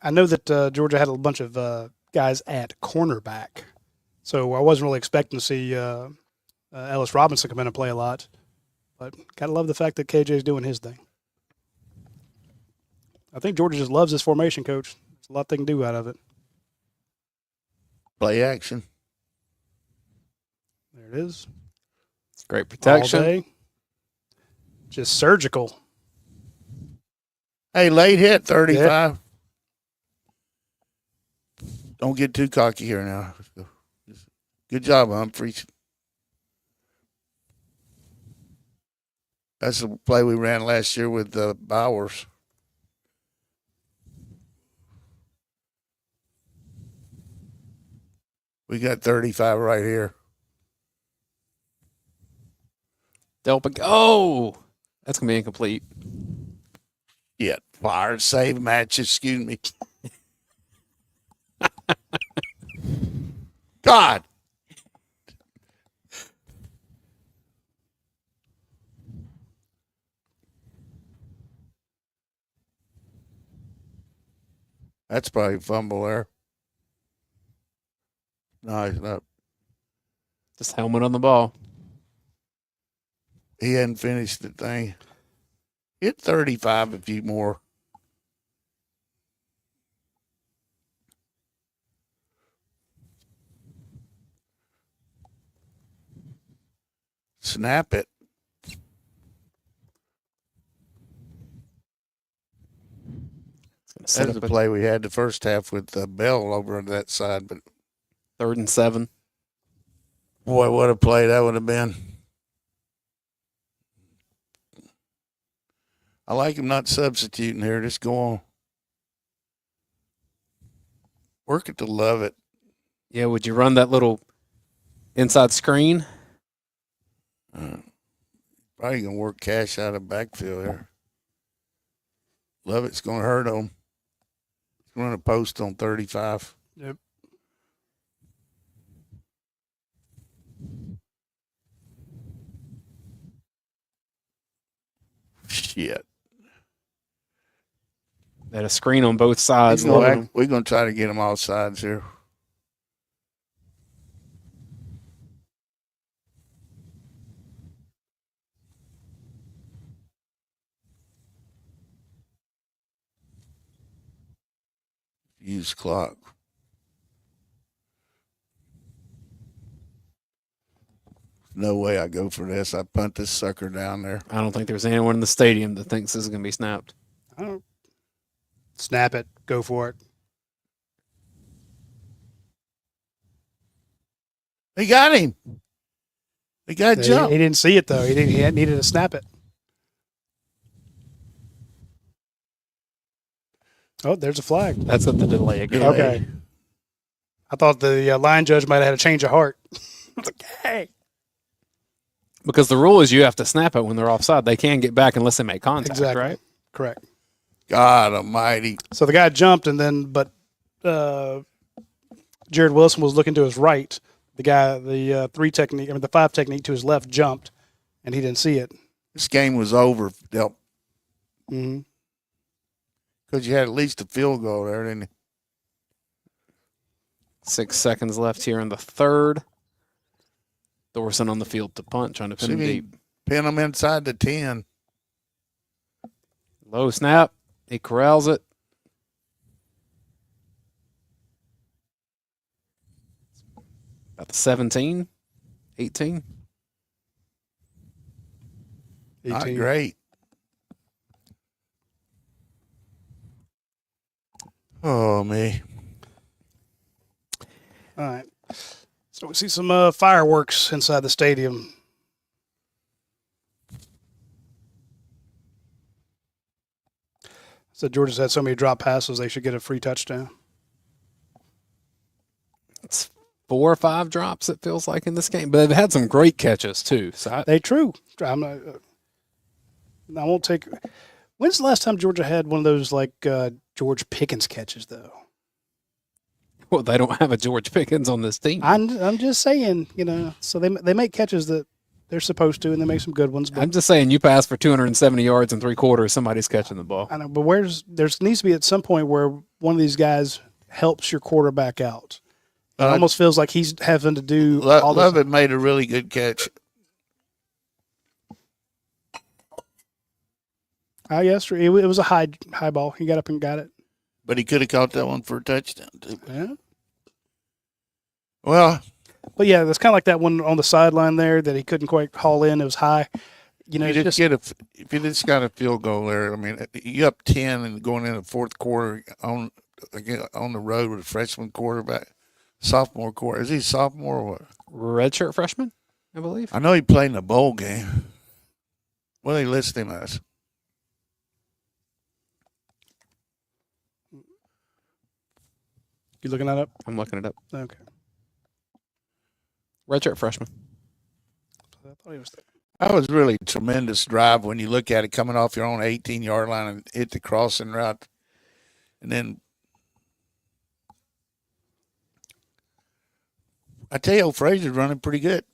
I know that Georgia had a bunch of guys at cornerback, so I wasn't really expecting to see Ellis Robinson come in and play a lot. But gotta love the fact that KJ's doing his thing. I think Georgia just loves this formation, coach. There's a lot they can do out of it. Play action. There it is. It's great protection. All day. Just surgical. Hey, late hit, 35. Don't get too cocky here now. Good job, Humphreys. That's the play we ran last year with Bowers. We got 35 right here. Delping. Oh, that's going to be incomplete. Yeah, fire save match, excuse me. God. That's probably a fumble there. No, he's not. Just helmet on the ball. He hadn't finished the thing. Hit 35 a few more. Snap it. That's the play we had the first half with Bell over on that side. But 3rd and 7. Boy, what a play that would have been. I like him not substituting here. Just go on. Work it to love it. Yeah, would you run that little inside screen? Probably going to work Cash out of backfield here. Love it's going to hurt him. He's going to run a post on 35. Yep. Shit. They had a screen on both sides. We're going to try to get them all sides here. Use clock. No way I go for this. I punt this sucker down there. I don't think there's anyone in the stadium that thinks this is going to be snapped. I don't. Snap it. Go for it. They got him. They got jumped. He didn't see it, though. He needed to snap it. Oh, there's a flag. That's at the delay again. Okay. I thought the line judge might have had a change of heart. I was like, hey. Because the rule is you have to snap it when they're offside. They can't get back unless they make contact, Exactly. right? Correct. God almighty. So the guy jumped, but Jared Wilson was looking to his right. The guy, the 5 technique to his left jumped, and he didn't see it. This game was over, Delp. Mm-hmm. Because you had at least a field goal there, didn't you? 6 seconds left here in the 3rd. Thorson on the field to punt, trying to pin him deep. Pin him inside the 10. Low snap. He corrals it. About the 17, 18. Not great. Oh, me. All right. So we see some fireworks inside the stadium. So Georgia's had so many drop passes, they should get a free touchdown. It's 4 or 5 drops, it feels like, in this game. But they've had some great catches, too. So True. I'm not, I won't take – when's the last time Georgia had one of those, like, George Pickens catches, though? Well, they don't have a George Pickens on this team. I'm just saying, so they make catches that they're supposed to, and they make some good ones. But I'm just saying, you pass for 270 yards in 3 quarters, somebody's catching the ball. I know, but there needs to be at some point where one of these guys helps your quarterback out. It almost feels like he's having to do all this. Lovett made a really good catch. Yes, it was a high ball. He got up and got it. But he could have caught that one for a touchdown, too. Yeah. Well, but yeah, that's kind of like that one on the sideline there that he couldn't quite haul in. It was high. If you just got a field goal there, I mean, you up 10 and going in the 4th quarter on the road with a freshman quarterback, sophomore quarter. Is he sophomore or what? Redshirt freshman, I believe. I know he played in a bowl game. What do they list him as? You looking that up? I'm looking it up. Okay. Redshirt freshman. I thought he was there. That was really a tremendous drive when you look at it coming off your own 18-yard line and hit the crossing route. And then I tell you, Frazier's running pretty good.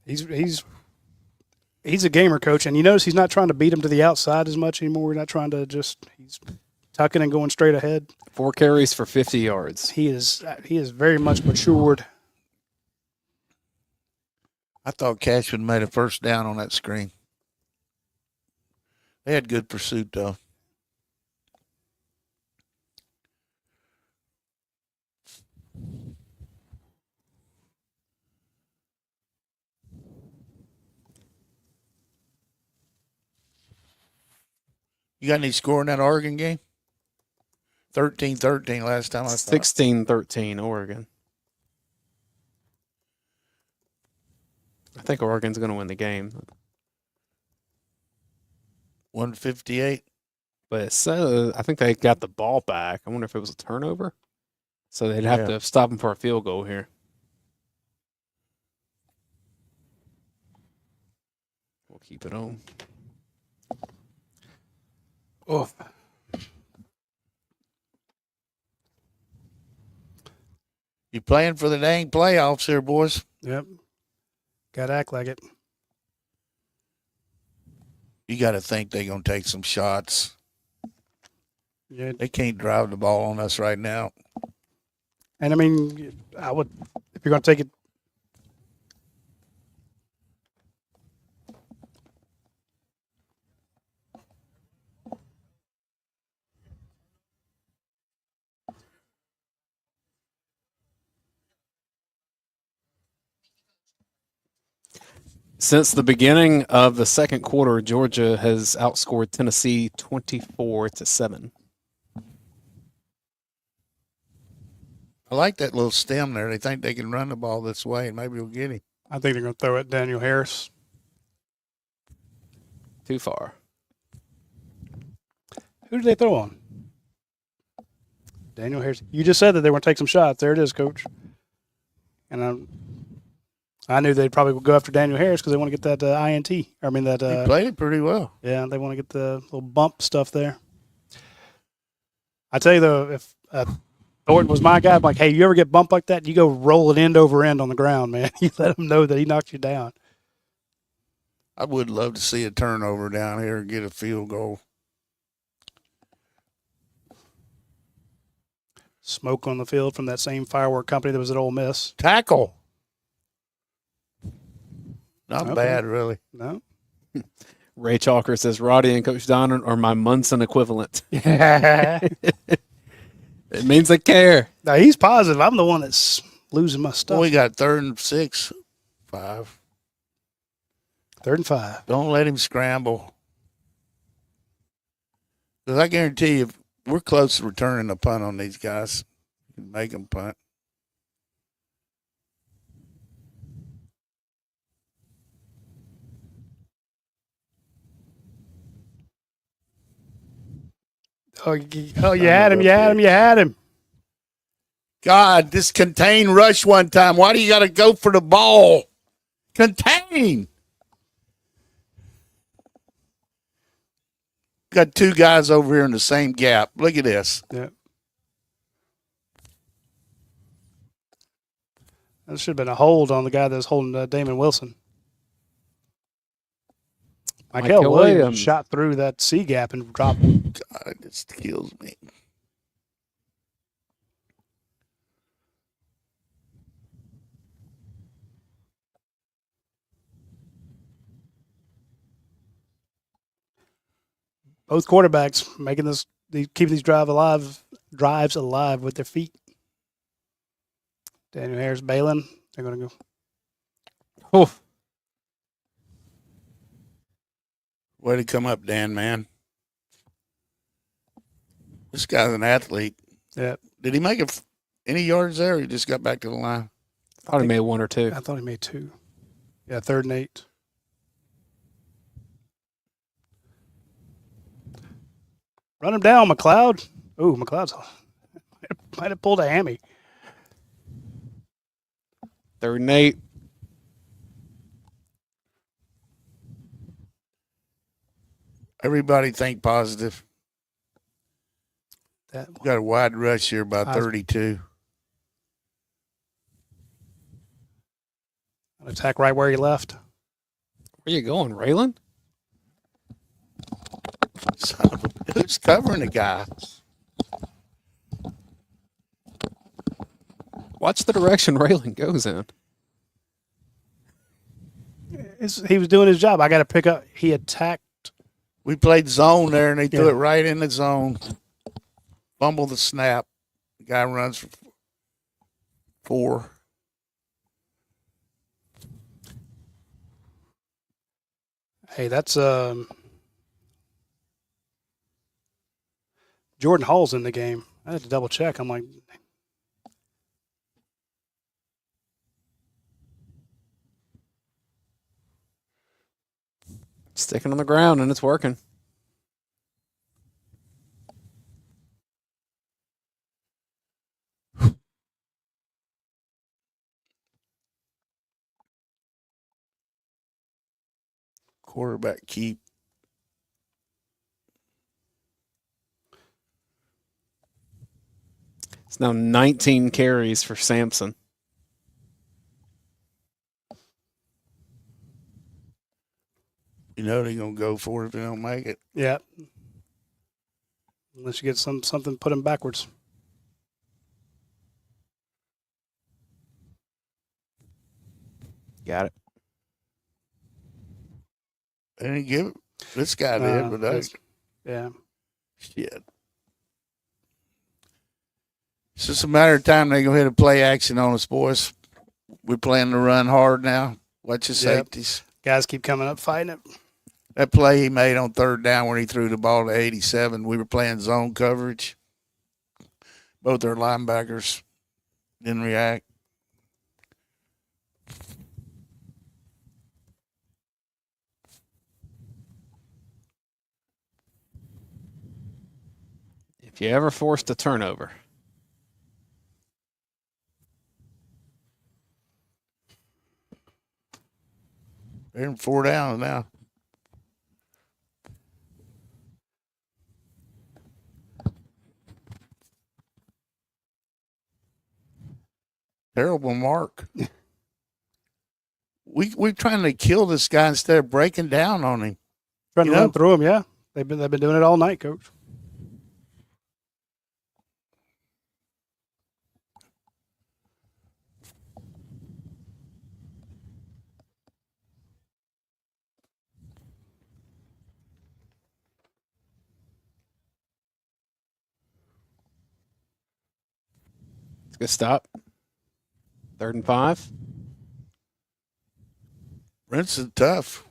He's a gamer, coach, and you notice he's not trying to beat him to the outside as much anymore. We're not trying to he's tucking and going straight ahead. 4 carries for 50 yards. He is very much matured. I thought Cashman made a first down on that screen. They had good pursuit, though. You got any score in that Oregon game? 13-13 last time I thought. 16-13 Oregon. I think Oregon's going to win the game. 158. But so I think they got the ball back. I wonder if it was a turnover. So they'd have to stop them for a field goal here. We'll keep it on. Oh, You playing for the dang playoffs here, boys. yep. Got to act like it. You got to think they're going to take some shots. Yeah. They can't drive the ball on us right now. And I mean, I would, if you're going to take it. Since the beginning of the second quarter, Georgia has outscored Tennessee 24-7. I like that little stem there. They think they can run the ball this way, and maybe we'll get him. I think they're going to throw it Daniel Harris. Too far. Who did they throw on? Daniel Harris. You just said that they were going to take some shots. There it is, Coach. And I knew they'd probably go after Daniel Harris because they want to get that INT. He played it pretty well. Yeah, they want to get the little bump stuff there. I tell you, though, if Thornton was my guy, I'm like, hey, you ever get bumped like that, you go roll it end over end on the ground, man. You let him know that he knocked you down. I would love to see a turnover down here and get a field goal. Smoke on the field from that same firework company that was at Ole Miss. Tackle. Not Okay. bad, really. No. Ray Chalker says, Radi and Coach Donnan are my Munson equivalent. Yeah. It means they care. Now, he's positive. I'm the one that's losing my stuff. Well, we got 3rd and 6, 5. 3rd and 5. Don't let him scramble. Because I guarantee you, if we're close to returning a punt on these guys, we can make them punt. Oh, you had him. You had him. You had him. God, this contain rush one time. Why do you got to go for the ball? Contain. Got 2 guys over here in the same gap. Look at this. Yeah. That should have been a hold on the guy that was holding Damon Wilson. Michael Williams shot through that C gap and dropped him. God, it just kills me. Both quarterbacks making keeping these drives alive with their feet. Daniel Harris bailing. They're going to go. Oh, Way to come up, Dan, man. This guy's an athlete. Yeah. Did he make any yards there, or he just got back to the line? thought he made 1 or 2. I thought he made 2. Yeah, 3rd and 8. Run him down, McLeod. Ooh, McLeod's might have pulled a hammy. 3rd and 8. Everybody think positive. That We got a wide rush here by 32. attack right where he left. Where you going, Raylan? Son of a, who's covering the guy? Watch the direction Raylan goes in. he was doing his job. I got to pick up. He attacked. We played zone there, and they threw it right in the zone. Fumble the snap. The guy runs for 4. Hey, that's Jordan Hall's in the game. I had to double check. I'm like, Sticking on the ground, and it's working. Quarterback keep. It's now 19 carries for Sampson. You know they're going to go for it if they don't make it. yeah. Unless you get something put him backwards. Got it. They didn't give it. This guy did, but that's yeah. shit. It's just a matter of time they go ahead and play action on us, boys. We're playing to run hard now. Watch the safeties. Guys keep coming up fighting it. That play he made on 3rd down when he threw the ball to 87, we were playing zone coverage. Both our linebackers didn't react. If you ever forced a turnover. They're in 4 down now. Terrible mark. We're trying to kill this guy instead of breaking down on him. Trying to run through him, yeah. They've been doing it all night, Coach. It's a good stop. 3rd and 5. Rinson's tough.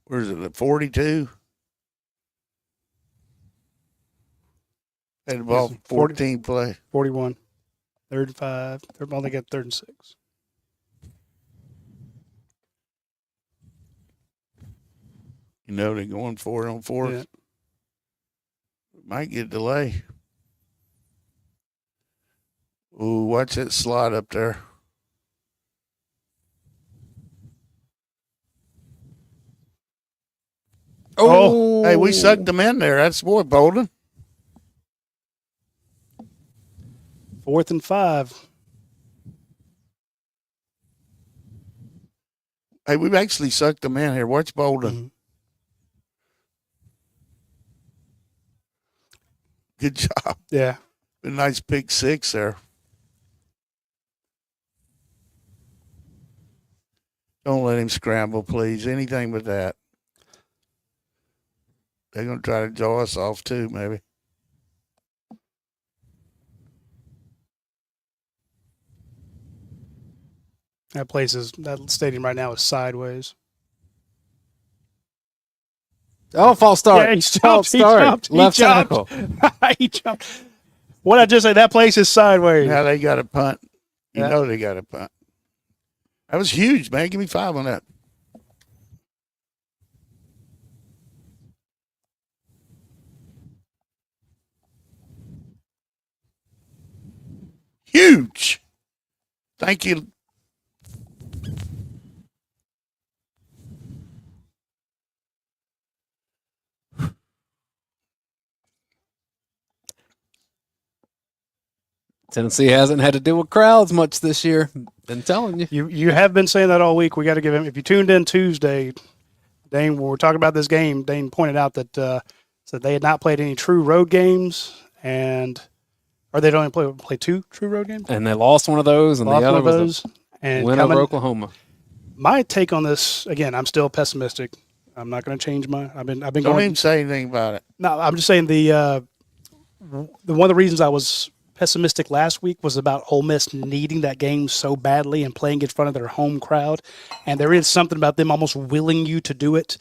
Where is it, at 42? Had the ball 14 play. 41. 3rd and 5. They're only got 3rd and 6. You know they're going for it on 4th. Yeah. Might get a delay. Ooh, watch that slot up there. Oh, Hey, we sucked them in there. That's boy Bolden. 4th and 5. Hey, we've actually sucked them in here. Watch Bolden. Mm-hmm. Good job. Yeah. A nice pick 6 there. Don't let him scramble, please. Anything but that. They're going to try to jaw us off too, maybe. That stadium right now is sideways. Oh, false start. Yeah, he False start. Left tackle. He jumped. What I just say, that place is sideways. Now they got a punt. You Yeah. know they got a punt. That was huge, man. Give me 5 on that. Huge. Thank you. Tennessee hasn't had to deal with crowds much this year. Been telling you. You have been saying that all week. We got to give him. If you tuned in Tuesday, Dayne, when we were talking about this game, Dayne pointed out that said they had not played any true road games, and Or they don't play 2 true road games? And they lost one of those, and Lost the other one of was those. a And win over Oklahoma. My take on this, again, I'm still pessimistic. I'm not going to change my. I've been Don't going. even say anything about it. No, I'm just saying the one of the reasons I was pessimistic last week was about Ole Miss needing that game so badly and playing in front of their home crowd, and there is something about them almost willing you to do it.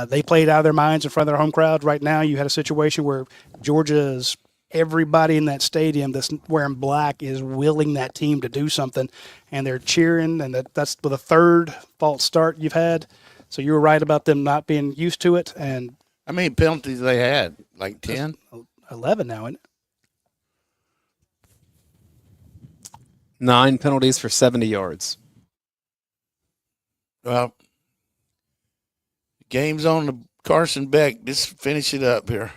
They played out of their minds in front of their home crowd. Right now, you had a situation where Georgia's everybody in that stadium that's wearing black is willing that team to do something, and they're cheering, and that's the third false start you've had. So you were right about them not being used to it, and How many penalties they had? Like 10? 11 now, isn't it? 9 penalties for 70 yards. Well, game's on the Carson Beck. Just finish it up here.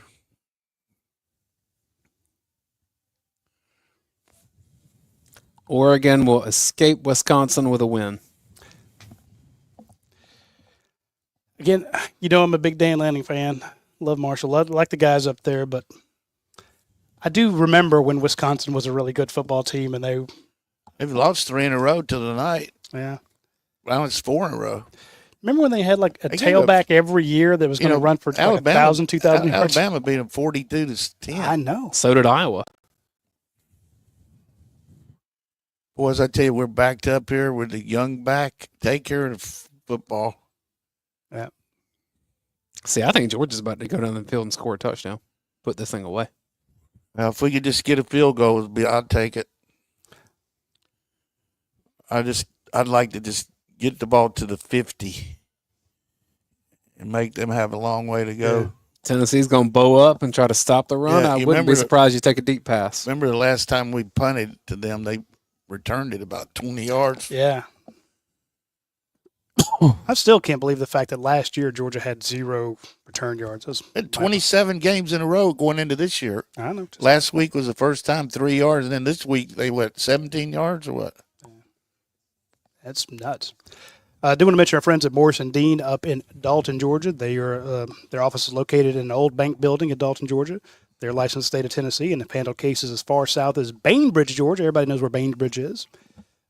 Oregon will escape Wisconsin with a win. Again, I'm a big Dan Lanning fan. Love Marshall. Like the guys up there, but I do remember when Wisconsin was a really good football team, and They've lost 3 in a row till tonight. yeah. Well, it's 4 in a row. Remember when they had like a They gave tailback every year that was going to run for like 1,000, 2,000 yards? Alabama beat them 42-10. I know. So did Iowa. Boys, I tell you, we're backed up here with the young back. Take care of the football. Yeah. See, I think Georgia's about to go down the field and score a touchdown. Put this thing away. Now, if we could just get a field goal, I'd take it. I'd like to just get the ball to the 50 and make them have a long way to go. Yeah. Tennessee's going to bow up and try to stop the run. Yeah, I you wouldn't be remember surprised you take a deep pass. Remember the last time we punted to them, they returned it about 20 yards. Yeah. I still can't believe the fact that last year Georgia had 0 return yards. They had 27 games in a row going into this year. I know. Last week was the first time 3 yards, and then this week they 17 yards or what? That's nuts. I do want to mention our friends at Morris & Dean up in Dalton, Georgia. They are their office is located in an old bank building in Dalton, Georgia. They're licensed in the state of Tennessee and have handled cases as far south as Bainbridge, Georgia. Everybody knows where Bainbridge is.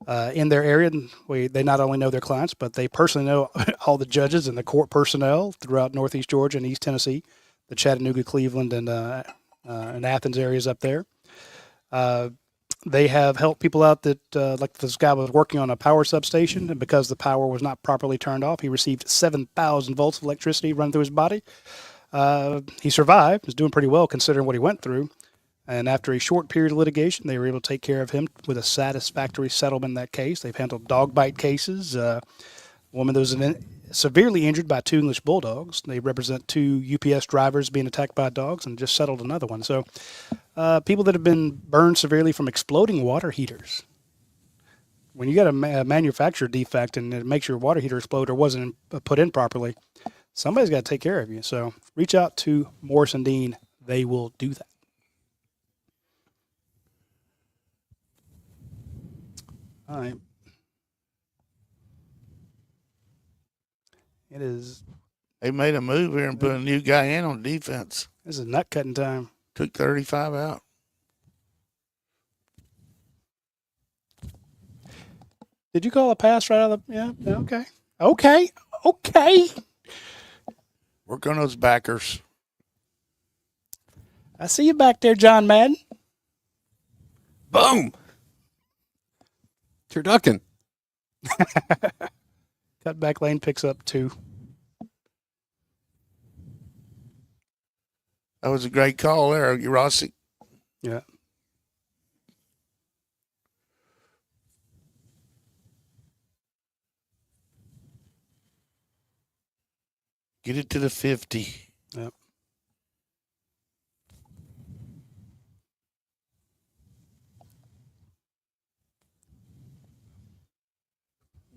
In their area, they not only know their clients, but they personally know all the judges and the court personnel throughout northeast Georgia and East Tennessee, the Chattanooga, Cleveland, and Athens areas up there. They have helped people out that, like this guy was working on a power substation, and because the power was not properly turned off, he received 7,000 volts of electricity running through his body. He survived, was doing pretty well considering what he went through. And after a short period of litigation, they were able to take care of him with a satisfactory settlement in that case. They've handled dog bite cases. A woman that was severely injured by 2 English Bulldogs. They represent 2 UPS drivers being attacked by dogs and just settled another one. So people that have been burned severely from exploding water heaters. When you got a manufacturer defect and it makes your water heater explode or wasn't put in properly, somebody's got to take care of you. So reach out to Morris & Dean. They will do that. All right. It is. They made a move here and put a new guy in on defense. This is nut cutting time. Took 35 out. Did you call a pass right out of the? Yeah. Okay. Work on those backers. I see you back there, John Madden. Boom. Turducken. Cut back lane picks up 2. That was a great call there, Rossi. Yeah. Get it to the 50. Yep.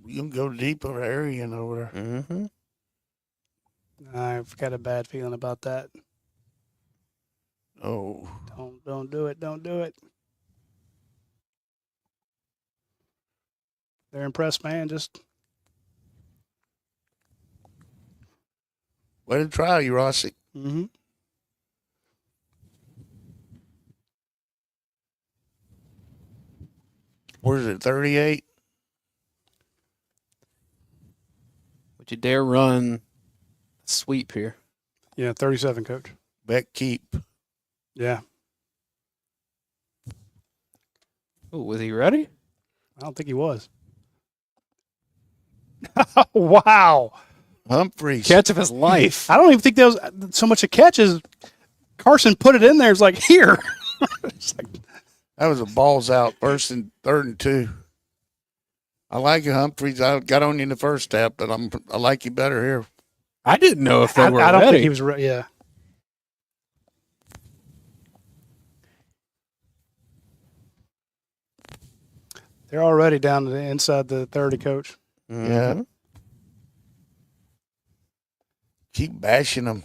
You can go deep over area and over there. Mm-hmm. I've got a bad feeling about that. Oh. Don't do it. Don't do it. They're impressed, man. Just Way to try, you Rossi. mm-hmm. Where's it, 38? Would you dare run a sweep here? Yeah, 37, Coach. Beck keep. Yeah. Oh, was he ready? I don't think he was. Wow. Humphreys. Catch of his life. I don't even think that was so much a catch as Carson put it in there. It's like, here. It's like, That was a balls out, first and third and 2. I like you, Humphreys. I got on you in the first half, but I like you better here. I didn't know if they were I don't ready. think he was ready. Yeah. They're already down to the inside the 30, Coach. Mm-hmm. Yeah. Keep bashing them.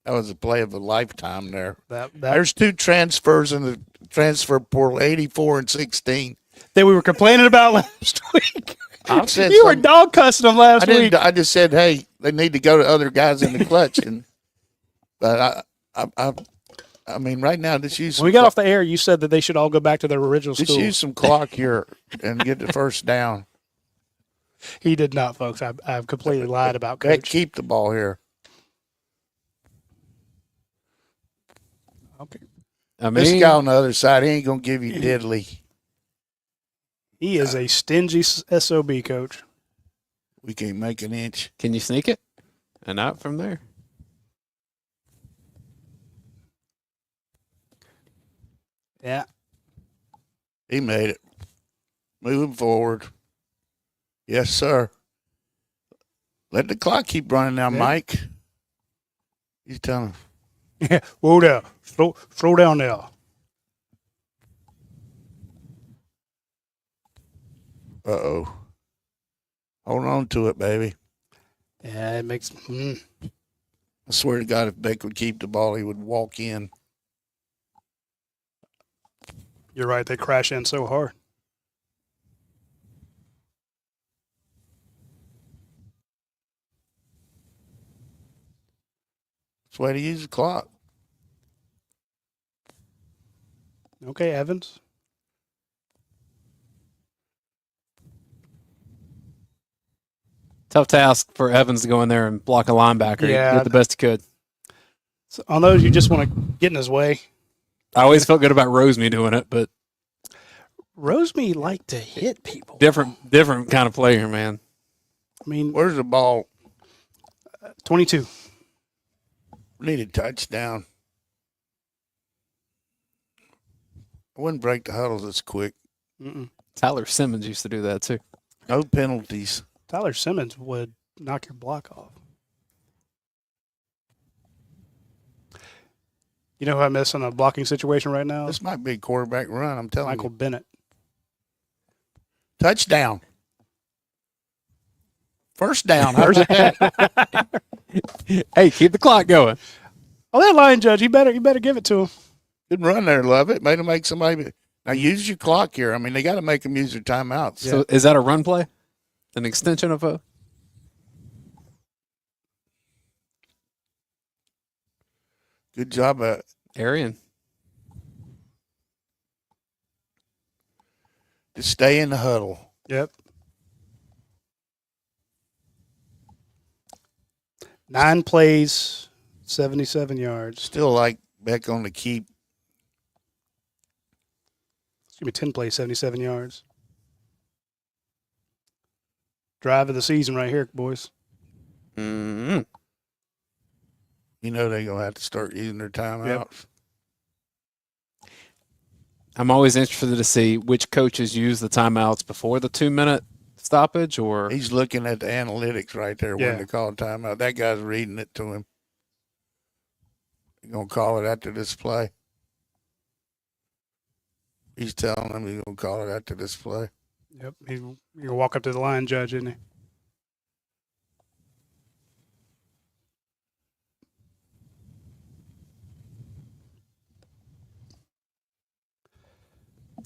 That was a play of a lifetime there. There's 2 transfers in the transfer portal, 84 and 16. That we were complaining about last week. I said You were dog cussing them last week. I just said, hey, they need to go to other guys in the clutch. But I mean, right now, just use. When we got off the air, you said that they should all go back to their original just school. use some clock here and get the first down. He did not, folks. I've completely lied about Coach. Keep the ball here. Okay. I mean, This guy on the other side, he ain't gonna give you diddly. He is a stingy SOB, Coach. We can't make an inch. can you sneak it? And out from there. Yeah. He made it. Moving forward. Yes, sir. Let the clock keep running now, Yeah. Mike. He's telling him. Yeah. Whoa there. Slow down there. Uh-oh. Hold on to it, baby. Yeah, it makes. I swear to God, if Beck would keep the ball, he would walk in. You're right. They crash in so hard. That's the way to use the clock. Okay, Evans. Tough task for Evans to go in there and block a linebacker. Yeah. He did the best he could. So on those, you just want to get in his way. I always felt good about Roseme doing it, but Roseme liked to hit people. different kind of player, man. I mean, Where's the ball? 22. We need a touchdown. I wouldn't break the huddles this quick. Mm-mm. Tyler Simmons used to do that too. No penalties. Tyler Simmons would knock your block off. You know who I miss in a blocking situation right now? This might be a quarterback run, I'm telling Michael you. Bennett. Touchdown. First down. Hey, keep the clock going. Oh, that line judge, you better give it to him. Good run there, love it. Made him make somebody. Now use your clock here. I mean, they got to make them use their timeouts. So is that a run play? An extension of a? Good job, Arian. to stay in the huddle. Yep. 9 plays, 77 yards. Still like Beck on the keep. It's going to be 10 plays, 77 yards. Drive of the season right here, boys. Mm-hmm. You know they're going to have to start using their timeouts. I'm always interested to see which coaches use the timeouts before the 2-minute stoppage, or He's looking at the analytics right there when they call timeout. That guy's reading it to him. He's going to call it after this play. He's telling him he's going to call it after this play. Yep. He's going to walk up to the line judge, isn't he?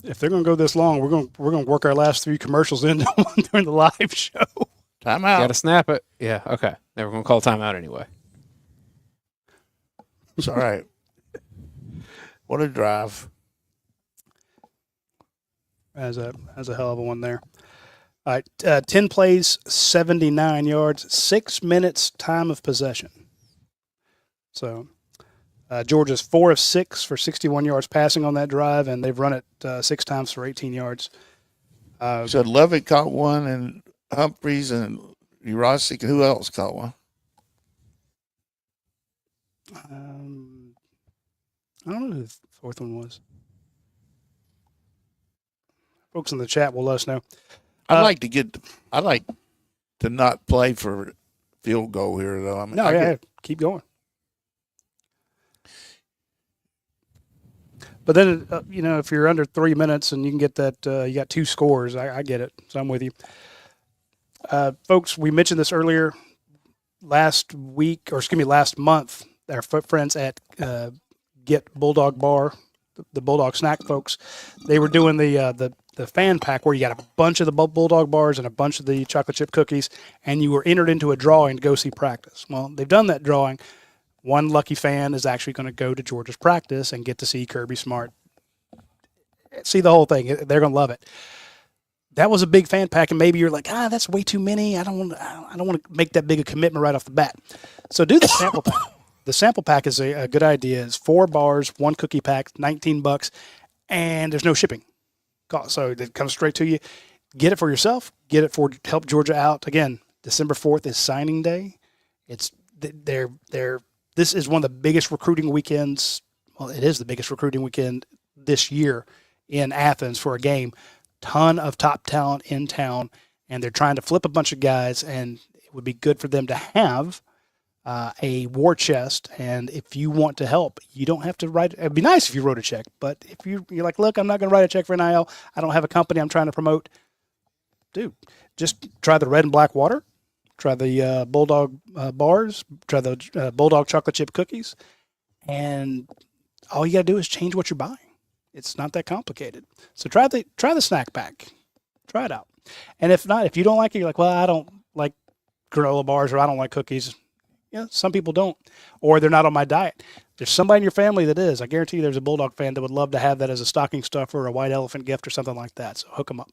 If they're going to go this long, we're going to work our last 3 commercials in during the live show. Timeout. got to snap it. Yeah, okay. They were going to call timeout anyway. It's all right. What a drive. Has a hell of a one there. All right, 10 plays, 79 yards, 6 minutes time of possession. So Georgia's 4 of 6 for 61 yards passing on that drive, and they've run it 6 times for 18 yards. So Lovett caught one, and Humphreys and Urosic. Who else caught one? I don't know who the fourth one was. Folks in the chat will let us know. I'd like to not play for field goal here, though. I mean, keep going. But then, if you're under 3 minutes and you can get that, you got 2 scores, I get it. So I'm with you. Folks, we mentioned this earlier last month. Our friends at Get Bulldog Bar, the Bulldog Snack folks, they were doing the fan pack where you got a bunch of the Bulldog bars and a bunch of the chocolate chip cookies, and you were entered into a drawing to go see practice. Well, they've done that drawing. One lucky fan is actually going to go to Georgia's practice and get to see Kirby Smart, see the whole thing. They're going to love it. That was a big fan pack, and maybe you're like, that's way too many. I don't want to make that big a commitment right off the bat. So do the sample pack. The sample pack is a good idea. It's 4 bars, 1 cookie pack, $19, and there's no shipping cost. So it comes straight to you. Get it for yourself. Get it for help Georgia out. Again, December 4th is signing day. This is one of the biggest recruiting weekends. Well, it is the biggest recruiting weekend this year in Athens for a game. Ton of top talent in town, and they're trying to flip a bunch of guys, and it would be good for them to have a war chest. And if you want to help, you don't have to write. It'd be nice if you wrote a check, but if you're like, look, I'm not going to write a check for NIL. I don't have a company I'm trying to promote. Dude, just try the red and black water. Try the Bulldog bars. Try the Bulldog chocolate chip cookies. And all you got to do is change what you're buying. It's not that complicated. So try the snack pack. Try it out. And if not, if you don't like it, you're like, well, I don't like granola bars or I don't like cookies. Yeah, some people don't. Or they're not on my diet. There's somebody in your family that is. I guarantee you there's a Bulldog fan that would love to have that as a stocking stuffer or a white elephant gift or something like that. So hook them up.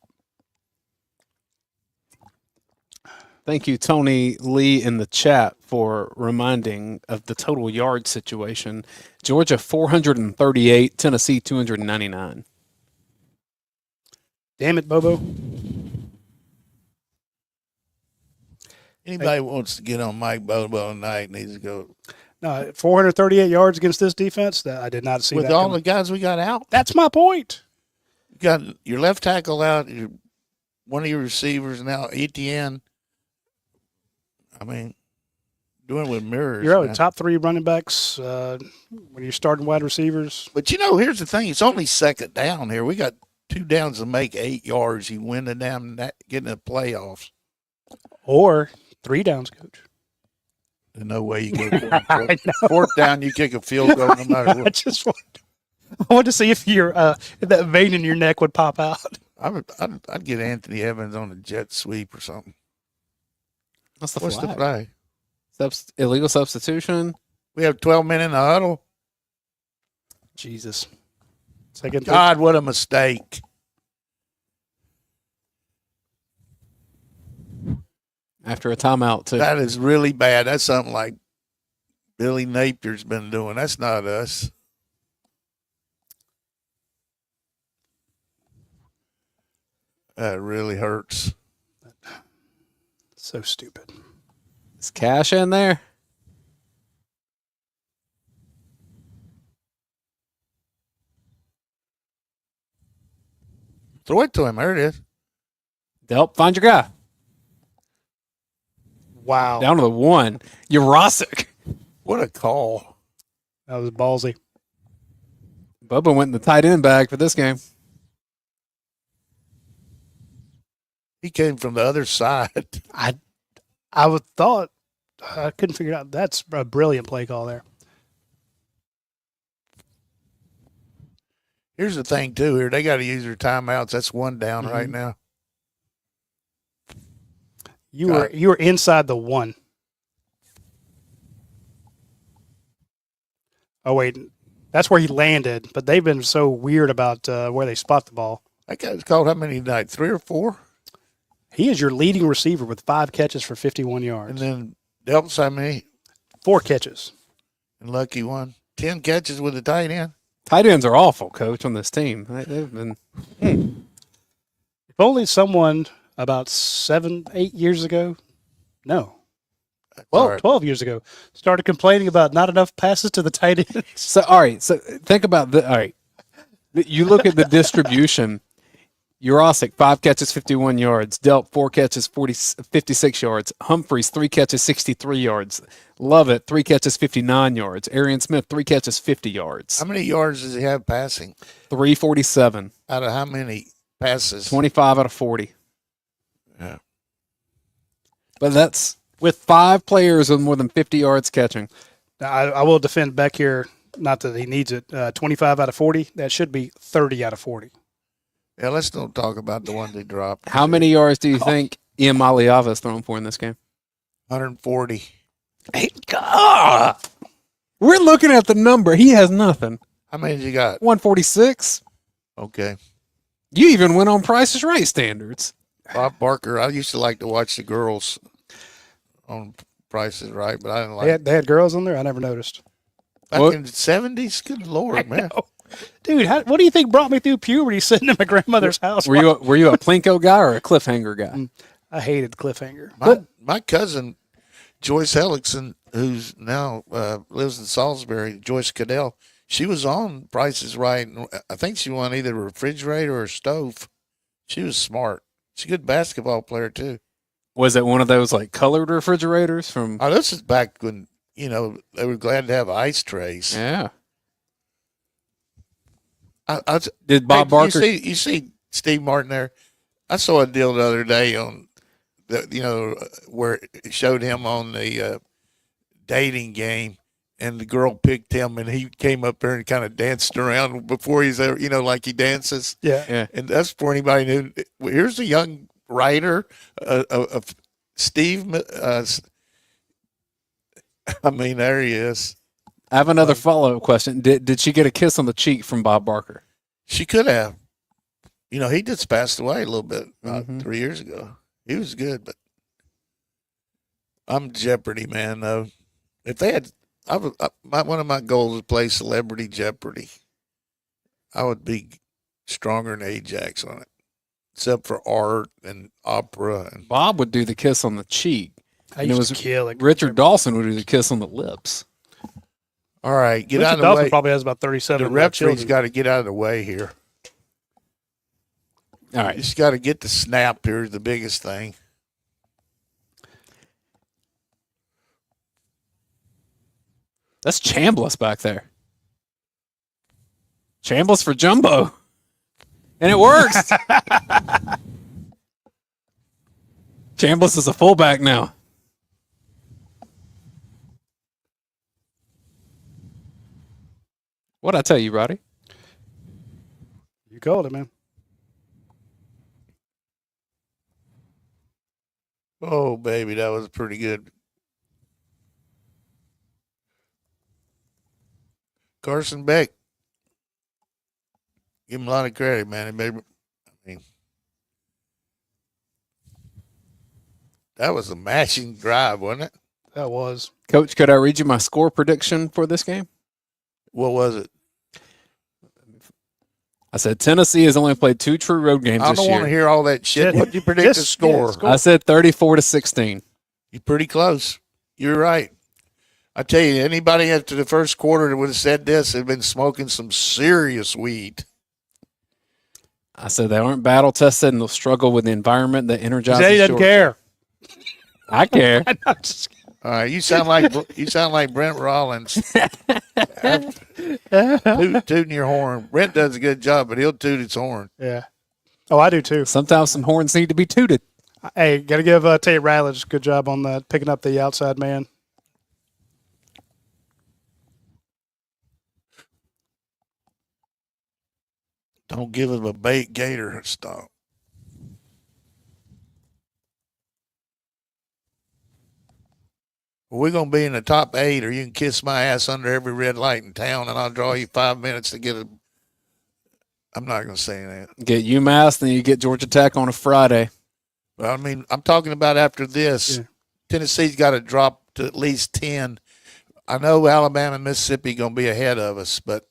Thank you, Tony Lee, in the chat for reminding of the total yard situation. Georgia 438, Tennessee 299. Damn it, Bobo. Anybody wants to get on Mike Bobo tonight needs to go. No, 438 yards against this defense. I did not see with that all coming. the guys we got out. That's my point. You got your left tackle out, one of your receivers now, ETN. I mean, doing with mirrors. You're the top 3 running backs when you're starting wide receivers. But, here's the thing. It's only second down here. We got 2 downs to make 8 yards. You win the damn getting the playoffs. Or 3 downs, Coach. There's no way you go fourth down, you kick a field goal no matter what. I want to see if if that vein in your neck would pop out. I'd get Anthony Evans on a jet sweep or something. What's the flag? Illegal substitution. We have 12 men in the huddle. Jesus. God, what a mistake. After a timeout, too. That is really bad. That's something like Billy Napier's been doing. That's not us. That really hurts. So stupid. Is Cash in there? Throw it to him. There it is. Delp, find your guy. Wow. Down to the 1. Urosic. What a call. That was ballsy. Bubba went in the tight end bag for this game. He came from the other side. I would thought, I couldn't figure it out. That's a brilliant play call there. Here's the thing, too. Here, they got to use their timeouts. That's 1 down right now. You were inside the 1. Oh, wait. That's where he landed, but they've been so weird about where they spot the ball. That guy's caught how many tonight? 3 or 4? He is your leading receiver with 5 catches for 51 yards. And then Delps, how many? 4 catches. And Lucky one. 10 catches with a tight end. Tight ends are awful, Coach, on this team. They've been. If only someone about 7, 8 years ago, no, well, Right. 12 years ago, started complaining about not enough passes to the tight end. So, all right. So, think about the. All right. You look at the distribution. Jurasic, 5 catches, 51 yards. Delp, 4 catches, 56 yards. Humphreys, 3 catches, 63 yards. Lovett, 3 catches, 59 yards. Arian Smith, 3 catches, 50 yards. How many yards does he have passing? 347. Out of how many passes? 25 out of 40. Yeah. But that's with 5 players with more than 50 yards catching. Now, I will defend Beck here, not that he needs it. 25 out of 40, that should be 30 out of 40. Yeah, let's don't talk about the one they dropped. How many yards do you think Ian Maliava has thrown for in this game? 140. Hey, God. We're looking at the number. He has nothing. How many did you got? 146. Okay. You even went on Price is Right standards. Bob Barker. I used to like to watch the girls on Price is Right, but I didn't like They had girls on there? I never noticed. back What? in the 70s. Good Lord, man. Dude, what do you think brought me through puberty sitting in my grandmother's house? Were you a Plinko guy or a cliffhanger guy? I hated Cliffhanger. My cousin, Joyce Hellickson, who's now lives in Salisbury, Joyce Cadell, she was on Price is Right. And I think she won either a refrigerator or a stove. She was smart. She's a good basketball player, too. Was it one of those like colored refrigerators from? Oh, this is back when, they were glad to have ice trays. Yeah. Did Bob Barker? You see Steve Martin there? I saw a deal the other day on where it showed him on the dating game, and the girl picked him, and he came up there and kind of danced around before he's there, like he dances. Yeah. And that's for anybody who. Here's a young writer of Steve. There he is. I have another follow-up question. Did she get a kiss on the cheek from Bob Barker? She could have. He just passed away a little bit about 3 years ago. He was good, but I'm Jeopardy, man, though. If they had, one of my goals is to play Celebrity Jeopardy. I would be stronger than Ajax on it, except for art and opera. And Bob would do the kiss on the cheek. I used to kill it. Richard Dawson would do the kiss on the lips. all right, get Richard out of the Dawson way. probably has about 37. The referee's got to get out of the way here. All right. Just got to get the snap here is the biggest thing. That's Chambliss back there. Chambliss for Jumbo. And it works. Chambliss is a fullback now. What'd I tell you, Roddy? You called it, man. Oh, baby, that was pretty good. Carson Beck. Give him a lot of credit, man. That was a matching drive, wasn't it? That was. Coach, could I read you my score prediction for this game? What was it? I said Tennessee has only played 2 true road games I this don't year. want to hear all that shit. What did you predict the score? I said 34-16. You're pretty close. You're right. I tell you, anybody after the first quarter that would have said this had been smoking some serious weed. I said they aren't battle tested and they'll struggle with the environment that energizes. He doesn't care. I care. I'm just kidding. All right, you sound like Brent Rollins. Tooting your horn. Brent does a good job, but he'll toot his horn. Yeah. Oh, I do too. Sometimes some horns need to be tooted. Hey, got to give Tate Ratledge a good job on that, picking up the outside man. Don't give him a bait gator stop. We're going to be in the top 8, or you can kiss my ass under every red light in town, and I'll draw you 5 minutes to get a I'm not going to say that. Get UMass, then you get Georgia Tech on a Friday. But I mean, I'm talking about after this. Yeah. Tennessee's got to drop to at least 10. I know Alabama and Mississippi going to be ahead of us, but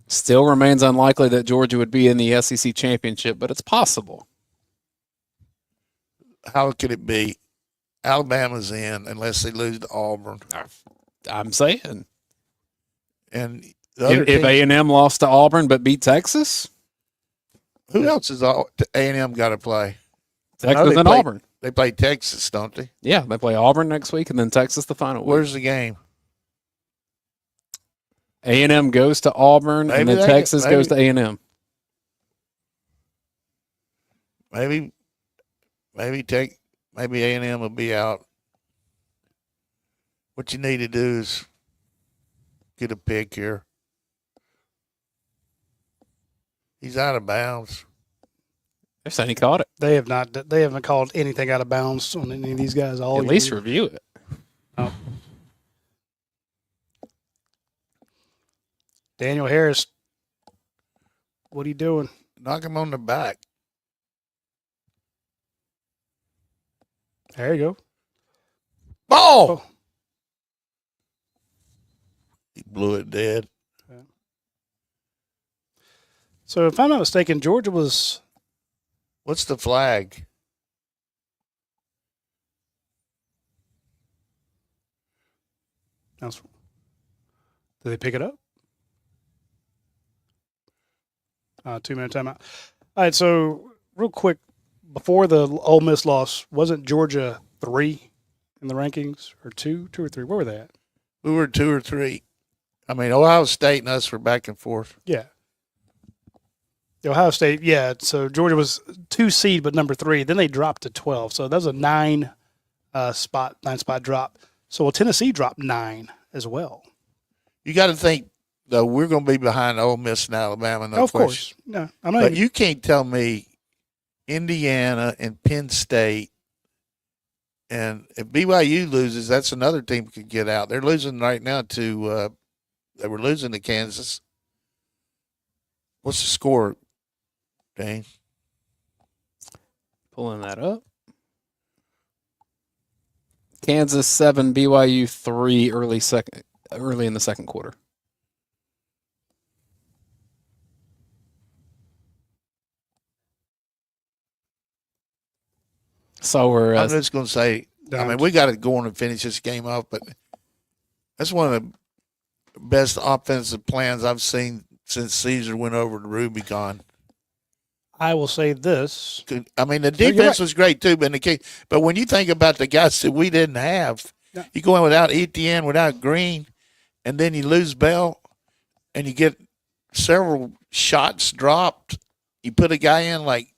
Still remains unlikely that Georgia would be in the SEC championship, but it's possible. how could it be? Alabama's in unless they lose to Auburn. I'm saying. And the other If teams, A&M lost to Auburn but beat Texas, who else is A&M got to play? Texas and Auburn. They play Texas, don't they? Yeah, they play Auburn next week and then Texas the final week. Where's the game? A&M goes to Auburn and then Texas goes to A&M. Maybe A&M will be out. What you need to do is get a pick here. He's out of bounds. They're saying he caught it. They have not. They haven't called anything out of bounds on any of these guys all At year. least review it. Oh. Daniel Harris, what are you doing? Knock him on the back. There you go. Ball! Oh. He blew it dead. So if I'm not mistaken, Georgia was. What's the flag? Did they pick it up? 2-minute timeout. All right, so real quick, before the Ole Miss loss, wasn't Georgia 3 in the rankings, or 2 or 3? Where were they at? We were 2 or 3. I mean, Ohio State and us were back and forth. Yeah. The Ohio State, yeah. So Georgia was 2 seed, but number 3. Then they dropped to 12. So that was a 9 spot drop. So Tennessee dropped 9 as well. You got to think, though, we're going to be behind Ole Miss and Alabama. No of question. Course. No, I'm not. But you can't tell me Indiana and Penn State, and if BYU loses, that's another team could get out. They're losing right now to they were losing to Kansas. What's the score, Dane? Pulling that up. Kansas 7, BYU 3 early in the second quarter. So we're I'm just going to say, I mean, we got to go on and finish this game off, but that's one of the best offensive plans I've seen since Caesar went over to Rubicon. I will say this. I mean, the defense was great too, but when you think about the guys that we didn't have, you go in without Etienne, without Green, and then you lose Bell, and you get several shots dropped. You put a guy in like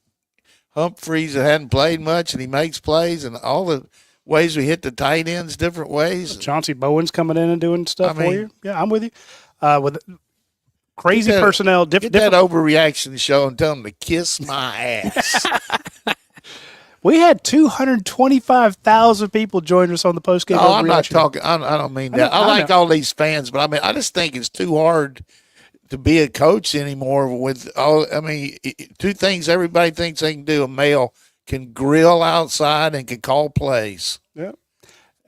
Humphreys that hadn't played much, and he makes plays, and all the ways we hit the tight ends different ways. Chauncey Bowen's coming in and doing stuff for you. Yeah, I'm with you. With crazy personnel, get that overreaction show and tell them to kiss my ass. We had 225,000 people join us on the postgame. Oh, I'm not talking. I don't mean that. I like all these fans, but I mean, I just think it's too hard to be a coach anymore. With all, I mean, 2 things everybody thinks they can do: a male can grill outside and can call plays. Yeah,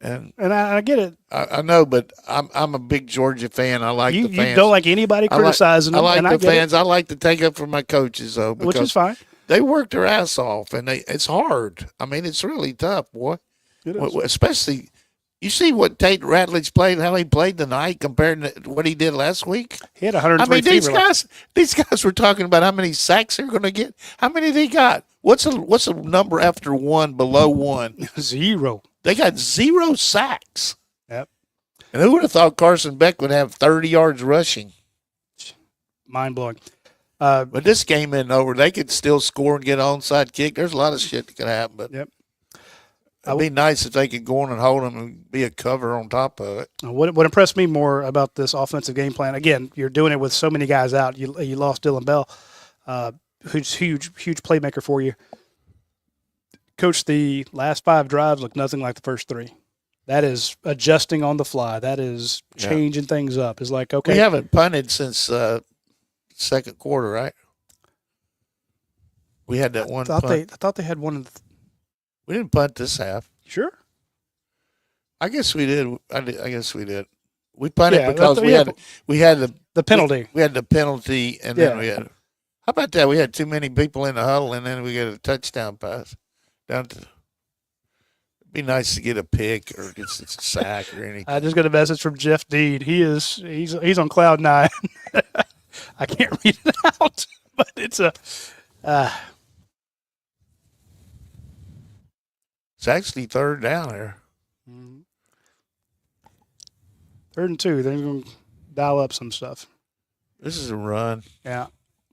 and I get it. I know, but I'm a big Georgia fan. I like the fans. You don't like anybody criticizing them. I like the fans. I like to take up for my coaches though, which is fine. They work their ass off, and it's hard. I mean, it's really tough, boy. It is. Especially, you see what Tate Ratledge played, how he played tonight compared to what he did last week. He had 103. I mean, these guys were talking about how many sacks they're going to get. How many they got? What's a number after 1 below 1? 0. They got 0 sacks. Yep. And who would have thought Carson Beck would have 30 yards rushing? Mind blowing. But this game isn't over. They could still score and get an onside kick. There's a lot of shit that could happen. But yep. It'd be nice if they could go on and hold them and be a cover on top of it. What impressed me more about this offensive game plan, again, you're doing it with so many guys out. You lost Dylan Bell, who's huge playmaker for you. Coach, the last 5 drives look nothing like the first 3. That is adjusting on the fly. That is changing things up. It's like, okay. We haven't punted since second quarter, right? We had that one punt. I thought they had one. We didn't punt this half. Sure. I guess we did. I guess we did. We punted because we had the penalty. We had the penalty, and then we had. How about that? We had too many people in the huddle, and then we get a touchdown pass. It'd be nice to get a pick or get a sack or anything. I just got a message from Jeff Deed. He's on cloud 9. I can't read it out, but it's a. It's actually third down there. 3rd and 2. They're going to dial up some stuff. This is a run. Yeah.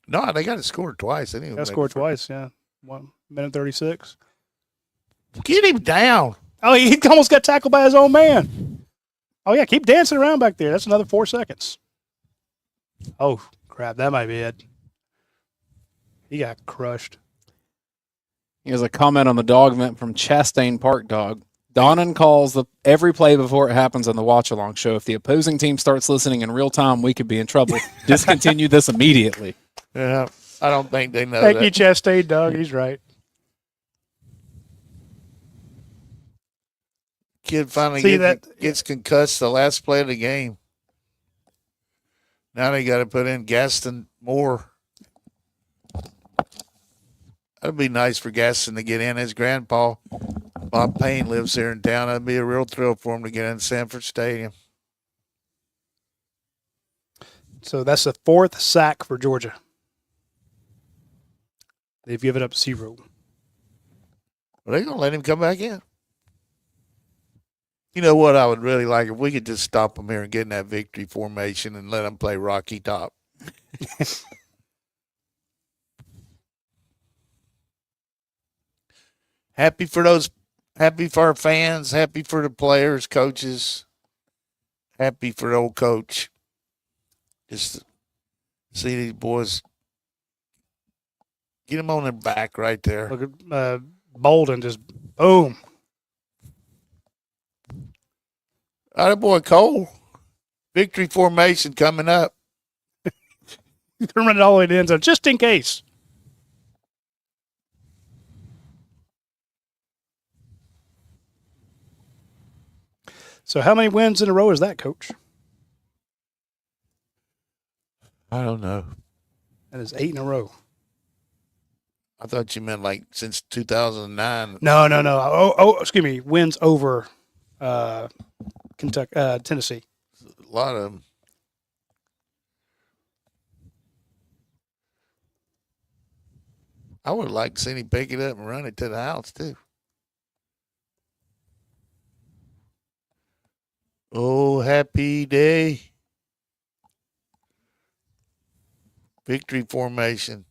No, they got to score twice. They got to score twice, yeah. 1 minute 36. Get him down. Oh, he almost got tackled by his own man. Oh, yeah, keep dancing around back there. That's another 4 seconds. Oh, crap, that might be it. He got crushed. Here's a comment on the dog event from Chastain Park Dog. Donnan calls every play before it happens on the Watch Along Show. If the opposing team starts listening in real time, we could be in trouble. Discontinue this immediately. Yeah, I don't think they know Thank that. you, Chastain Dog. He's right. Kid finally gets concussed the last play of the game. Now they got to put in Gaston Moore. That'd be nice for Gaston to get in. His grandpa, Bob Payne, lives here in town. That'd be a real thrill for him to get in Sanford Stadium. So that's the 4th sack for Georgia. They've given up 0. Are they going to let him come back in? You know what I would really like? If we could just stop them here and get in that victory formation and let them play Rocky Top. Happy for our fans, happy for the players, coaches, happy for the old coach. Just to see these boys, get them on their back right there. Look at Bolden just boom. Atta boy Cole, victory formation coming up. You're going to run it all the way to the end zone just in case. So how many wins in a row is that, Coach? I don't know. That is 8 in a row. I thought you meant like since 2009. No. Oh, excuse me. Wins over Tennessee. A lot of them. I would like to see him pick it up and run it to the house, too. Oh, happy day. Victory formation.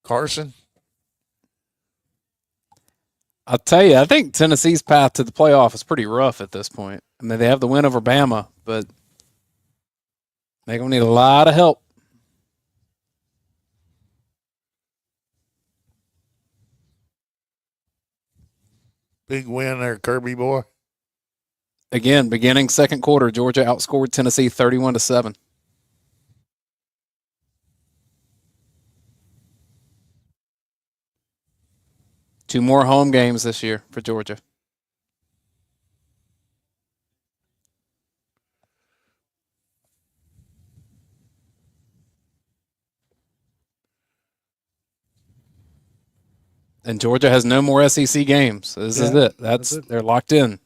Carson? I'll tell you, I think Tennessee's path to the playoff is pretty rough at this point. I mean, they have the win over Bama, but they're going to need a lot of help. Big win there, Kirby boy. Again, beginning second quarter, Georgia outscored Tennessee 31-7. Two more home games this year for Georgia. And Georgia has no more SEC games. This is it. That's it. They're locked in.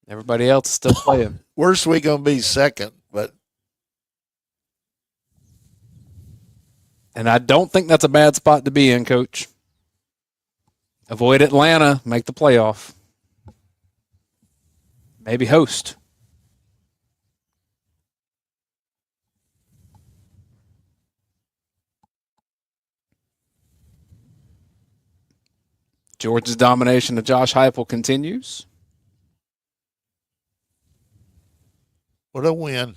Everybody else is still playing. Worst we going to be second, but. And I don't think that's a bad spot to be in, Coach. Avoid Atlanta, make the playoff. Maybe host. Georgia's domination of Josh Heupel continues. What a win.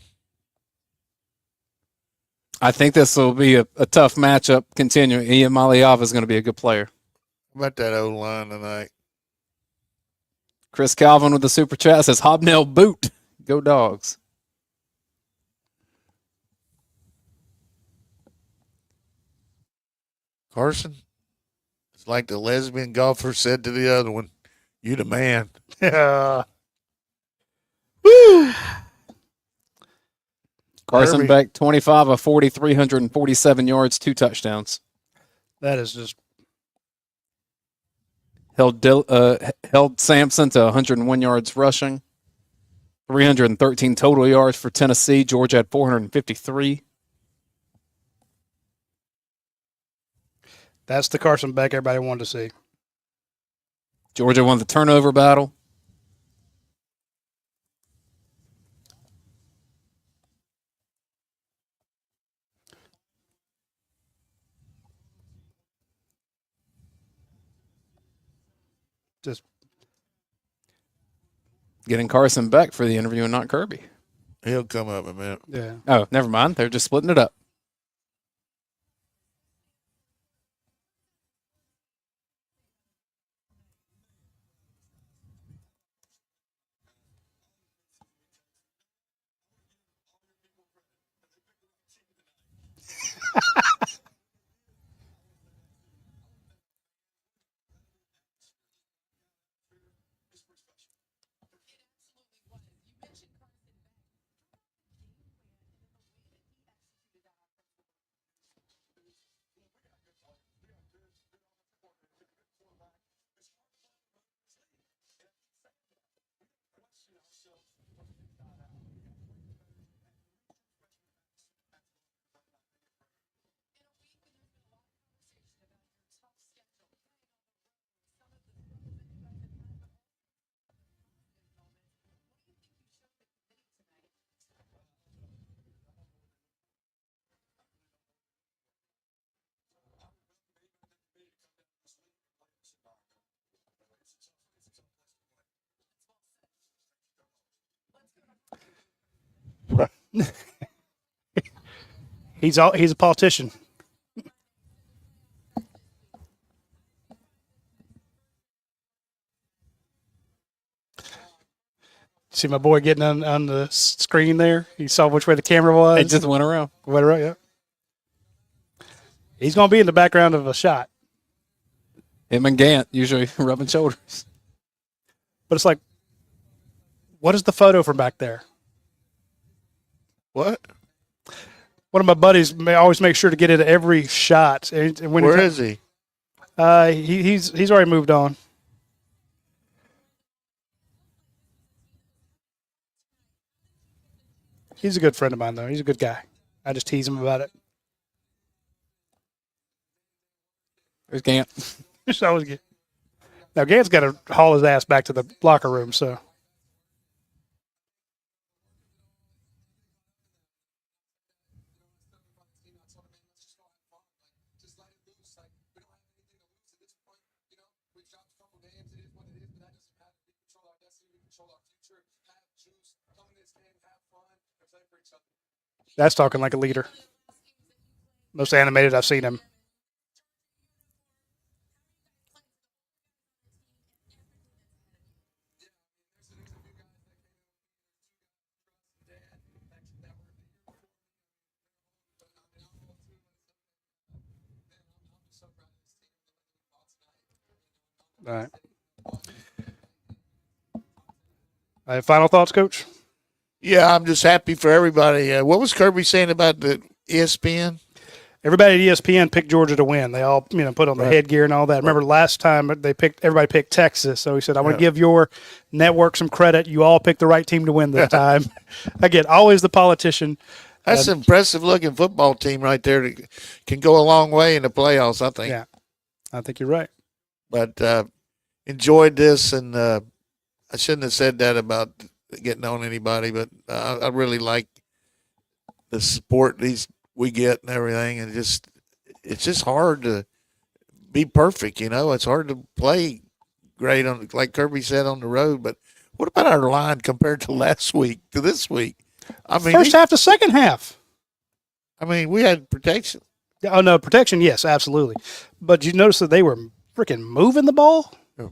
I think this will be a tough matchup continuing. Ian Maliava is going to be a good player. How about that O-line tonight? Chris Calvin with the super chat says hobnail boot. Go Dogs. Carson, it's like the lesbian golfer said to the other one, "You the man." Yeah. Woo! Carson Kirby. Beck, 25 of 40, 347 yards, 2 touchdowns. That is just Held Sampson to 101 yards rushing, 313 total yards for Tennessee. Georgia had 453. that's the Carson Beck everybody wanted to see. Georgia won the turnover battle. Just Getting Carson Beck for the interview and not Kirby. He'll come up in a minute. yeah. Oh, never mind. They're just splitting it up. He's a politician. See my boy getting on the screen there? He saw which way the camera was. It just went around. Went around, yeah. He's going to be in the background of a shot. Him and Gant usually rubbing shoulders. But it's like, what is the photo from back there? What? One of my buddies may always make sure to get into every shot. And when Where is he? He's already moved on. He's a good friend of mine, though. He's a good guy. I just tease him about it. There's Gant. It's always good. Now, Gant's got to haul his ass back to the locker room, so. That's talking like a leader. Most animated I've seen him. All right. Final thoughts, Coach? Yeah, I'm just happy for everybody. What was Kirby saying about the ESPN? Everybody at ESPN picked Georgia to win. They all, put on the headgear and all that. Remember last time everybody picked Texas. So he said, I want to give your network some credit. You all picked the right team to win this time. Again, always the politician. That's an impressive looking football team right there that can go a long way in the playoffs, I think. Yeah, I think you're right. But enjoyed this, and I shouldn't have said that about getting on anybody, but I really like the support we get and everything, and it's just hard to be perfect, It's hard to play great on, like Kirby said, on the road. But what about our line compared to last week to this week? I mean, First half to second half. I mean, we had protection. Oh, no, protection, yes, absolutely. But you notice that they were freaking moving the ball. Yeah.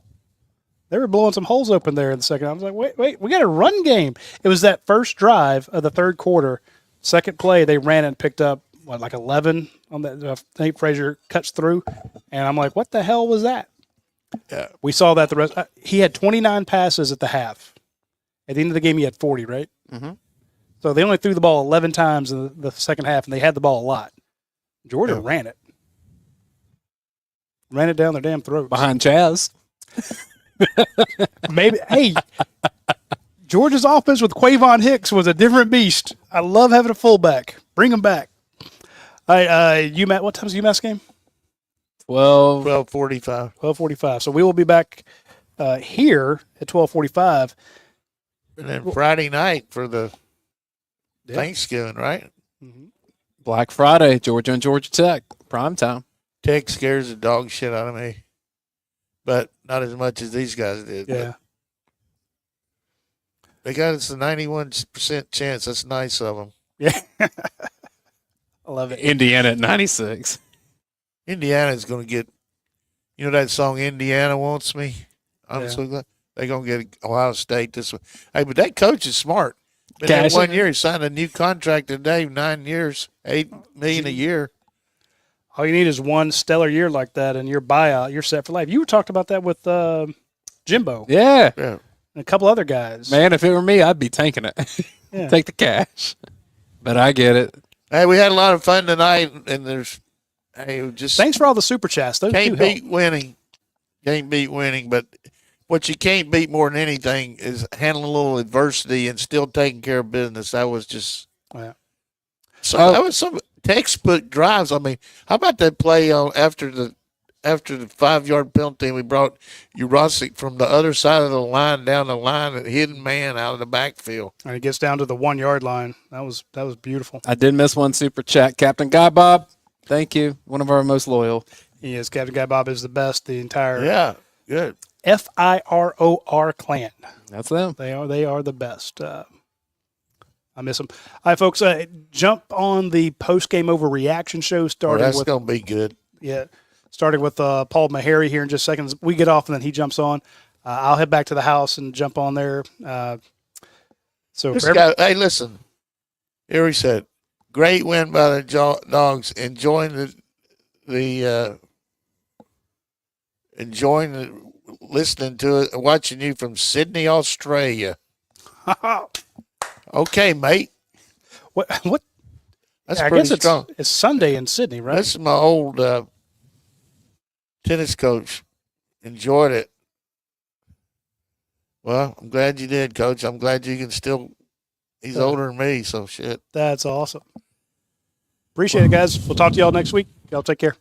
They were blowing some holes open there in the second. I was like, wait, we got a run game. It was that first drive of the third quarter. Second play, they ran and picked up, like 11 on that. Nate Frazier cuts through. And I'm like, what the hell was that? Yeah. We saw that the rest. He had 29 passes at the half. At the end of the game, he had 40, right? Mm-hmm. So they only threw the ball 11 times in the second half, and they had the ball a lot. Georgia ran it. Ran it down their damn throats. Behind Chaz. Maybe. Hey, Georgia's offense with Quavon Hicks was a different beast. I love having a fullback. Bring him back. All right, UMass. What time's the UMass game? 12:45. 12:45. So we will be back here at 12:45. And then Friday night for the Thanksgiving, right? Mm-hmm. Black Friday, Georgia and Georgia Tech. Prime time. Tech scares the dog shit out of me. But not as much as these guys did. Yeah. They got us a 91% chance. That's nice of them. Yeah. I love it. Indiana at 96. Indiana's going to get, that song, Indiana Wants Me? I'm so glad. They're going to get Ohio State this one. Hey, but that coach is smart. Been there 1 year. He signed a new contract today, 9 years, $8 million a year. All you need is one stellar year like that, and your buyout, you're set for life. You talked about that with Jimbo. Yeah. And a couple other guys. Man, if it were me, I'd be tanking it. Take the cash. But I get it. Hey, we had a lot of fun tonight, and thanks for all the super chats. Those can't beat winning. Can't beat winning, but what you can't beat more than anything is handling a little adversity and still taking care of business. That was just that was some textbook drives. I mean, how about that play after the 5-yard penalty, and we brought Urosic from the other side of the line down the line, a hidden man out of the backfield. And it gets down to the 1 yard line. That was beautiful. I did miss one super chat. Captain Guy Bob, thank you. One of our most loyal. He is. Captain Guy Bob is the best. The entire good FIROR clan. That's them. They are the best. I miss them. All right, folks. Jump on the post game overreaction show starting that's with. That's going to be good. Yeah. Starting with Paul Meharry here in just seconds. We get off and then he jumps on. I'll head back to the house and jump on there. Hey, listen. Here he said, great win by the Dogs. Enjoying listening to it, watching you from Sydney, Australia. Okay, mate. What? That's I pretty guess strong. It's Sunday in Sydney, right? This is my old tennis coach. Enjoyed it. Well, I'm glad you did, Coach. I'm glad you can still. He's older than me, so shit. That's awesome. Appreciate it, guys. We'll talk to y'all next week. Y'all take care.